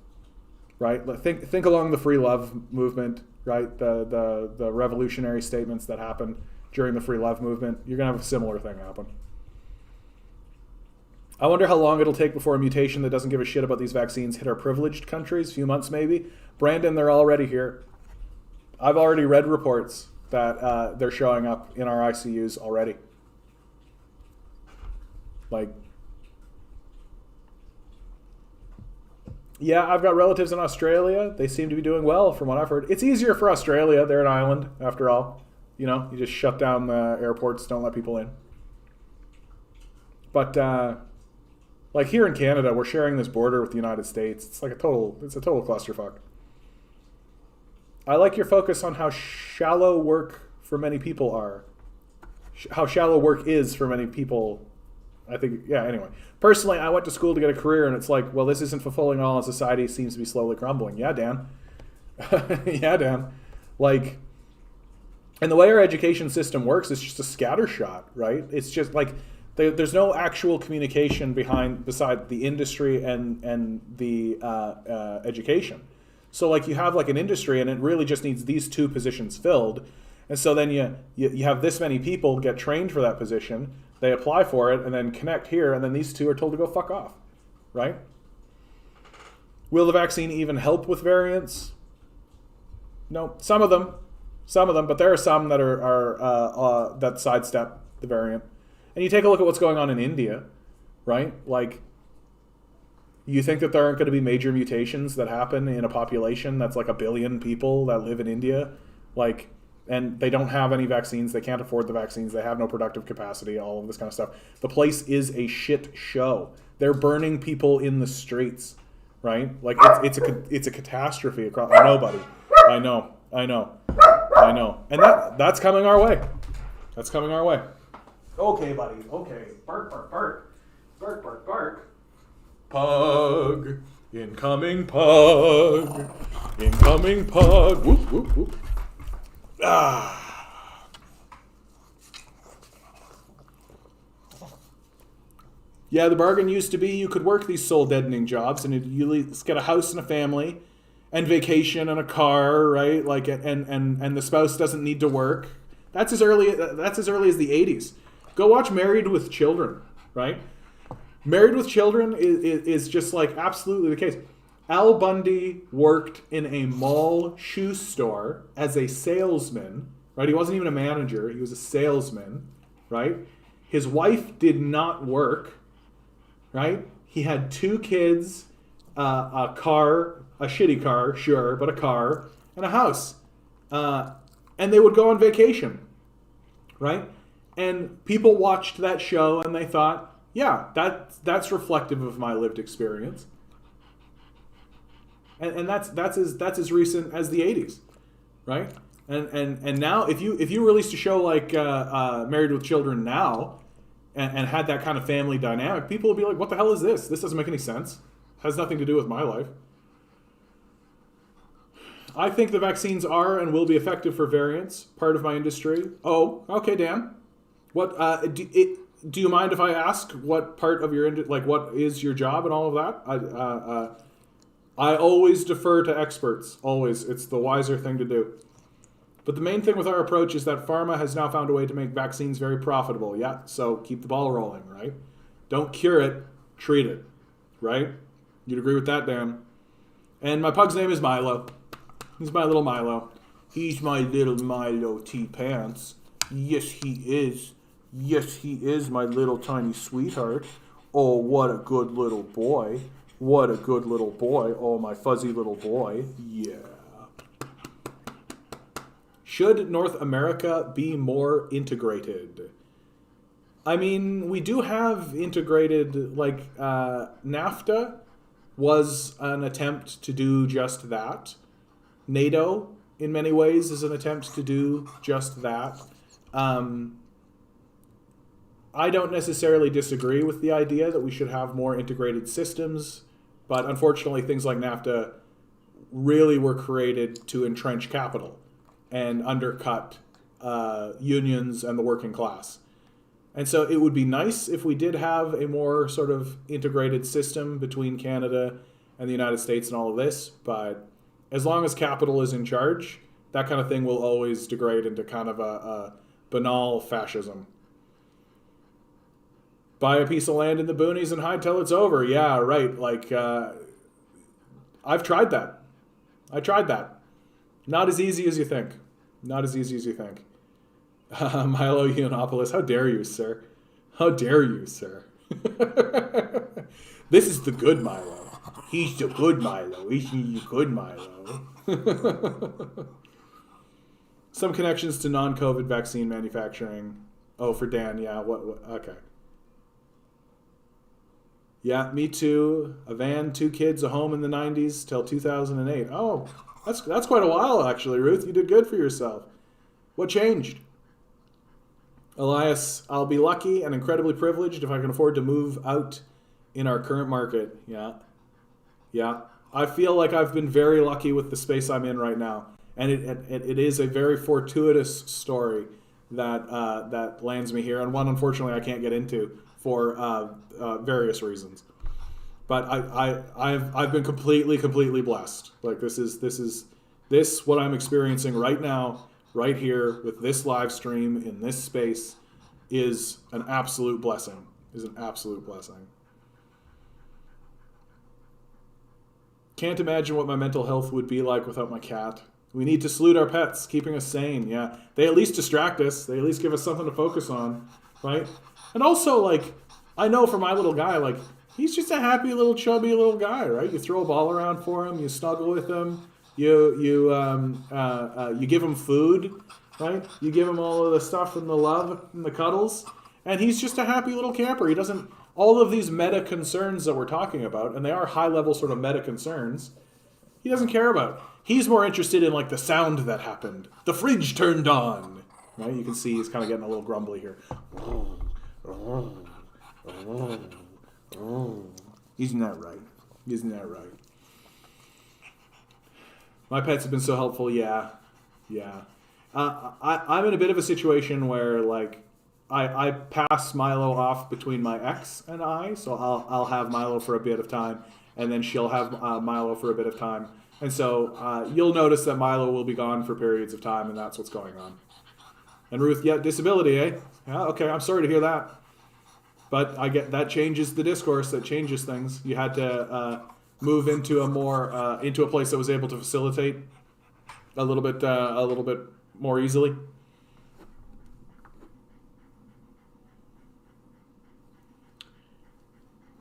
right? Think along the free love movement, right? The revolutionary statements that happened during the free love movement. You're going to have a similar thing happen. I wonder how long it'll take before a mutation that doesn't give a shit about these vaccines hit our privileged countries. A few months maybe. Brandon, they're already here. I've already read reports that they're showing up in our ICUs already. Like, yeah, I've got relatives in Australia. They seem to be doing well from what I've heard. It's easier for Australia. They're an island, after all. You know, you just shut down the airports, don't let people in. But like here in Canada, we're sharing this border with the United States. It's a total clusterfuck. I like your focus on how shallow work for many people are. How shallow work is for many people. I think, yeah, anyway. Personally, I went to school to get a career, and it's like, well, this isn't fulfilling all, and society seems to be slowly crumbling. Yeah, Dan. Yeah, Dan. Like, and the way our education system works is just a scattershot, right? It's just like, there's no actual communication beside the industry and the education. So like you have like an industry and it really just needs these two positions filled. And so then you have this many people get trained for that position, they apply for it and then connect here, and then these two are told to go fuck off, right? Will the vaccine even help with variants? No, some of them, but there are some that are that sidestep the variant. And you take a look at what's going on in India, right? Like, you think that there aren't going to be major mutations that happen in a population that's like 1 billion people that live in India, like, and they don't have any vaccines, they can't afford the vaccines, they have no productive capacity, all of this kind of stuff. The place is a shit show. They're burning people in the streets, right? Like, it's a catastrophe across. Nobody. I know. And that's coming our way. That's coming our way. Okay, buddy. Okay. Bark, bark, bark. Bark, bark, bark. Pug. Incoming pug. Incoming pug. Whoop, whoop, whoop. Ah. Yeah, the bargain used to be you could work these soul-deadening jobs and you get a house and a family and vacation and a car, right? Like, and the spouse doesn't need to work. That's as early as the 80s. Go watch Married with Children, right? Married with Children is just like absolutely the case. Al Bundy worked in a mall shoe store as a salesman, right? He wasn't even a manager. He was a salesman, right? His wife did not work, right? He had 2 kids, a car, a shitty car, sure, but a car, and a house. And they would go on vacation, right? And people watched that show and they thought, yeah, that's reflective of my lived experience. and that's as recent as the 80s, right? And now if you released a show like Married with Children now, and had that kind of family dynamic, people would be like, what the hell is this? This doesn't make any sense. It has nothing to do with my life. I think the vaccines are and will be effective for variants, part of my industry. Oh, okay, Dan. What do you mind if I ask what part of your what is your job and all of that? I always defer to experts. Always, it's the wiser thing to do. But the main thing with our approach is that pharma has now found a way to make vaccines very profitable. Yeah, so keep the ball rolling, right? Don't cure it, treat it, right? You'd agree with that, Dan. And my pug's name is Milo. He's my little Milo. He's my little Milo T-Pants. Yes, he is. Yes, he is my little tiny sweetheart. Oh, what a good little boy. What a good little boy. Oh, my fuzzy little boy. Yeah. Should North America be more integrated? I mean, we do have integrated, NAFTA was an attempt to do just that. NATO, in many ways, is an attempt to do just that. I don't necessarily disagree with the idea that we should have more integrated systems, but unfortunately things like NAFTA really were created to entrench capital and undercut unions and the working class. And so it would be nice if we did have a more sort of integrated system between Canada and the United States and all of this, but as long as capital is in charge, that kind of thing will always degrade into kind of a banal fascism. Buy a piece of land in the boonies and hide till it's over. Yeah, right. I've tried that. I tried that. Not as easy as you think. Not as easy as you think. Milo Yiannopoulos, how dare you, sir? How dare you, sir? This is the good Milo. He's the good Milo. He's the good Milo. Some connections to non-COVID vaccine manufacturing. Oh, for Dan, yeah. What? Okay. Yeah, me too. A van, 2 kids, a home in the 90s till 2008. Oh, that's quite a while, actually, Ruth. You did good for yourself. What changed? Elias, I'll be lucky and incredibly privileged if I can afford to move out in our current market. Yeah. I feel like I've been very lucky with the space I'm in right now. And it is a very fortuitous story that lands me here, and one, unfortunately, I can't get into for various reasons. But I've been completely blessed. Like this what I'm experiencing right now, right here with this live stream in this space is an absolute blessing. Can't imagine what my mental health would be like without my cat. We need to salute our pets, keeping us sane. Yeah, they at least distract us. They at least give us something to focus on, right? And also, I know for my little guy, he's just a happy little chubby little guy, right? You throw a ball around for him, you snuggle with him, you give him food, right? You give him all of the stuff and the love and the cuddles, and he's just a happy little camper. He doesn't, all of these meta concerns that we're talking about, and they are high level sort of meta concerns, he doesn't care about. He's more interested in the sound that happened. The fridge turned on, right? You can see he's kind of getting a little grumbly here. Isn't that right? My pets have been so helpful. Yeah. I'm in a bit of a situation where I pass Milo off between my ex and I, so I'll have Milo for a bit of time, and then she'll have Milo for a bit of time, and so you'll notice that Milo will be gone for periods of time, and that's what's going on. And Ruth, yeah, disability, eh? Yeah, okay, I'm sorry to hear that. But I get that changes the discourse, that changes things. You had to move into a place that was able to facilitate a little bit more easily.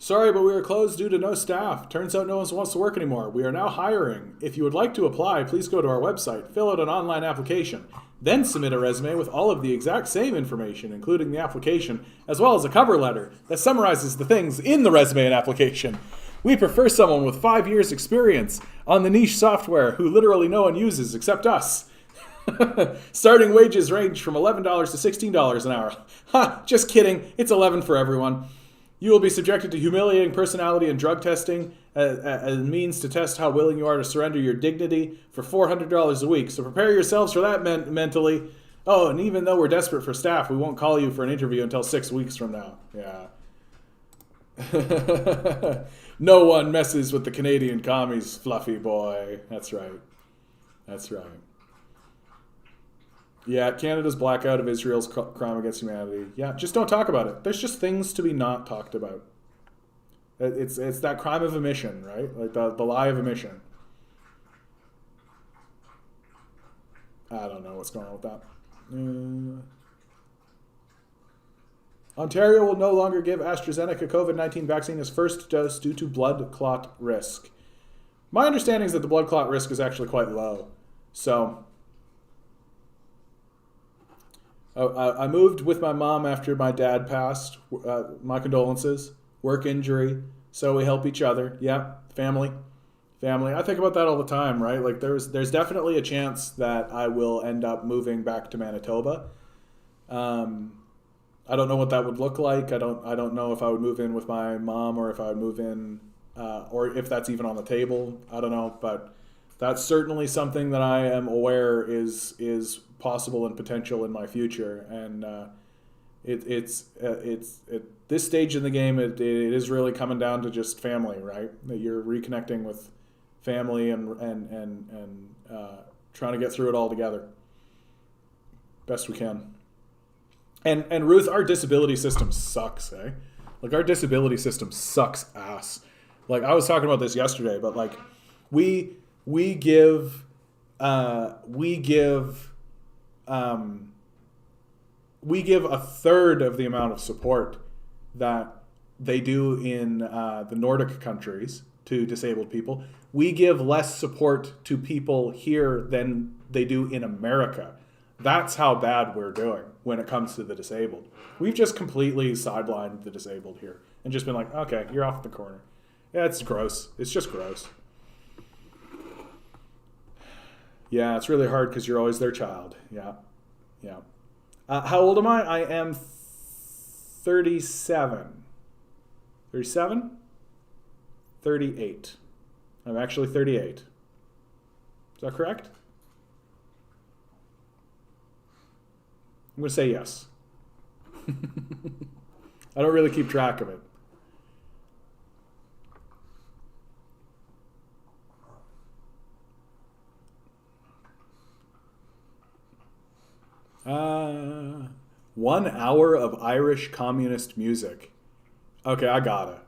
Sorry, but we are closed due to no staff. Turns out no one wants to work anymore. We are now hiring. If you would like to apply, please go to our website, fill out an online application, then submit a resume with all of the exact same information, including the application, as well as a cover letter that summarizes the things in the resume and application. We prefer someone with 5 years experience on the niche software who literally no one uses except us. Starting wages range from $11 to $16 an hour. Ha, just kidding. It's 11 for everyone. You will be subjected to humiliating personality and drug testing as a means to test how willing you are to surrender your dignity for $400 a week. So prepare yourselves for that mentally. Oh, and even though we're desperate for staff, we won't call you for an interview until 6 weeks from now. Yeah. No one messes with the Canadian commies, fluffy boy. That's right. That's right. Yeah, Canada's blackout of Israel's crime against humanity. Yeah, just don't talk about it. There's just things to be not talked about. It's that crime of omission, right? Like the lie of omission. I don't know what's going on with that. Ontario will no longer give AstraZeneca COVID-19 vaccine as first dose due to blood clot risk. My understanding is that the blood clot risk is actually quite low. So I moved with my mom after my dad passed. My condolences. Work injury. So we help each other. Yeah, family. I think about that all the time, right? Like there's definitely a chance that I will end up moving back to Manitoba. I don't know what that would look like. I don't know if I would move in with my mom or if I would move in, or if that's even on the table. I don't know, but that's certainly something that I am aware is possible and potential in my future. And it's at this stage in the game, it is really coming down to just family, right? That you're reconnecting with family and trying to get through it all together best we can. And Ruth, our disability system sucks, eh? Like our disability system sucks ass. Like I was talking about this yesterday, but like we give a third of the amount of support that they do in the Nordic countries to disabled people. We give less support to people here than they do in America. That's how bad we're doing when it comes to the disabled. We've just completely sidelined the disabled here and just been like, okay, you're off the corner. Yeah, it's gross. It's just gross. Yeah, it's really hard because you're always their child. Yeah. How old am I? I am 37. 37? 38. I'm actually 38. Is that correct? I'm going to say yes. I don't really keep track of it. Uh, 1 hour of Irish communist music. Okay, I gotta.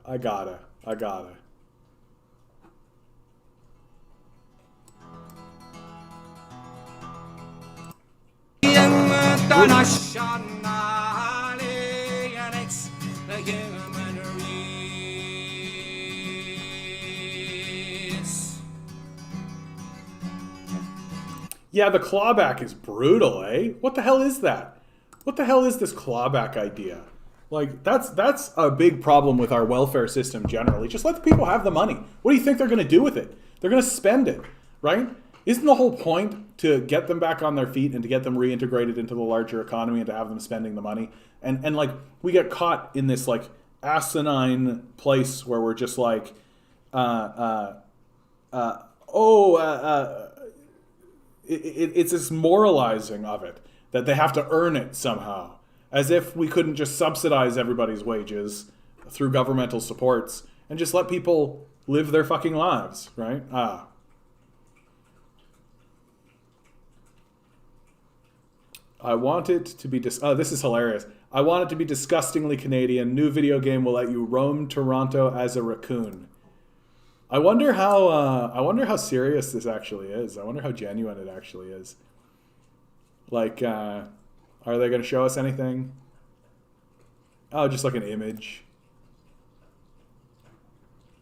Yeah, the clawback is brutal, eh? What the hell is that? What the hell is this clawback idea? Like, that's a big problem with our welfare system generally. Just let the people have the money. What do you think they're going to do with it? They're going to spend it, right? Isn't the whole point to get them back on their feet and to get them reintegrated into the larger economy and to have them spending the money? And like, we get caught in this, like, asinine place where we're just like, it's this moralizing of it, that they have to earn it somehow, as if we couldn't just subsidize everybody's wages through governmental supports and just let people live their fucking lives, right? I want it to be this is hilarious. I want it to be disgustingly Canadian. New video game will let you roam Toronto as a raccoon. I wonder how serious this actually is. I wonder how genuine it actually is. Like, are they going to show us anything? Oh, just like an image.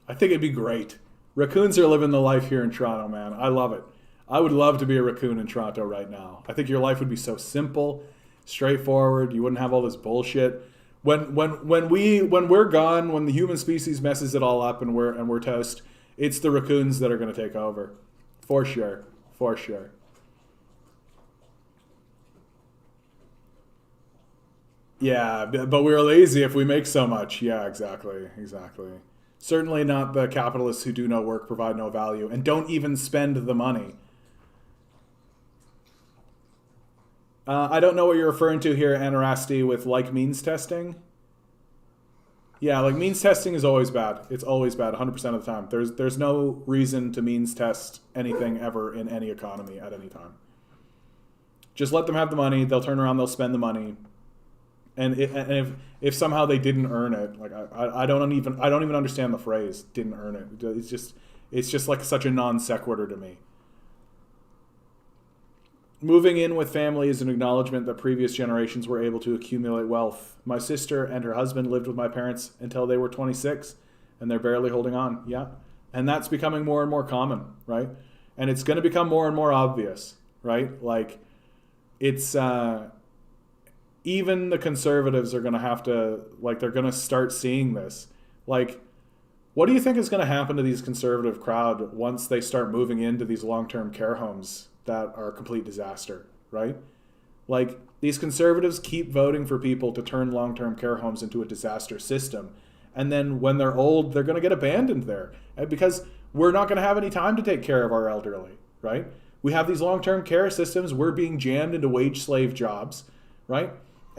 I think it'd be great. Raccoons are living the life here in Toronto, man. I love it. I would love to be a raccoon in Toronto right now. I think your life would be so simple, straightforward. You wouldn't have all this bullshit When we're gone, when the human species messes it all up and we're toast, it's the raccoons that are going to take over, for sure, for sure. Yeah, but we're lazy if we make so much. Yeah, exactly, exactly. Certainly not the capitalists who do no work, provide no value, and don't even spend the money. I don't know what you're referring to here, Anarasti, with like means testing. Yeah, like means testing is always bad. It's always bad, 100% of the time. There's no reason to means test anything ever in any economy at any time. Just let them have the money. They'll turn around. They'll spend the money. And if somehow they didn't earn it, like I don't even understand the phrase "didn't earn it." It's just like such a non sequitur to me. Moving in with family is an acknowledgement that previous generations were able to accumulate wealth. My sister and her husband lived with my parents until they were 26, and they're barely holding on. Yeah, and that's becoming more and more common, right? And it's going to become more and more obvious, right? Like it's. Even the conservatives are going to have to, like, they're going to start seeing this. Like, what do you think is going to happen to these conservative crowd once they start moving into these long-term care homes that are a complete disaster, right? Like, these conservatives keep voting for people to turn long-term care homes into a disaster system. And then when they're old, they're going to get abandoned there because we're not going to have any time to take care of our elderly, right? We have these long-term care systems. We're being jammed into wage slave jobs, right?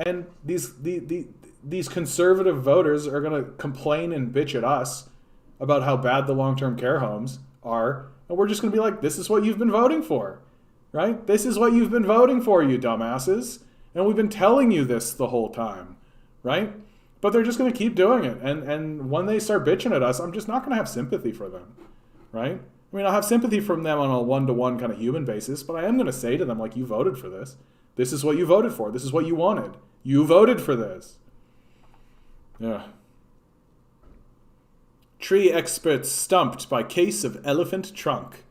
And these conservative voters are going to complain and bitch at us about how bad the long-term care homes are. And we're just going to be like, this is what you've been voting for, right? This is what you've been voting for, you dumbasses. And we've been telling you this the whole time, right? But they're just going to keep doing it. And when they start bitching at us, I'm just not going to have sympathy for them, right? I mean, I'll have sympathy from them on a one-to-one kind of human basis, but I am going to say to them, like, you voted for this. This is what you voted for. This is what you wanted. You voted for this. Yeah. Tree experts stumped by case of elephant trunk.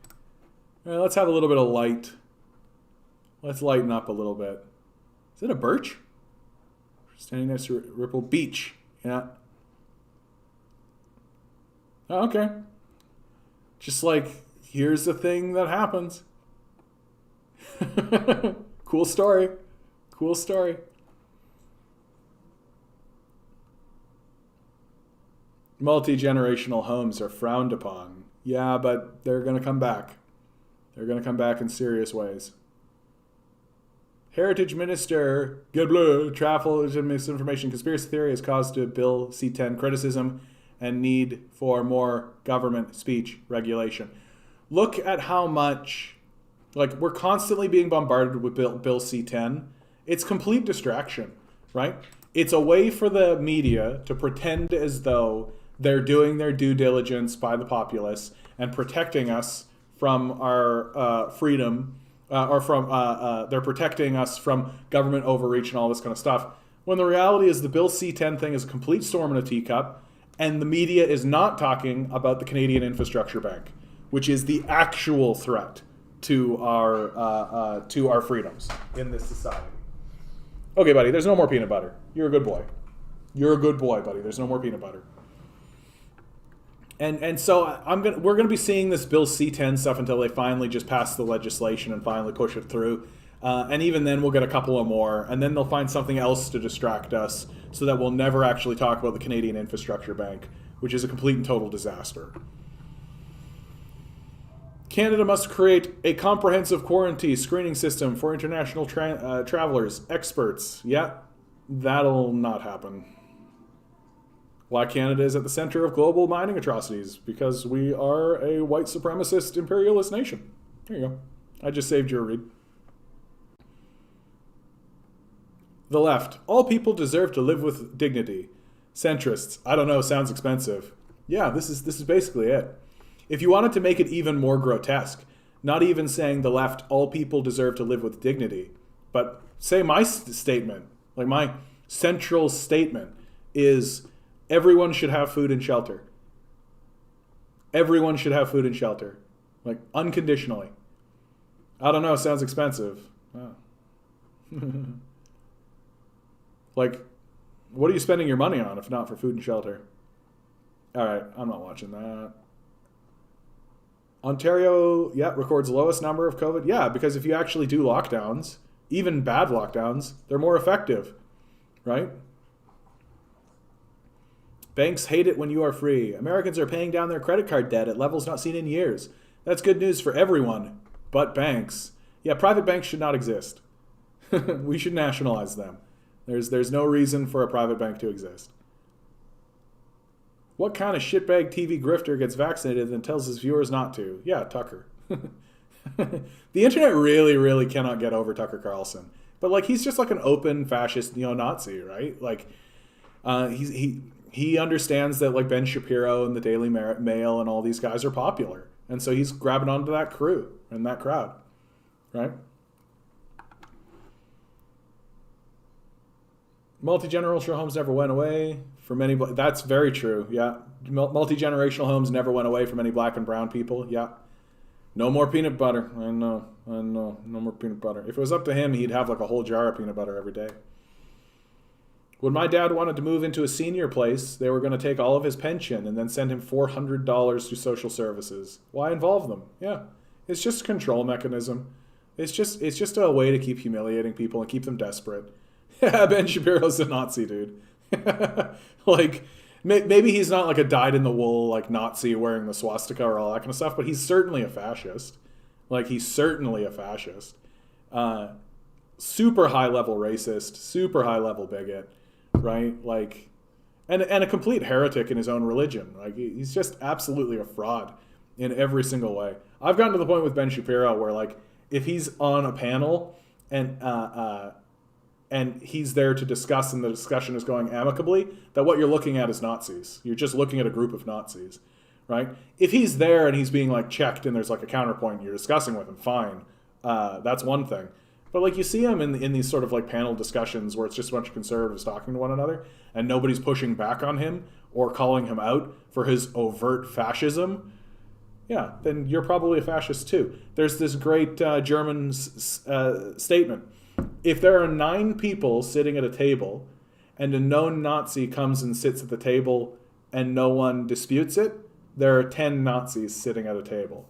Let's have a little bit of light. Let's lighten up a little bit. Is it a birch? Standing next to Ripple Beach. Yeah. Oh, okay. Just like, here's the thing that happens. Cool story. Cool story. Multi-generational homes are frowned upon. Yeah, but they're going to come back. They're going to come back in serious ways. Heritage Minister Geblu, travel misinformation conspiracy theory has caused to Bill C-10 criticism and need for more government speech regulation. Look at how much, like, we're constantly being bombarded with Bill C-10. It's complete distraction, right? It's a way for the media to pretend as though they're doing their due diligence by the populace and protecting us from our freedom, they're protecting us from government overreach and all this kind of stuff. When the reality is the Bill C-10 thing is a complete storm in a teacup, and the media is not talking about the Canadian Infrastructure Bank, which is the actual threat to our freedoms in this society. Okay, buddy, there's no more peanut butter. You're a good boy. You're a good boy, buddy. There's no more peanut butter. And so we're gonna be seeing this Bill C-10 stuff until they finally just pass the legislation and finally push it through. And even then we'll get a couple of more, and then they'll find something else to distract us so that we'll never actually talk about the Canadian Infrastructure Bank, which is a complete and total disaster. Canada must create a comprehensive quarantine screening system for international travelers, experts. Yeah, that'll not happen. Why Canada is at the center of global mining atrocities, because we are a white supremacist imperialist nation. There you go. I just saved you a read. The left. All people deserve to live with dignity. Centrists. I don't know, sounds expensive. Yeah, this is basically it. If you wanted to make it even more grotesque, not even saying the left, all people deserve to live with dignity, but say my statement, like my central statement is everyone should have food and shelter. Everyone should have food and shelter. Like, unconditionally. I don't know, sounds expensive. Oh. Like, What are you spending your money on if not for food and shelter? All right, I'm not watching that. Ontario, yeah, records lowest number of COVID. Yeah, because if you actually do lockdowns, even bad lockdowns, they're more effective, right? Banks hate it when you are free. Americans are paying down their credit card debt at levels not seen in years. That's good news for everyone, but banks. Yeah, private banks should not exist. We should nationalize them. There's no reason for a private bank to exist. What kind of shitbag TV grifter gets vaccinated and tells his viewers not to? Yeah, Tucker. The internet really, really cannot get over Tucker Carlson. But like, he's just like an open fascist neo-Nazi, right? Like, he understands that like Ben Shapiro and the Daily Mail and all these guys are popular, and so he's grabbing onto that crew and that crowd, right? Multi-generational homes never went away for many. That's very true. Yeah, multi-generational homes never went away for many black and brown people. Yeah, no more peanut butter. I know. No more peanut butter. If it was up to him, he'd have like a whole jar of peanut butter every day. When my dad wanted to move into a senior place, they were going to take all of his pension and then send him $400 to social services. Why involve them? Yeah, it's just a control mechanism. It's just a way to keep humiliating people and keep them desperate. Yeah, Ben Shapiro's a Nazi, dude. Like, maybe he's not like a dyed-in-the-wool like Nazi wearing the swastika or all that kind of stuff, but he's certainly a fascist. Like, he's certainly a fascist. Super high-level racist, super high-level bigot, right? Like, and a complete heretic in his own religion. Like, he's just absolutely a fraud in every single way. I've gotten to the point with Ben Shapiro where, like, if he's on a panel and he's there to discuss and the discussion is going amicably, that what you're looking at is Nazis. You're just looking at a group of Nazis, right? If he's there and he's being like checked and there's like a counterpoint and you're discussing with him, fine. That's one thing. But like you see him in these sort of like panel discussions where it's just a bunch of conservatives talking to one another and nobody's pushing back on him or calling him out for his overt fascism, yeah, then you're probably a fascist too. There's this great German statement. If there are 9 people sitting at a table and a known Nazi comes and sits at the table and no one disputes it, there are 10 Nazis sitting at a table.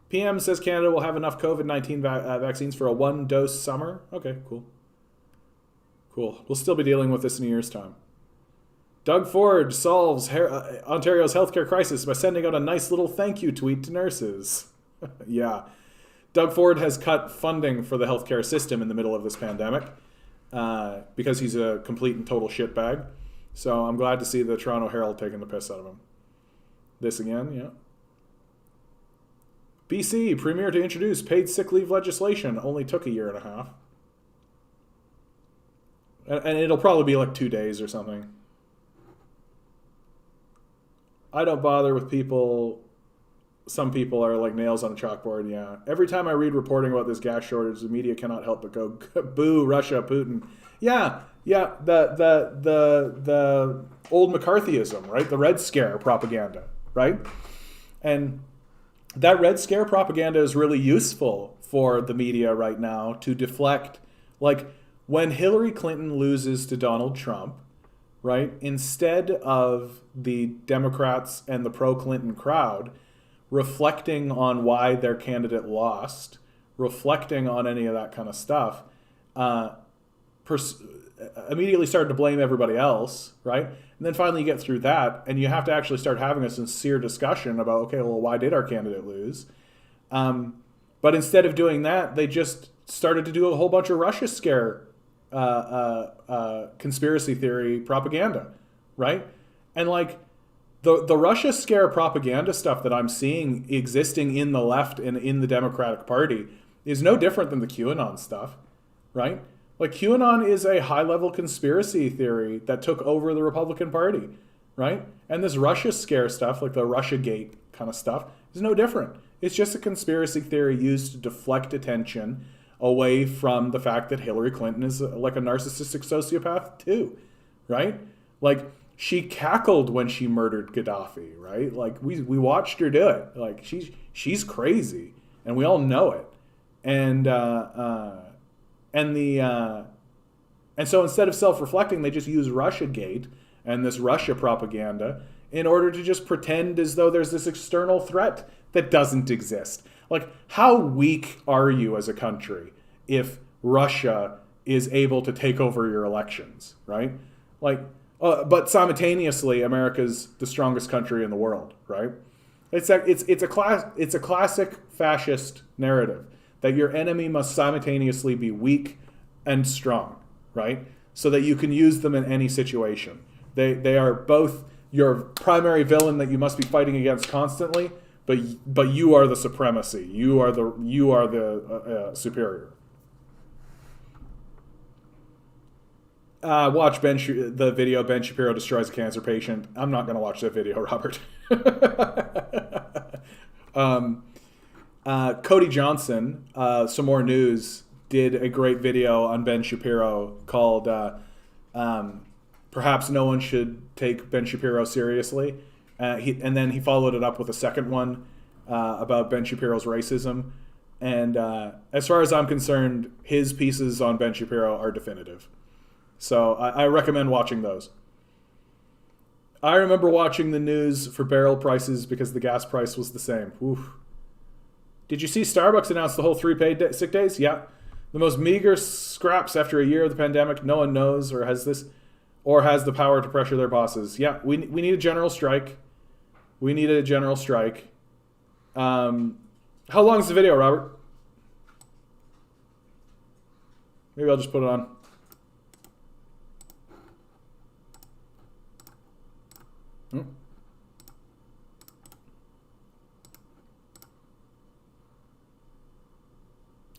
PM says Canada will have enough COVID-19 vaccines for a 1-dose summer. Okay, cool. Cool. We'll still be dealing with this in a year's time. Doug Ford solves Ontario's healthcare crisis by sending out a nice little thank you tweet to nurses. Yeah. Doug Ford has cut funding for the healthcare system in the middle of this pandemic because he's a complete and total shitbag. So I'm glad to see the Toronto Herald taking the piss out of him. This again, yeah. BC, Premier to introduce paid sick leave legislation. Only took a year and a half. And it'll probably be like 2 days or something. I don't bother with people. Some people are like nails on a chalkboard, yeah. Every time I read reporting about this gas shortage, the media cannot help but go, boo, Russia, Putin. Yeah, the old McCarthyism, right? The Red Scare propaganda, right? And that Red Scare propaganda is really useful for the media right now to deflect. Like, when Hillary Clinton loses to Donald Trump, right, instead of the Democrats and the pro-Clinton crowd reflecting on why their candidate lost, reflecting on any of that kind of stuff, immediately started to blame everybody else, right? And then finally you get through that, and you have to actually start having a sincere discussion about, okay, well, why did our candidate lose? But instead of doing that, they just started to do a whole bunch of Russia scare conspiracy theory propaganda, right? And like the Russia scare propaganda stuff that I'm seeing existing in the left and in the Democratic Party is no different than the QAnon stuff, right? Like, QAnon is a high-level conspiracy theory that took over the Republican Party, right? And this Russia scare stuff, like the Russiagate kind of stuff, is no different. It's just a conspiracy theory used to deflect attention away from the fact that Hillary Clinton is like a narcissistic sociopath too, right? Like, she cackled when she murdered Gaddafi, right? Like, we watched her do it. Like, she's crazy, and we all know it, and and the and so instead of self-reflecting, they just use Russiagate and this Russia propaganda in order to just pretend as though there's this external threat that doesn't exist. Like, how weak are you as a country if Russia is able to take over your elections, right? Like, but simultaneously, America's the strongest country in the world, right? It's a classic fascist narrative that your enemy must simultaneously be weak and strong, right? So that you can use them in any situation. They are both your primary villain that you must be fighting against constantly, but you are the supremacy. You are the superior. Watch the video Ben Shapiro destroys a cancer patient. I'm not going to watch that video, Robert. Cody Johnson, Some More News, did a great video on Ben Shapiro called Perhaps No One Should Take Ben Shapiro Seriously. And then he followed it up with a second one about Ben Shapiro's racism. And as far as I'm concerned, his pieces on Ben Shapiro are definitive. So I recommend watching those. I remember watching the news for barrel prices because the gas price was the same. Oof. Did you see Starbucks announce the whole 3 paid sick days? Yeah. The most meager scraps after a year of the pandemic. No one knows or has the power to pressure their bosses. Yeah, we need a general strike. We need a general strike. How long is the video, Robert? Maybe I'll just put it on.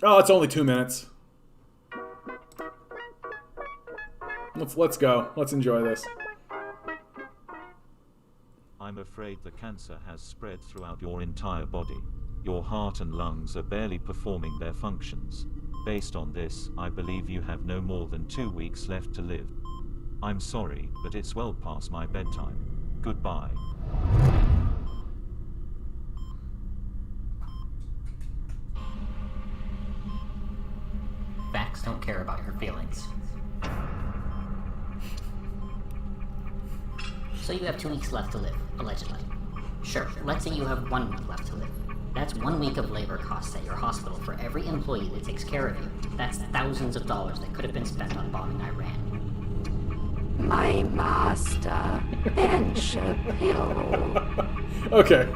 Oh, it's only 2 minutes. Let's go. Let's enjoy this. I'm afraid the cancer has spread throughout your entire body. Your heart and lungs are barely performing their functions. Based on this, I believe you have no more than 2 weeks left to live. I'm sorry, but it's well past my bedtime. Goodbye. Facts don't care about your feelings. So you have 2 weeks left to live, allegedly. Sure, let's say you have 1 week left to live. That's 1 week of labor costs at your hospital for every employee that takes care of you. That's thousands of dollars that could have been spent on bombing Iran. My master, Ben Shapiro. Okay.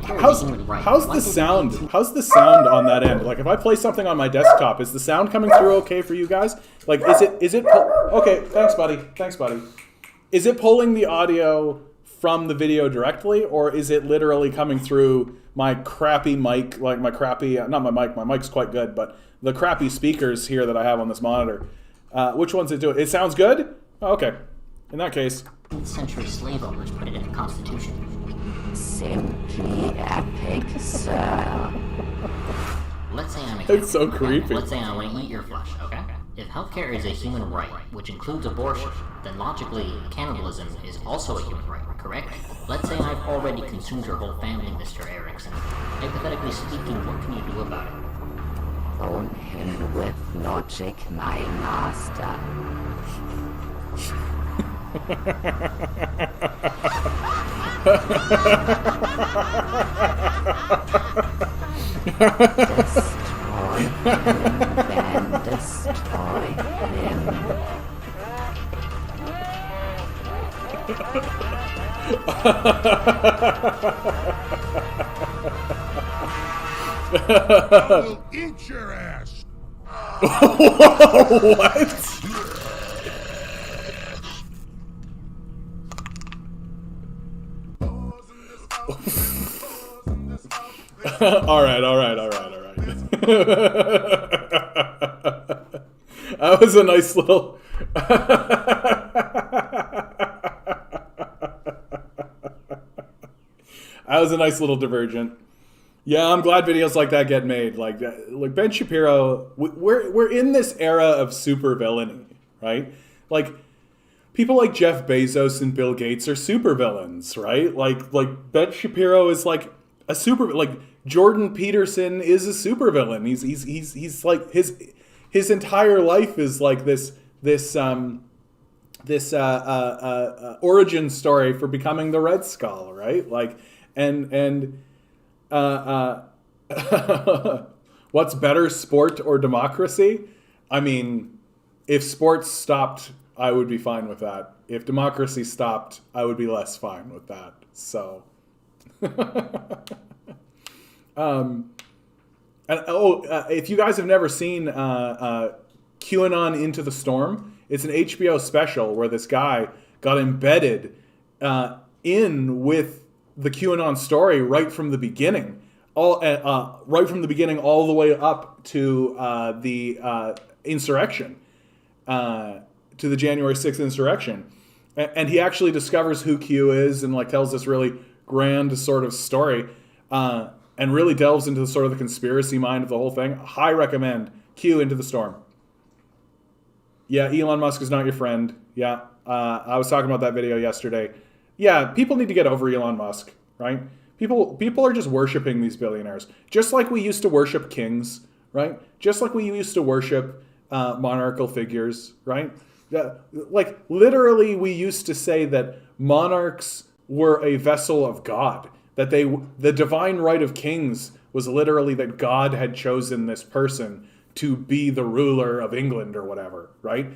How's the sound on that end? Like, if I play something on my desktop, is the sound coming through okay for you guys? Like, is it okay, thanks buddy. Is it pulling the audio from the video directly, or is it literally coming through my crappy mic, like my crappy, not my mic's quite good, but the crappy speakers here that I have on this monitor? Which one's it doing? It sounds good? Oh, okay. In that case. Century slave owners put it in the Constitution. Simply epic, sir. Let's say I'm a It's so creepy. Let's say I want to eat your flesh, okay? If healthcare is a human right, which includes abortion, then logically, cannibalism is also a human right, correct? Let's say I've already consumed your whole family, Mr. Erickson. Hypothetically speaking, what can you do about it? Own him with logic, my master. Destroy him, then destroy him. I will eat your ass. What? All right. That was a nice little. That was a nice little divergent. Yeah, I'm glad videos like that get made. Like Ben Shapiro, we're in this era of super villainy, right? Like, people like Jeff Bezos and Bill Gates are super villains, right? Like Ben Shapiro is like a super, like, Jordan Peterson is a supervillain. He's like his entire life is like this origin story for becoming the Red Skull, right? Like, and what's better, sport or democracy? I mean, if sports stopped, I would be fine with that. If democracy stopped, I would be less fine with that. So, if you guys have never seen QAnon Into the Storm, it's an HBO special where this guy got embedded in with the QAnon story right from the beginning, all the way up to the insurrection, to the January 6th insurrection, and he actually discovers who Q is and like tells this really grand sort of story, and really delves into the sort of the conspiracy mind of the whole thing. High recommend Q Into the Storm. Yeah, Elon Musk is not your friend. Yeah, I was talking about that video yesterday. Yeah, people need to get over Elon Musk, right? People are just worshiping these billionaires, just like we used to worship kings, right? Just like we used to worship monarchical figures, right? Like literally, we used to say that monarchs were a vessel of God. That the divine right of kings was literally that God had chosen this person to be the ruler of England or whatever, right?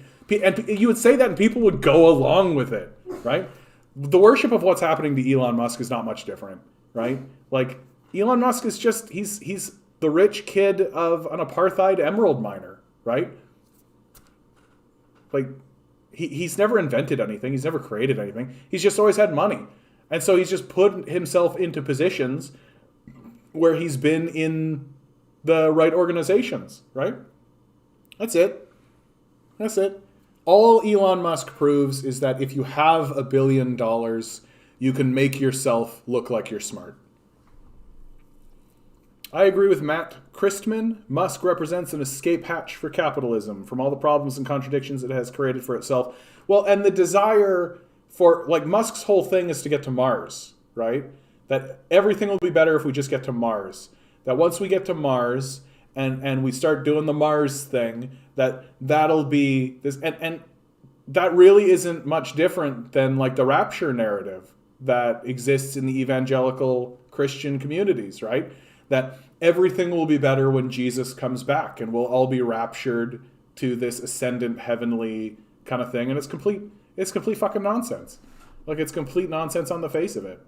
And you would say that and people would go along with it, right? The worship of what's happening to Elon Musk is not much different, right? Like, Elon Musk is just, he's the rich kid of an apartheid emerald miner, right? Like, he's never invented anything. He's never created anything. He's just always had money. And so he's just put himself into positions where he's been in the right organizations, right? That's it. That's it. All Elon Musk proves is that if you have $1 billion, you can make yourself look like you're smart. I agree with Matt Christman. Musk represents an escape hatch for capitalism from all the problems and contradictions it has created for itself. Well, and the desire for, like, Musk's whole thing is to get to Mars, right? That everything will be better if we just get to Mars. That once we get to Mars and we start doing the Mars thing, that'll be this, and that really isn't much different than like the rapture narrative that exists in the evangelical Christian communities, right? That everything will be better when Jesus comes back and we'll all be raptured to this ascendant heavenly kind of thing, and it's complete fucking nonsense. Like, it's complete nonsense on the face of it.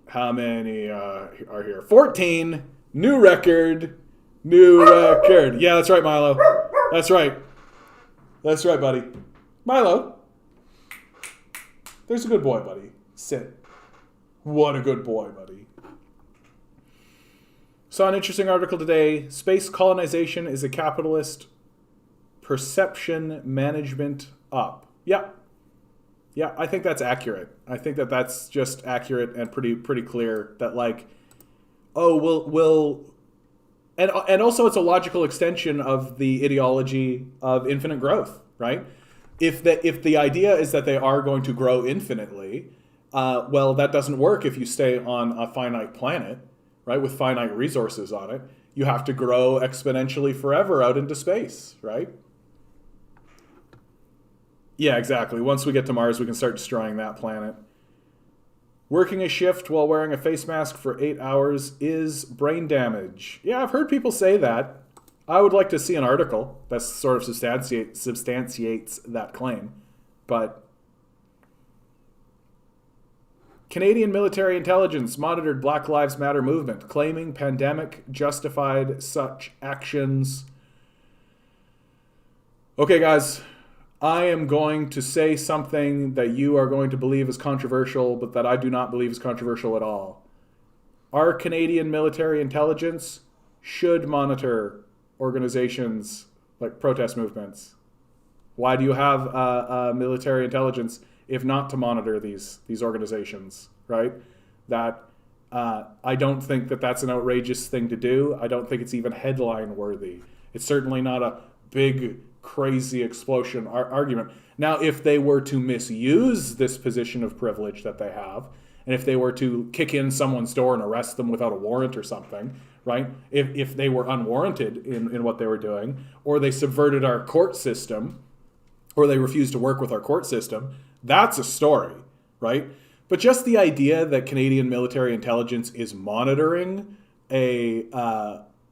How many are here? 14. New record. Yeah, that's right, Milo. That's right. That's right, buddy. Milo. There's a good boy, buddy. Sit. What a good boy, buddy. Saw an interesting article today. Space colonization is a capitalist perception management up. Yeah. Yeah, I think that's accurate. I think that that's just accurate and pretty clear that, like, oh, we'll and also it's a logical extension of the ideology of infinite growth, right? If the idea is that they are going to grow infinitely, well, that doesn't work if you stay on a finite planet, right, with finite resources on it. You have to grow exponentially forever out into space, right? Yeah, exactly. Once we get to Mars, we can start destroying that planet. Working a shift while wearing a face mask for 8 hours is brain damage. Yeah, I've heard people say that. I would like to see an article that sort of substantiates that claim. But Canadian military intelligence monitored Black Lives Matter movement, claiming pandemic justified such actions. Okay, guys. I am going to say something that you are going to believe is controversial, but that I do not believe is controversial at all. Our Canadian military intelligence should monitor organizations like protest movements. Why do you have military intelligence if not to monitor these organizations, right? That I don't think that that's an outrageous thing to do. I don't think it's even headline worthy. It's certainly not a big crazy explosion argument. Now, if they were to misuse this position of privilege that they have And if they were to kick in someone's door and arrest them without a warrant or something, right? If they were unwarranted in what they were doing, or they subverted our court system, or they refused to work with our court system, that's a story, right? But just the idea that Canadian military intelligence is monitoring a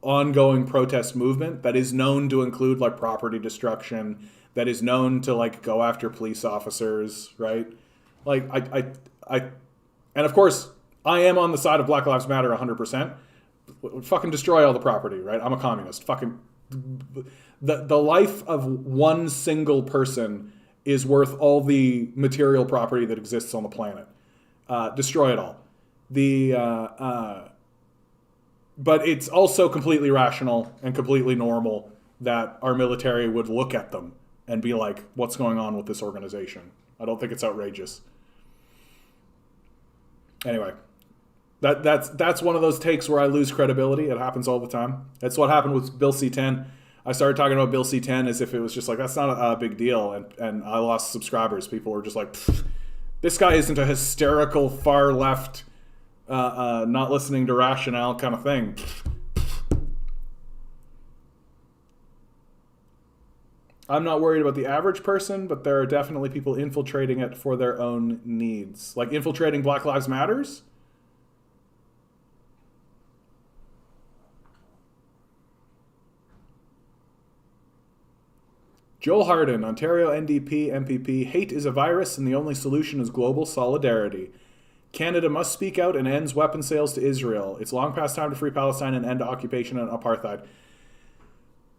ongoing protest movement that is known to include like property destruction, that is known to like go after police officers, right? Like I and of course I am on the side of Black Lives Matter 100%. Fucking destroy all the property, right? I'm a communist. Fucking the life of one single person is worth all the material property that exists on the planet. Destroy it all. But it's also completely rational and completely normal that our military would look at them and be like, what's going on with this organization? I don't think it's outrageous. Anyway, that's one of those takes where I lose credibility. It happens all the time. That's what happened with Bill C-10. I started talking about Bill C-10 as if it was just like, that's not a big deal. And I lost subscribers. People were just like, this guy isn't a hysterical far left, not listening to rationale kind of thing. I'm not worried about the average person, but there are definitely people infiltrating it for their own needs. Like infiltrating Black Lives Matters? Joel Harden, Ontario NDP MPP. Hate is a virus and the only solution is global solidarity. Canada must speak out and ends weapon sales to Israel. It's long past time to free Palestine and end occupation and apartheid.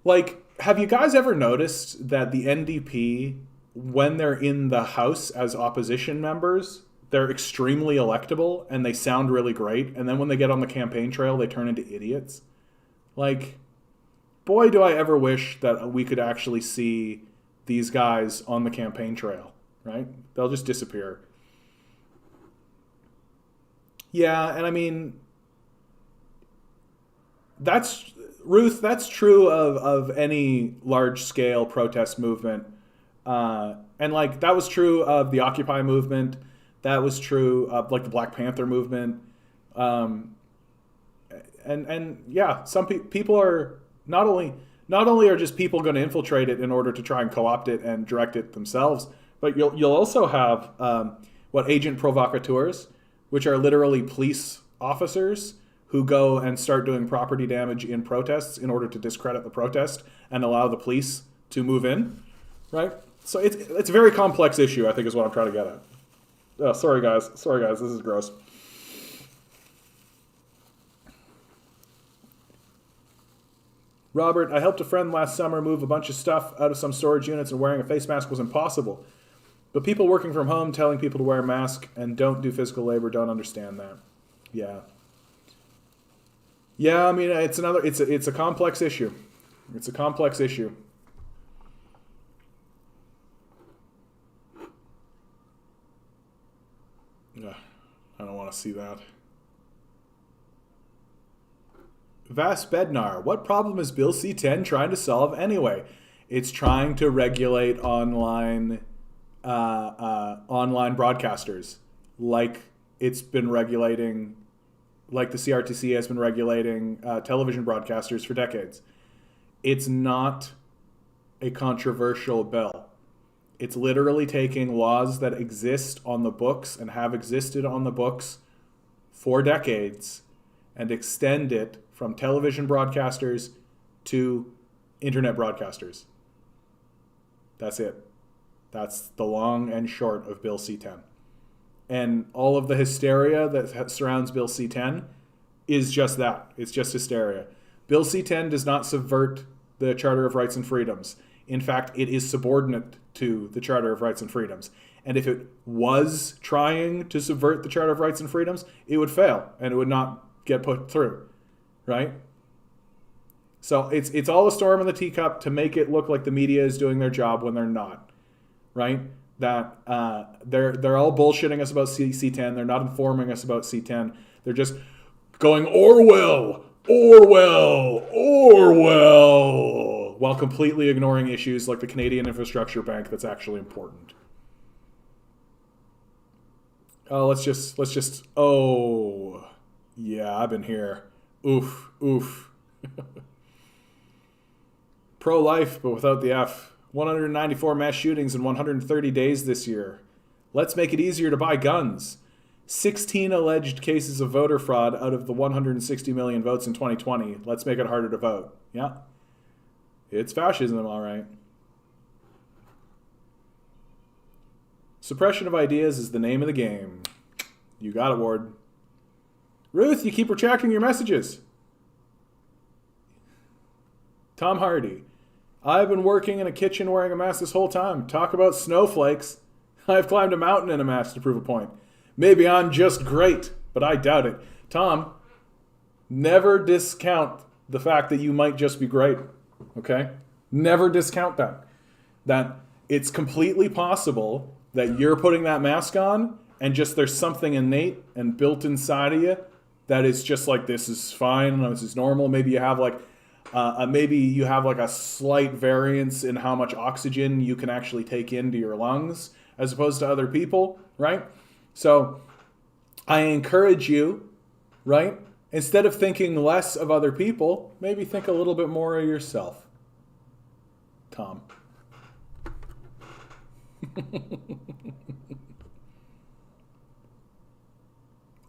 Like, have you guys ever noticed that the NDP, when they're in the House as opposition members, they're extremely electable and they sound really great. And then when they get on the campaign trail, they turn into idiots. Like, boy, do I ever wish that we could actually see these guys on the campaign trail, right? They'll just disappear. Yeah, and I mean, that's true of any large-scale protest movement. And, like, that was true of the Occupy movement. That was true of, like, the Black Panther movement. And yeah, some people are... Not only are just people going to infiltrate it in order to try and co-opt it and direct it themselves, but you'll also have agent provocateurs, which are literally police officers who go and start doing property damage in protests in order to discredit the protest and allow the police to move in, right? So it's a very complex issue, I think, is what I'm trying to get at. Oh, sorry guys, this is gross. Robert, I helped a friend last summer move a bunch of stuff out of some storage units, and wearing a face mask was impossible. But people working from home telling people to wear a mask and don't do physical labor don't understand that. Yeah. Yeah, I mean, it's a complex issue. It's a complex issue. Ugh, I don't want to see that. Vas Bednar, what problem is Bill C-10 trying to solve anyway? It's trying to regulate online broadcasters, like it's been regulating, like the CRTC has been regulating television broadcasters for decades. It's not a controversial bill. It's literally taking laws that exist on the books and have existed on the books for decades and extend it from television broadcasters to internet broadcasters. That's it. That's the long and short of Bill C-10. And all of the hysteria that surrounds Bill C-10 is just that. It's just hysteria. Bill C-10 does not subvert the Charter of Rights and Freedoms. In fact, it is subordinate to the Charter of Rights and Freedoms. And if it was trying to subvert the Charter of Rights and Freedoms, it would fail and it would not get put through. Right? So it's all a storm in the teacup to make it look like the media is doing their job when they're not. Right? That they're all bullshitting us about C-10. They're not informing us about C-10. They're just going Orwell, while completely ignoring issues like the Canadian Infrastructure Bank that's actually important. Oh, let's just. Oh, yeah, I've been here. Oof, oof. Pro-life, but without the F. 194 mass shootings in 130 days this year. Let's make it easier to buy guns. 16 alleged cases of voter fraud out of the 160 million votes in 2020. Let's make it harder to vote. Yeah. It's fascism, all right. Suppression of ideas is the name of the game. You got it, Ward. Ruth, you keep retracting your messages. Tom Hardy. I've been working in a kitchen wearing a mask this whole time. Talk about snowflakes. I've climbed a mountain in a mask to prove a point. Maybe I'm just great, but I doubt it. Tom, never discount the fact that you might just be great. Okay? Never discount that. That it's completely possible that you're putting that mask on and just there's something innate and built inside of you that is just like, this is fine, this is normal. Maybe you have like a slight variance in how much oxygen you can actually take into your lungs as opposed to other people, right? So I encourage you, right? Instead of thinking less of other people, maybe think a little bit more of yourself. Tom.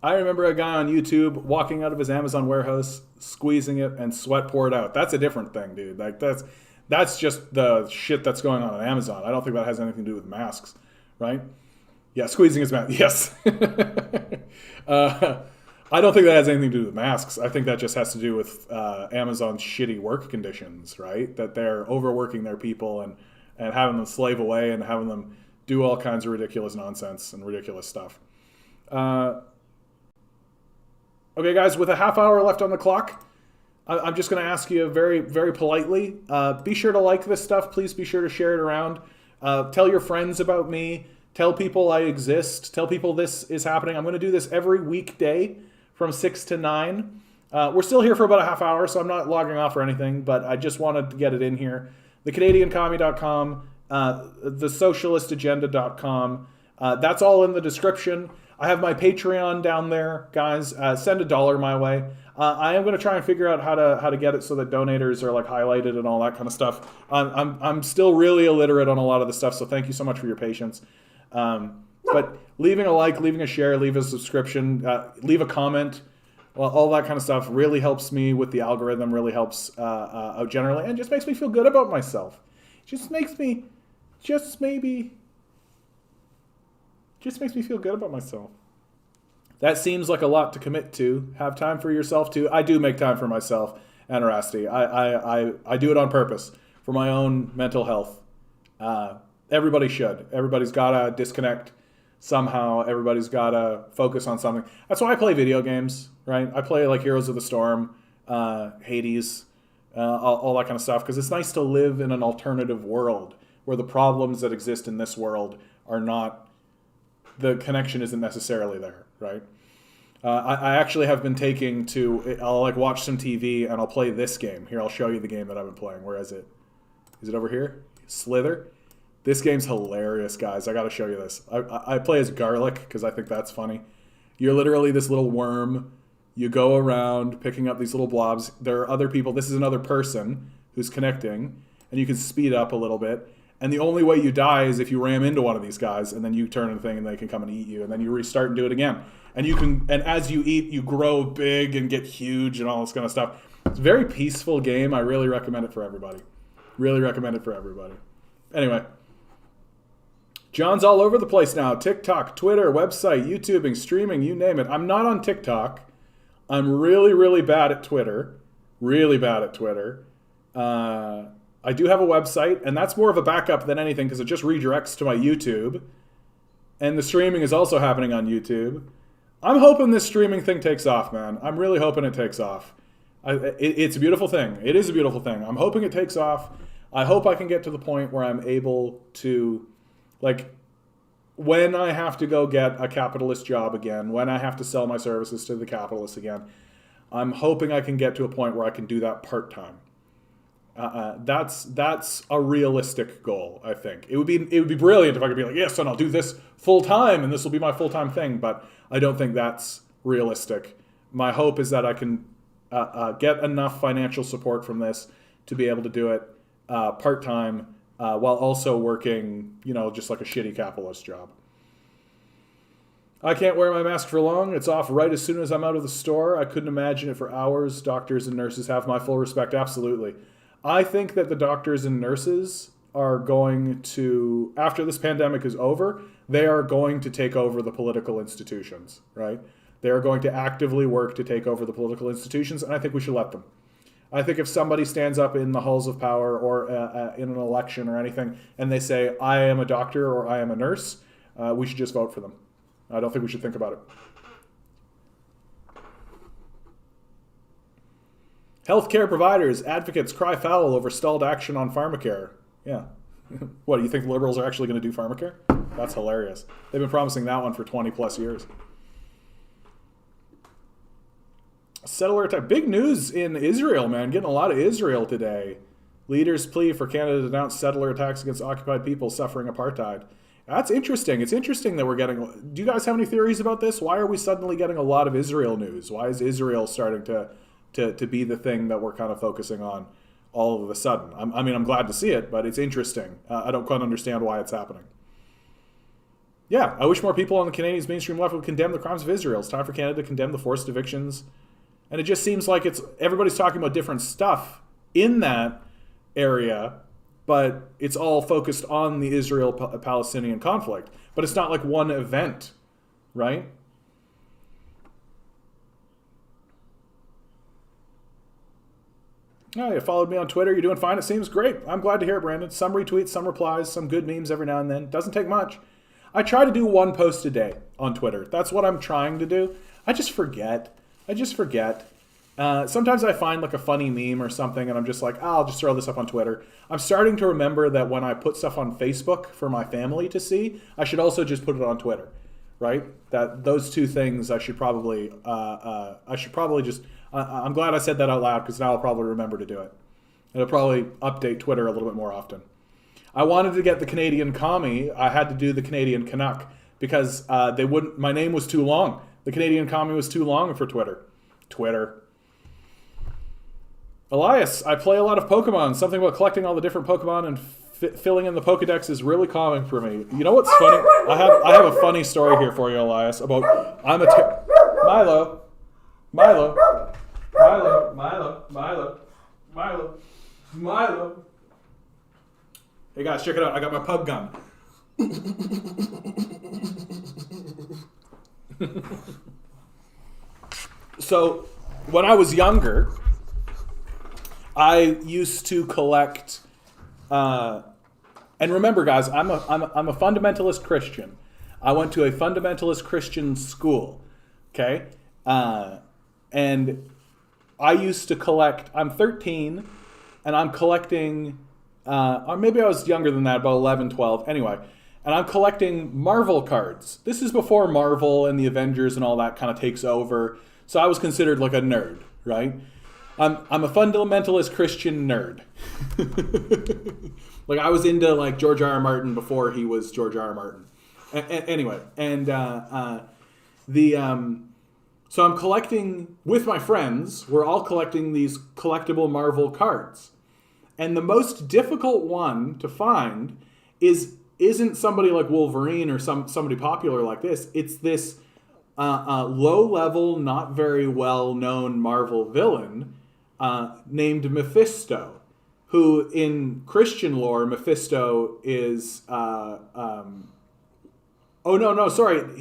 I remember a guy on YouTube walking out of his Amazon warehouse, squeezing it, and sweat poured out. That's a different thing, dude. Like that's just the shit that's going on Amazon. I don't think that has anything to do with masks, right? Yeah, squeezing his mask. Yes. I don't think that has anything to do with masks. I think that just has to do with Amazon's shitty work conditions, right? That they're overworking their people and having them slave away and having them do all kinds of ridiculous nonsense and ridiculous stuff. Okay, guys, with a half hour left on the clock, I'm just going to ask you very, very politely, be sure to like this stuff. Please be sure to share it around. Tell your friends about me. Tell people I exist. Tell people this is happening. I'm going to do this every weekday from 6 to 9. We're still here for about a half hour, so I'm not logging off or anything, but I just wanted to get it in here. TheCanadianCommie.com, thesocialistagenda.com. That's all in the description. I have my Patreon down there, guys. Send $1 my way. I am going to try and figure out how to get it so that donators are like highlighted and all that kind of stuff. I'm still really illiterate on a lot of the stuff, so thank you so much for your patience. But leaving a like, leaving a share, leave a subscription, leave a comment, well, all that kind of stuff really helps me with the algorithm. Really helps out generally, and just makes me feel good about myself. Just makes me feel good about myself. That seems like a lot to commit to. Have time for yourself too. I do make time for myself and Rusty. I do it on purpose for my own mental health. Everybody should. Everybody's gotta disconnect somehow. Everybody's gotta focus on something. That's why I play video games, right? I play like Heroes of the Storm, Hades, all that kind of stuff, because it's nice to live in an alternative world where the problems that exist in this world are not, the connection isn't necessarily there, right? I actually have been taking to, I'll like watch some TV and I'll play this game. Here, I'll show you the game that I've been playing. Where is it? Is it over here? Slither? This game's hilarious, guys. I gotta show you this. I play as Garlic because I think that's funny. You're literally this little worm. You go around picking up these little blobs. There are other people. This is another person who's connecting, and you can speed up a little bit. And the only way you die is if you ram into one of these guys, and then you turn the thing, and they can come and eat you, and then you restart and do it again. And as you eat, you grow big and get huge and all this kind of stuff. It's a very peaceful game. I really recommend it for everybody. Really recommend it for everybody. Anyway, John's all over the place now. TikTok, Twitter, website, YouTubing, streaming, you name it. I'm not on TikTok. I'm really, really bad at Twitter. Really bad at Twitter. I do have a website, and that's more of a backup than anything because it just redirects to my YouTube. And the streaming is also happening on YouTube. I'm hoping this streaming thing takes off, man. I'm really hoping it takes off. It's a beautiful thing. It is a beautiful thing. I'm hoping it takes off. I hope I can get to the point where I'm able to, like, when I have to go get a capitalist job again, when I have to sell my services to the capitalists again, I'm hoping I can get to a point where I can do that part-time. That's a realistic goal. I think it would be brilliant if I could be like, yes, and I'll do this full time, and this will be my full time thing. But I don't think that's realistic. My hope is that I can get enough financial support from this to be able to do it part time while also working, just like a shitty capitalist job. I can't wear my mask for long. It's off right as soon as I'm out of the store. I couldn't imagine it for hours. Doctors and nurses have my full respect. Absolutely. I think that the doctors and nurses are going to, after this pandemic is over, they are going to take over the political institutions, right? They are going to actively work to take over the political institutions, and I think we should let them. I think if somebody stands up in the halls of power or in an election or anything, and they say, I am a doctor or I am a nurse, we should just vote for them. I don't think we should think about it. Healthcare providers, advocates cry foul over stalled action on pharmacare. Yeah. What, do you think the Liberals are actually going to do pharmacare? That's hilarious. They've been promising that one for 20 plus years. Settler attack. Big news in Israel, man. Getting a lot of Israel today. Leaders plea for Canada to denounce settler attacks against occupied people suffering apartheid. That's interesting. It's interesting that we're getting... Do you guys have any theories about this? Why are we suddenly getting a lot of Israel news? Why is Israel starting to be the thing that we're kind of focusing on all of a sudden? I'm glad to see it, but it's interesting. I don't quite understand why it's happening. Yeah, I wish more people on the Canadian mainstream left would condemn the crimes of Israel. It's time for Canada to condemn the forced evictions. And it just seems like everybody's talking about different stuff in that area, but it's all focused on the Israel-Palestinian conflict. But it's not like one event, right? Oh, you followed me on Twitter. You're doing fine. It seems great. I'm glad to hear it, Brandon. Some retweets, some replies, some good memes every now and then. Doesn't take much. I try to do one post a day on Twitter. That's what I'm trying to do. I just forget. Sometimes I find like a funny meme or something and I'm just like, I'll just throw this up on Twitter. I'm starting to remember that when I put stuff on Facebook for my family to see, I should also just put it on Twitter, right? That those two things I should probably just, I'm glad I said that out loud because now I'll probably remember to do it. It'll probably update Twitter a little bit more often. I wanted to get the Canadian commie. I had to do the Canadian Canuck because my name was too long. The Canadian commie was too long for Twitter. Elias, I play a lot of Pokemon. Something about collecting all the different Pokemon and filling in the Pokedex is really calming for me. You know what's funny? I have a funny story here for you, Elias, about Milo. Hey guys, check it out. I got my pug gun. So, when I was younger, I used to collect, and remember, guys, I'm a fundamentalist Christian. I went to a fundamentalist Christian school, okay, and I used to collect. I'm 13, and I'm collecting, or maybe I was younger than that, about 11, 12. Anyway. And I'm collecting Marvel cards. This is before Marvel and the Avengers and all that kind of takes over. So I was considered like a nerd, right? I'm a fundamentalist Christian nerd. Like I was into like George R. R. Martin before he was George R. R. Martin. Anyway, and so I'm collecting with my friends. We're all collecting these collectible Marvel cards, and the most difficult one to find isn't somebody like Wolverine or somebody popular like this. It's this low-level, not very well-known Marvel villain named Mephisto, who in Christian lore, Mephisto is... it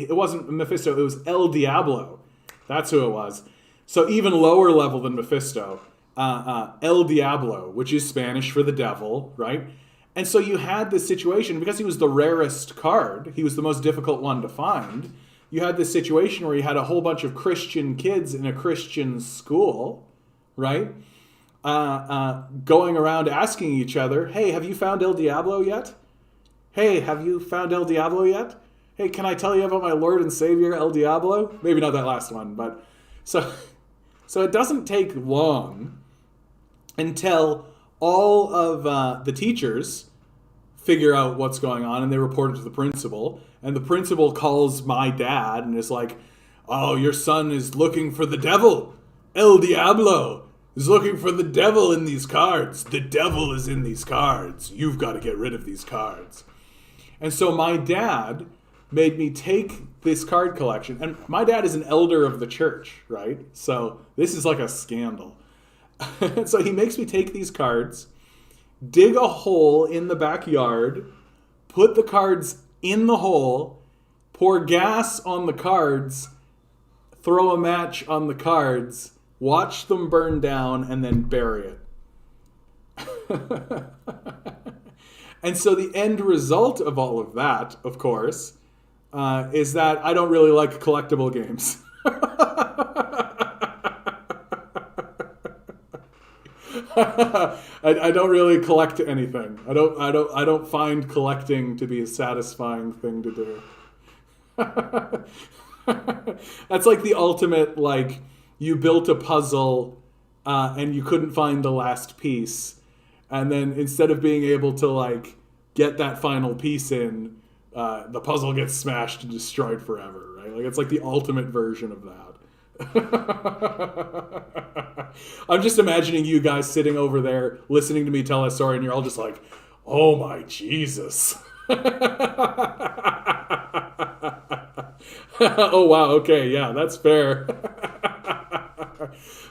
wasn't Mephisto, it was El Diablo. That's who it was. So even lower level than Mephisto, El Diablo, which is Spanish for the devil, right? And so you had this situation, because he was the rarest card, he was the most difficult one to find, you had this situation where you had a whole bunch of Christian kids in a Christian school, right? Going around asking each other, hey, have you found El Diablo yet? Hey, have you found El Diablo yet? Hey, can I tell you about my Lord and Savior, El Diablo? Maybe not that last one, but... So it doesn't take long until all of the teachers figure out what's going on, and they report it to the principal. And the principal calls my dad and is like, "Oh, your son is looking for the devil. El Diablo is looking for the devil in these cards. The devil is in these cards. You've got to get rid of these cards." And so my dad made me take this card collection. And my dad is an elder of the church, right? So this is like a scandal. So he makes me take these cards, dig a hole in the backyard, put the cards in the hole, pour gas on the cards, throw a match on the cards, watch them burn down, and then bury it. And so the end result of all of that, of course, is that I don't really like collectible games. I don't really collect anything. I don't find collecting to be a satisfying thing to do. That's like the ultimate, like, you built a puzzle and you couldn't find the last piece, and then instead of being able to like get that final piece in, the puzzle gets smashed and destroyed forever, right? Like, it's like the ultimate version of that. I'm just imagining you guys sitting over there listening to me tell a story, and you're all just like, "Oh my Jesus." Oh wow, okay, yeah, that's fair.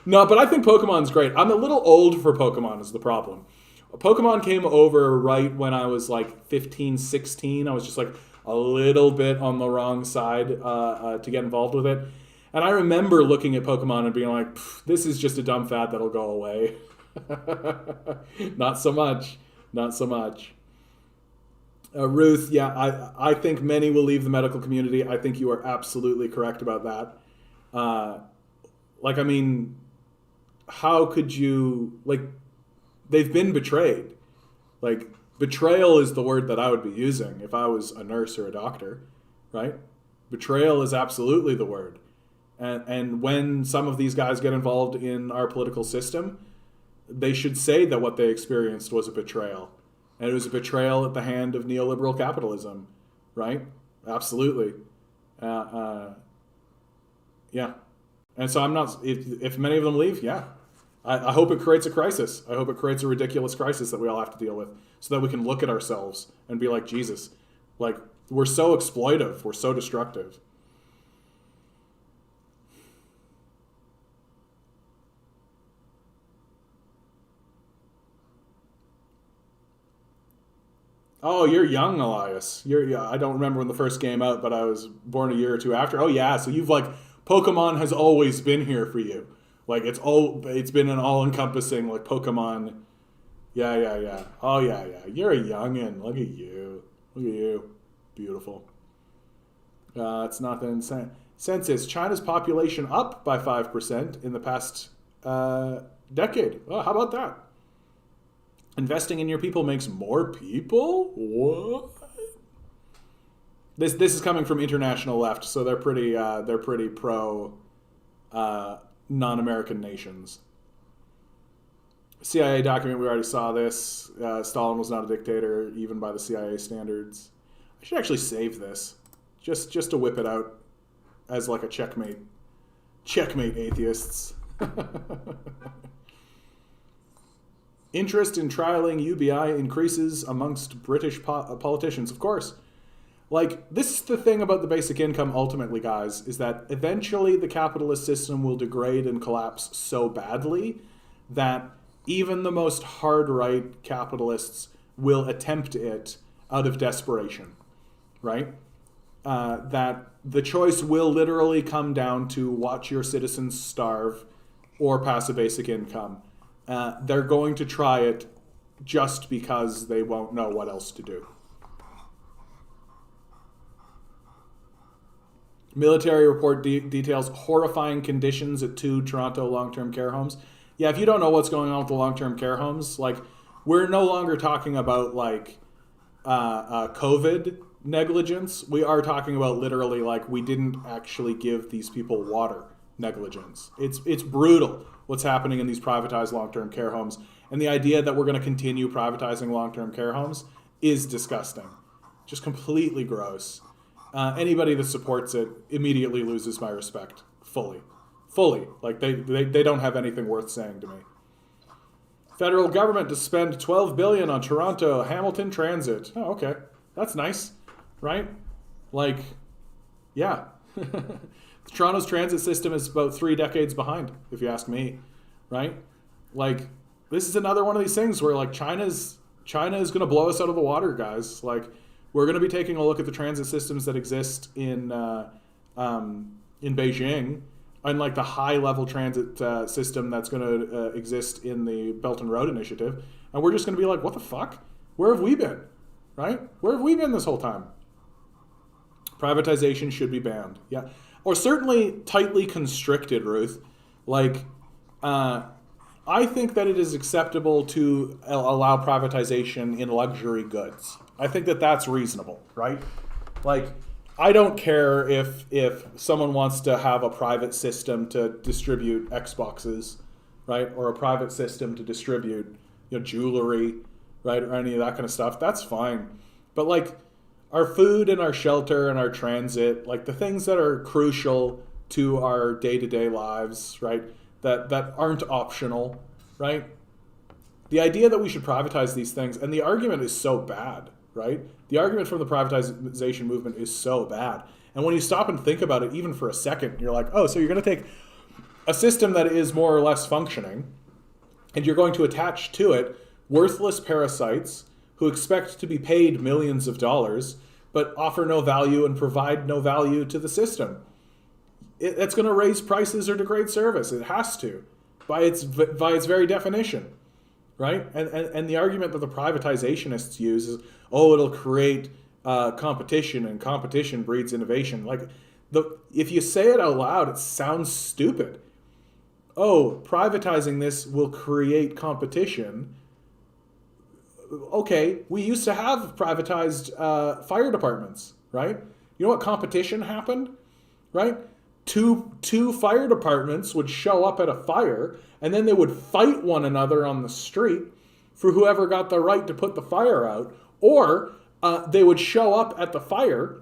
No, but I think Pokemon's great. I'm a little old for Pokemon is the problem. Pokemon came over right when I was like 15, 16. I was just like a little bit on the wrong side to get involved with it. And I remember looking at Pokemon and being like, "This is just a dumb fad that'll go away." Not so much. Not so much. Ruth, yeah, I think many will leave the medical community. I think you are absolutely correct about that. Like, I mean, how could you, like, they've been betrayed. Like, betrayal is the word that I would be using if I was a nurse or a doctor, right? Betrayal is absolutely the word. And when some of these guys get involved in our political system, they should say that what they experienced was a betrayal. And it was a betrayal at the hand of neoliberal capitalism, right? Absolutely. Yeah. And so I'm not, if many of them leave, yeah. I hope it creates a crisis. I hope it creates a ridiculous crisis that we all have to deal with so that we can look at ourselves and be like, Jesus, like, we're so exploitive. We're so destructive. Oh, you're young, Elias. I don't remember when the first came out, but I was born a year or two after. Oh yeah, so you've like, Pokemon has always been here for you. Like, it's been an all-encompassing, like, Pokemon. Yeah. Oh yeah. You're a youngin'. Look at you. Beautiful. It's not the insane. Census, China's population up by 5% in the past decade. Oh, how about that? Investing in your people makes more people? What? This is coming from international left, so they're pretty pro non-American nations. CIA document, we already saw this. Stalin was not a dictator, even by the CIA standards. I should actually save this, just to whip it out as like a checkmate. Checkmate, atheists. Interest in trialing UBI increases amongst British politicians, of course. Like, this is the thing about the basic income ultimately, guys, is that eventually the capitalist system will degrade and collapse so badly that even the most hard-right capitalists will attempt it out of desperation, right? That the choice will literally come down to watch your citizens starve or pass a basic income. They're going to try it just because they won't know what else to do. Military report details horrifying conditions at 2 Toronto long-term care homes. Yeah, if you don't know what's going on with the long-term care homes, like, we're no longer talking about, like, COVID negligence. We are talking about literally, like, we didn't actually give these people water negligence. It's brutal what's happening in these privatized long-term care homes. And the idea that we're going to continue privatizing long-term care homes is disgusting. Just completely gross. Anybody that supports it immediately loses my respect. Fully. Like, they don't have anything worth saying to me. Federal government to spend $12 billion on Toronto Hamilton Transit. Oh, okay. That's nice, right? Like, yeah. Toronto's transit system is about 3 decades behind, if you ask me, right? Like, this is another one of these things where, like, China is going to blow us out of the water, guys. Like, we're going to be taking a look at the transit systems that exist in Beijing, and like the high-level transit system that's going to exist in the Belt and Road Initiative, and we're just going to be like, what the fuck? Where have we been? Right? Where have we been this whole time? Privatization should be banned. Yeah. Or certainly tightly constricted, Ruth. Like, I think that it is acceptable to allow privatization in luxury goods. I think that that's reasonable, right? Like, I don't care if someone wants to have a private system to distribute Xboxes, right? Or a private system to distribute, jewelry, right? Or any of that kind of stuff. That's fine. But, like, our food and our shelter and our transit, like the things that are crucial to our day-to-day lives, right? That aren't optional, right? The idea that we should privatize these things, and the argument is so bad, right? The argument from the privatization movement is so bad. And when you stop and think about it, even for a second, you're like, oh, so you're going to take a system that is more or less functioning, and you're going to attach to it worthless parasites who expect to be paid millions of dollars, but offer no value and provide no value to the system. It's going to raise prices or degrade service. It has to, by its very definition, right? And the argument that the privatizationists use is, oh, it'll create competition, and competition breeds innovation. Like, if you say it out loud, it sounds stupid. Oh, privatizing this will create competition. Okay, we used to have privatized fire departments, right? You know what competition happened, right? Two fire departments would show up at a fire, and then they would fight one another on the street for whoever got the right to put the fire out, or they would show up at the fire,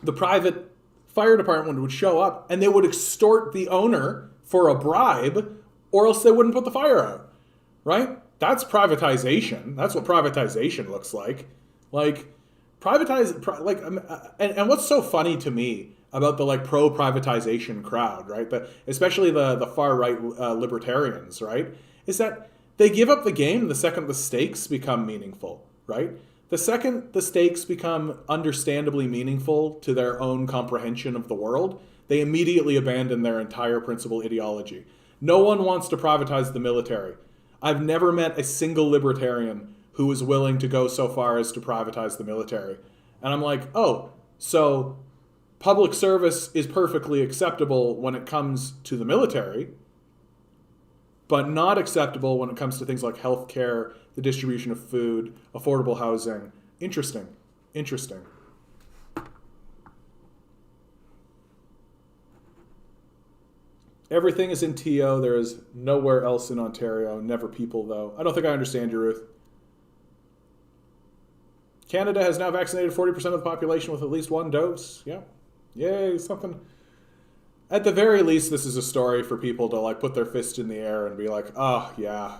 the private fire department would show up, and they would extort the owner for a bribe, or else they wouldn't put the fire out, right? That's privatization. That's what privatization looks like. Like, and what's so funny to me about the pro-privatization crowd, right? Especially the far-right libertarians, right? Is that they give up the game the second the stakes become meaningful, right? The second the stakes become understandably meaningful to their own comprehension of the world, they immediately abandon their entire principal ideology. No one wants to privatize the military. I've never met a single libertarian who is willing to go so far as to privatize the military. And I'm like, oh, so public service is perfectly acceptable when it comes to the military, but not acceptable when it comes to things like healthcare, the distribution of food, affordable housing. Interesting. Everything is in TO. There is nowhere else in Ontario. Never people, though. I don't think I understand you, Ruth. Canada has now vaccinated 40% of the population with at least one dose. Yeah. Yay, something. At the very least, this is a story for people to put their fist in the air and be like, oh, yeah.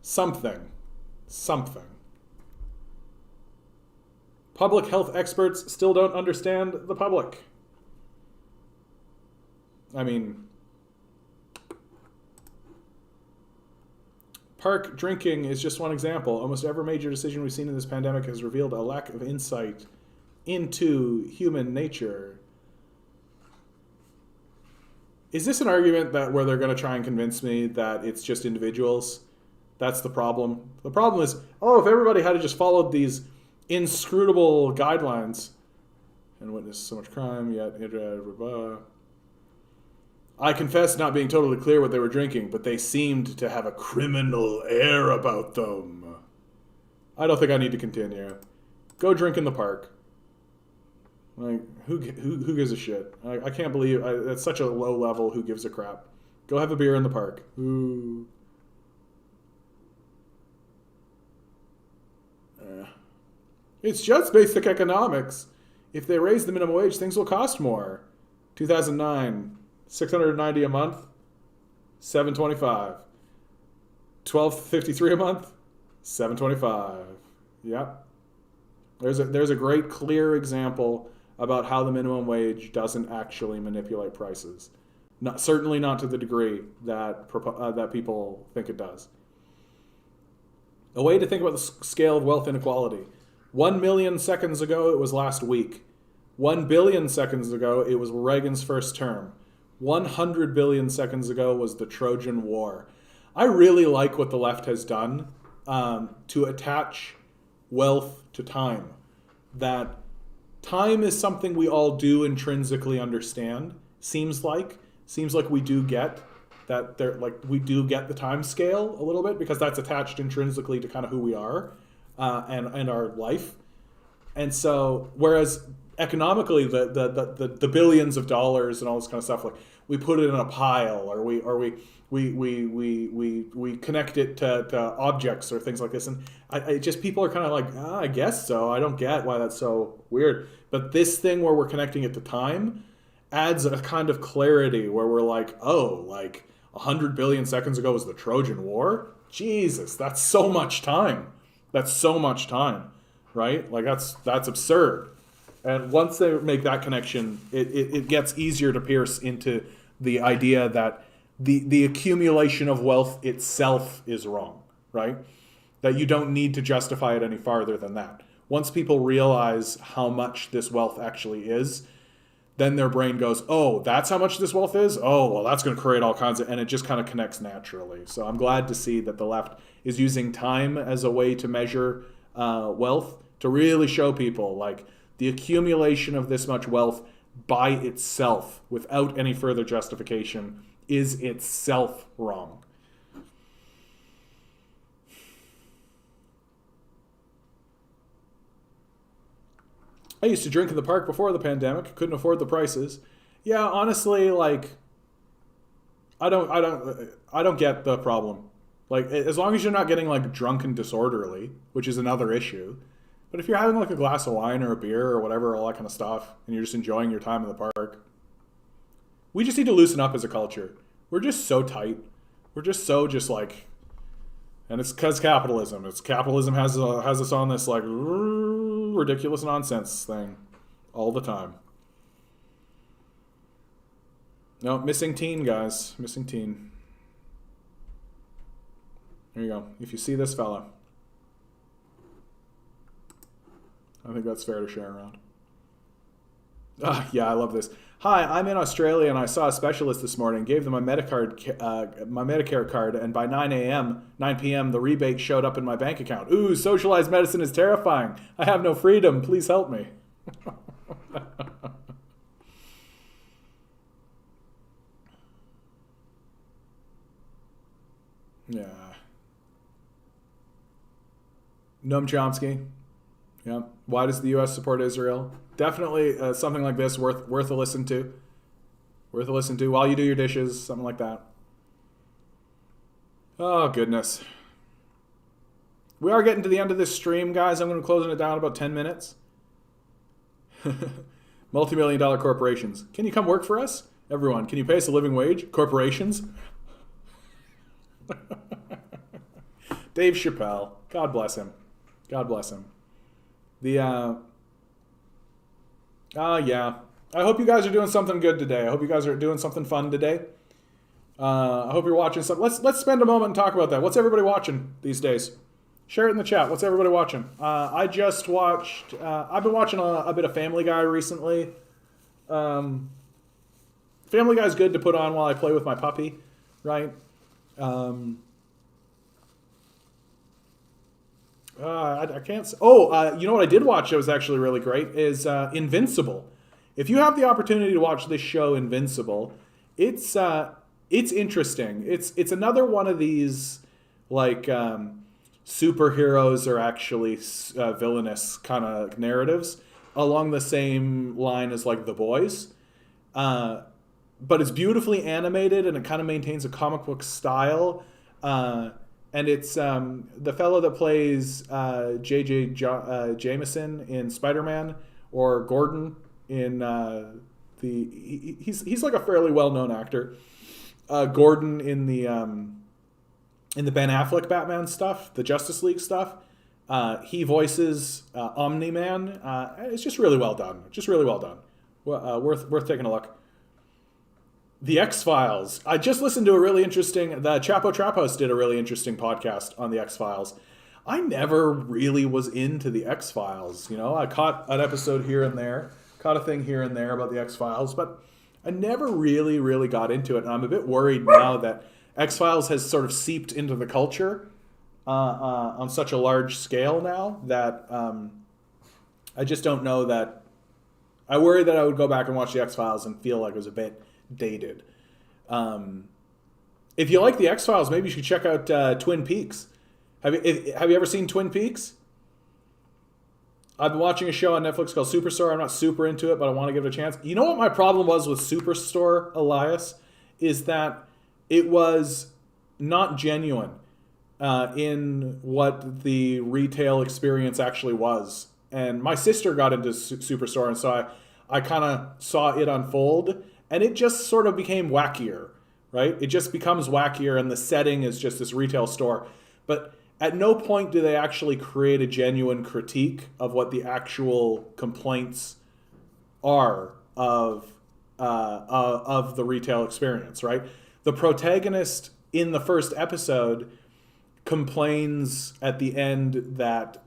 Something. Public health experts still don't understand the public. I mean, park drinking is just one example. Almost every major decision we've seen in this pandemic has revealed a lack of insight into human nature. Is this an argument where they're going to try and convince me that it's just individuals? That's the problem. The problem is, if everybody had just followed these inscrutable guidelines and witnessed so much crime, yet I confess not being totally clear what they were drinking, but they seemed to have a criminal air about them. I don't think I need to continue. Go drink in the park. Who gives a shit? I can't believe that's such a low level. Who gives a crap? Go have a beer in the park. Ooh. It's just basic economics. If they raise the minimum wage, things will cost more. 2009, $690 a month, $725. $12.53 a month, $725. Yep. There's a great clear example about how the minimum wage doesn't actually manipulate prices. Certainly not to the degree that that people think it does. A way to think about the scale of wealth inequality. 1 million seconds ago, it was last week. 1 billion seconds ago, it was Reagan's first term. 100 billion seconds ago was the Trojan War. I really like what the left has done to attach wealth to time. That time is something we all do intrinsically understand. Seems like we do get that. We do get the time scale a little bit because that's attached intrinsically to kind of who we are and our life. And so, whereas economically, the billions of dollars and all this kind of stuff, like we put it in a pile, or we connect it to objects or things like this, and I just people are kind of like, I guess so. I don't get why that's so weird. But this thing where we're connecting it to time adds a kind of clarity where we're like, oh, like 100 billion seconds ago was the Trojan War. Jesus, that's so much time. That's so much time, right? Like that's absurd. And once they make that connection, it gets easier to pierce into the idea that the accumulation of wealth itself is wrong, right? That you don't need to justify it any farther than that. Once people realize how much this wealth actually is, then their brain goes, oh, that's how much this wealth is? Oh, well, that's going to create all kinds of... And it just kind of connects naturally. So I'm glad to see that the left is using time as a way to measure wealth, to really show people, like, the accumulation of this much wealth by itself, without any further justification, is itself wrong. I used to drink in the park before the pandemic. Couldn't afford the prices. Yeah, honestly, like, I don't get the problem. Like, as long as you're not getting like drunk and disorderly, which is another issue. But if you're having like a glass of wine or a beer or whatever, all that kind of stuff, and you're just enjoying your time in the park, we just need to loosen up as a culture. We're just so tight. We're just so like, and it's because capitalism. Capitalism has us on this like ridiculous nonsense thing all the time. No, missing teen, guys. Missing teen. There you go. If you see this fella, I think that's fair to share around. Yeah, I love this. Hi, I'm in Australia and I saw a specialist this morning, gave them my Medicare card, and by 9 p.m., the rebate showed up in my bank account. Ooh, socialized medicine is terrifying. I have no freedom. Please help me. Yeah. Noam Chomsky. Yeah. Why does the U.S. support Israel? Definitely something like this worth a listen to. Worth a listen to while you do your dishes, something like that. Oh, goodness. We are getting to the end of this stream, guys. I'm going to close it down in about 10 minutes. Multi-million-dollar corporations. Can you come work for us? Everyone, can you pay us a living wage? Corporations? Dave Chappelle. God bless him. God bless him. Yeah. I hope you guys are doing something good today. I hope you guys are doing something fun today. I hope you're watching something. Let's spend a moment and talk about that. What's everybody watching these days? Share it in the chat. What's everybody watching? I just watched... I've been watching a bit of Family Guy recently. Family Guy's good to put on while I play with my puppy, right? I can't... you know what I did watch that was actually really great is Invincible. If you have the opportunity to watch this show, Invincible, it's interesting. It's another one of these, like, superheroes are actually villainous kind of narratives along the same line as, like, The Boys. But it's beautifully animated and it kind of maintains a comic book style. and it's the fellow that plays Jameson in Spider-Man, or Gordon in he's like a fairly well-known actor. Gordon in the Ben Affleck Batman stuff, the Justice League stuff. He voices Omni-Man. It's just really well done. Just really well done. Worth taking a look. The X-Files. I just listened to a really interesting... The Chapo Trap House did a really interesting podcast on the X-Files. I never really was into the X-Files. You know, I caught an episode here and there, caught a thing here and there about the X-Files, but I never really got into it. And I'm a bit worried now that X-Files has sort of seeped into the culture on such a large scale now that I just don't know that... I worry that I would go back and watch the X-Files and feel like it was a bit dated. If you like the X-Files, maybe you should check out Twin Peaks. Have you ever seen Twin Peaks? I've been watching a show on Netflix called Superstore. I'm not super into it, but I want to give it a chance. You know what my problem was with Superstore, Elias? Is that it was not genuine in what the retail experience actually was. And my sister got into Superstore, and so I kind of saw it unfold, and it just sort of became wackier, right? It just becomes wackier, and the setting is just this retail store. But at no point do they actually create a genuine critique of what the actual complaints are of the retail experience, right? The protagonist in the first episode complains at the end that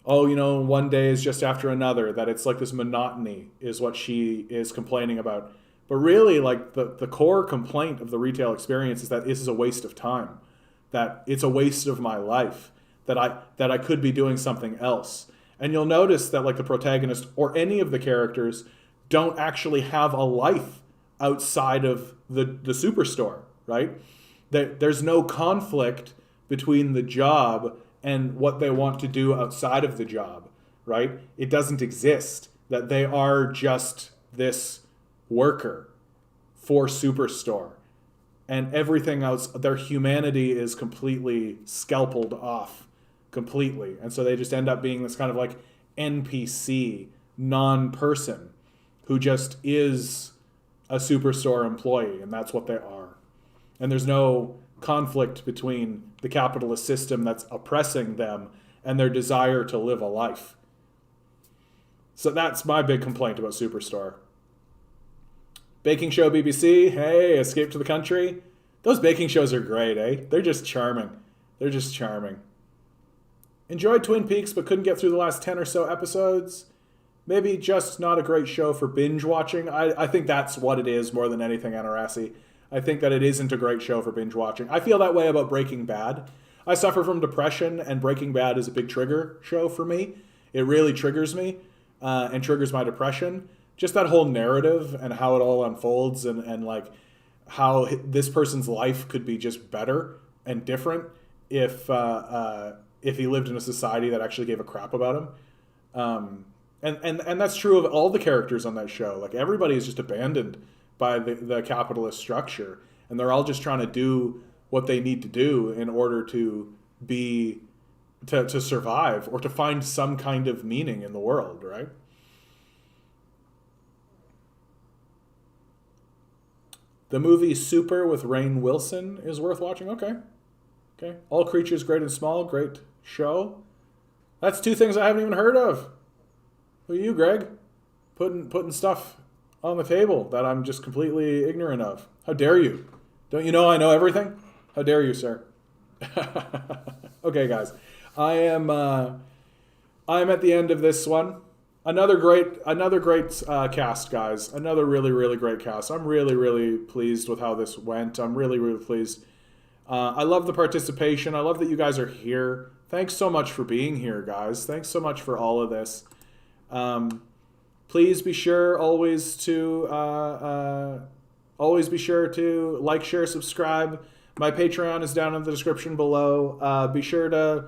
one day is just after another, that it's like this monotony is what she is complaining about. But really, like, the core complaint of the retail experience is that this is a waste of time, that it's a waste of my life, that I could be doing something else. And you'll notice that, like, the protagonist or any of the characters don't actually have a life outside of the superstore, right? There's no conflict between the job and what they want to do outside of the job, right? It doesn't exist. That they are just this worker for Superstore. And everything else, their humanity is completely scalpeled off, completely. And so they just end up being this kind of like NPC, non-person, who just is a Superstore employee, and that's what they are. And there's no conflict between the capitalist system that's oppressing them and their desire to live a life. So that's my big complaint about Superstore. Baking show BBC, hey, Escape to the Country. Those baking shows are great, eh? They're just charming. They're just charming. Enjoyed Twin Peaks, but couldn't get through the last 10 or so episodes. Maybe just not a great show for binge watching. I think that's what it is more than anything, Anarasi. I think that it isn't a great show for binge watching. I feel that way about Breaking Bad. I suffer from depression, and Breaking Bad is a big trigger show for me. It really triggers me and triggers my depression. Just that whole narrative and how it all unfolds, and like how this person's life could be just better and different if he lived in a society that actually gave a crap about him. And that's true of all the characters on that show. Like, everybody is just abandoned by the capitalist structure, and they're all just trying to do what they need to do in order to survive or to find some kind of meaning in the world, right? The movie Super with Rainn Wilson is worth watching. Okay. All Creatures Great and Small, great show. That's two things I haven't even heard of. Who are you, Greg? Putting stuff on the table that I'm just completely ignorant of. How dare you? Don't you know I know everything? How dare you, sir? Okay, guys. I am at the end of this one. Another great cast, guys. Another really great cast. I'm really pleased with how this went. I'm really pleased. I love the participation. I love that you guys are here. Thanks so much for being here, guys. Thanks so much for all of this. Please be sure always to like, share, subscribe. My Patreon is down in the description below. Be sure to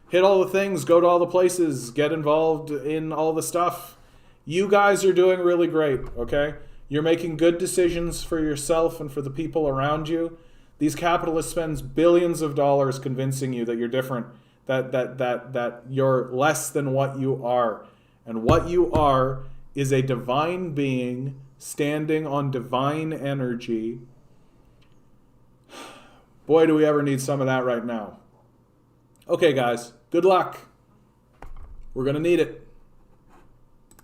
hit all the things, go to all the places, get involved in all the stuff. You guys are doing really great, okay? You're making good decisions for yourself and for the people around you. These capitalists spend billions of dollars convincing you that you're different, that you're less than what you are. And what you are is a divine being standing on divine energy. Boy, do we ever need some of that right now. Okay, guys, good luck. We're going to need it.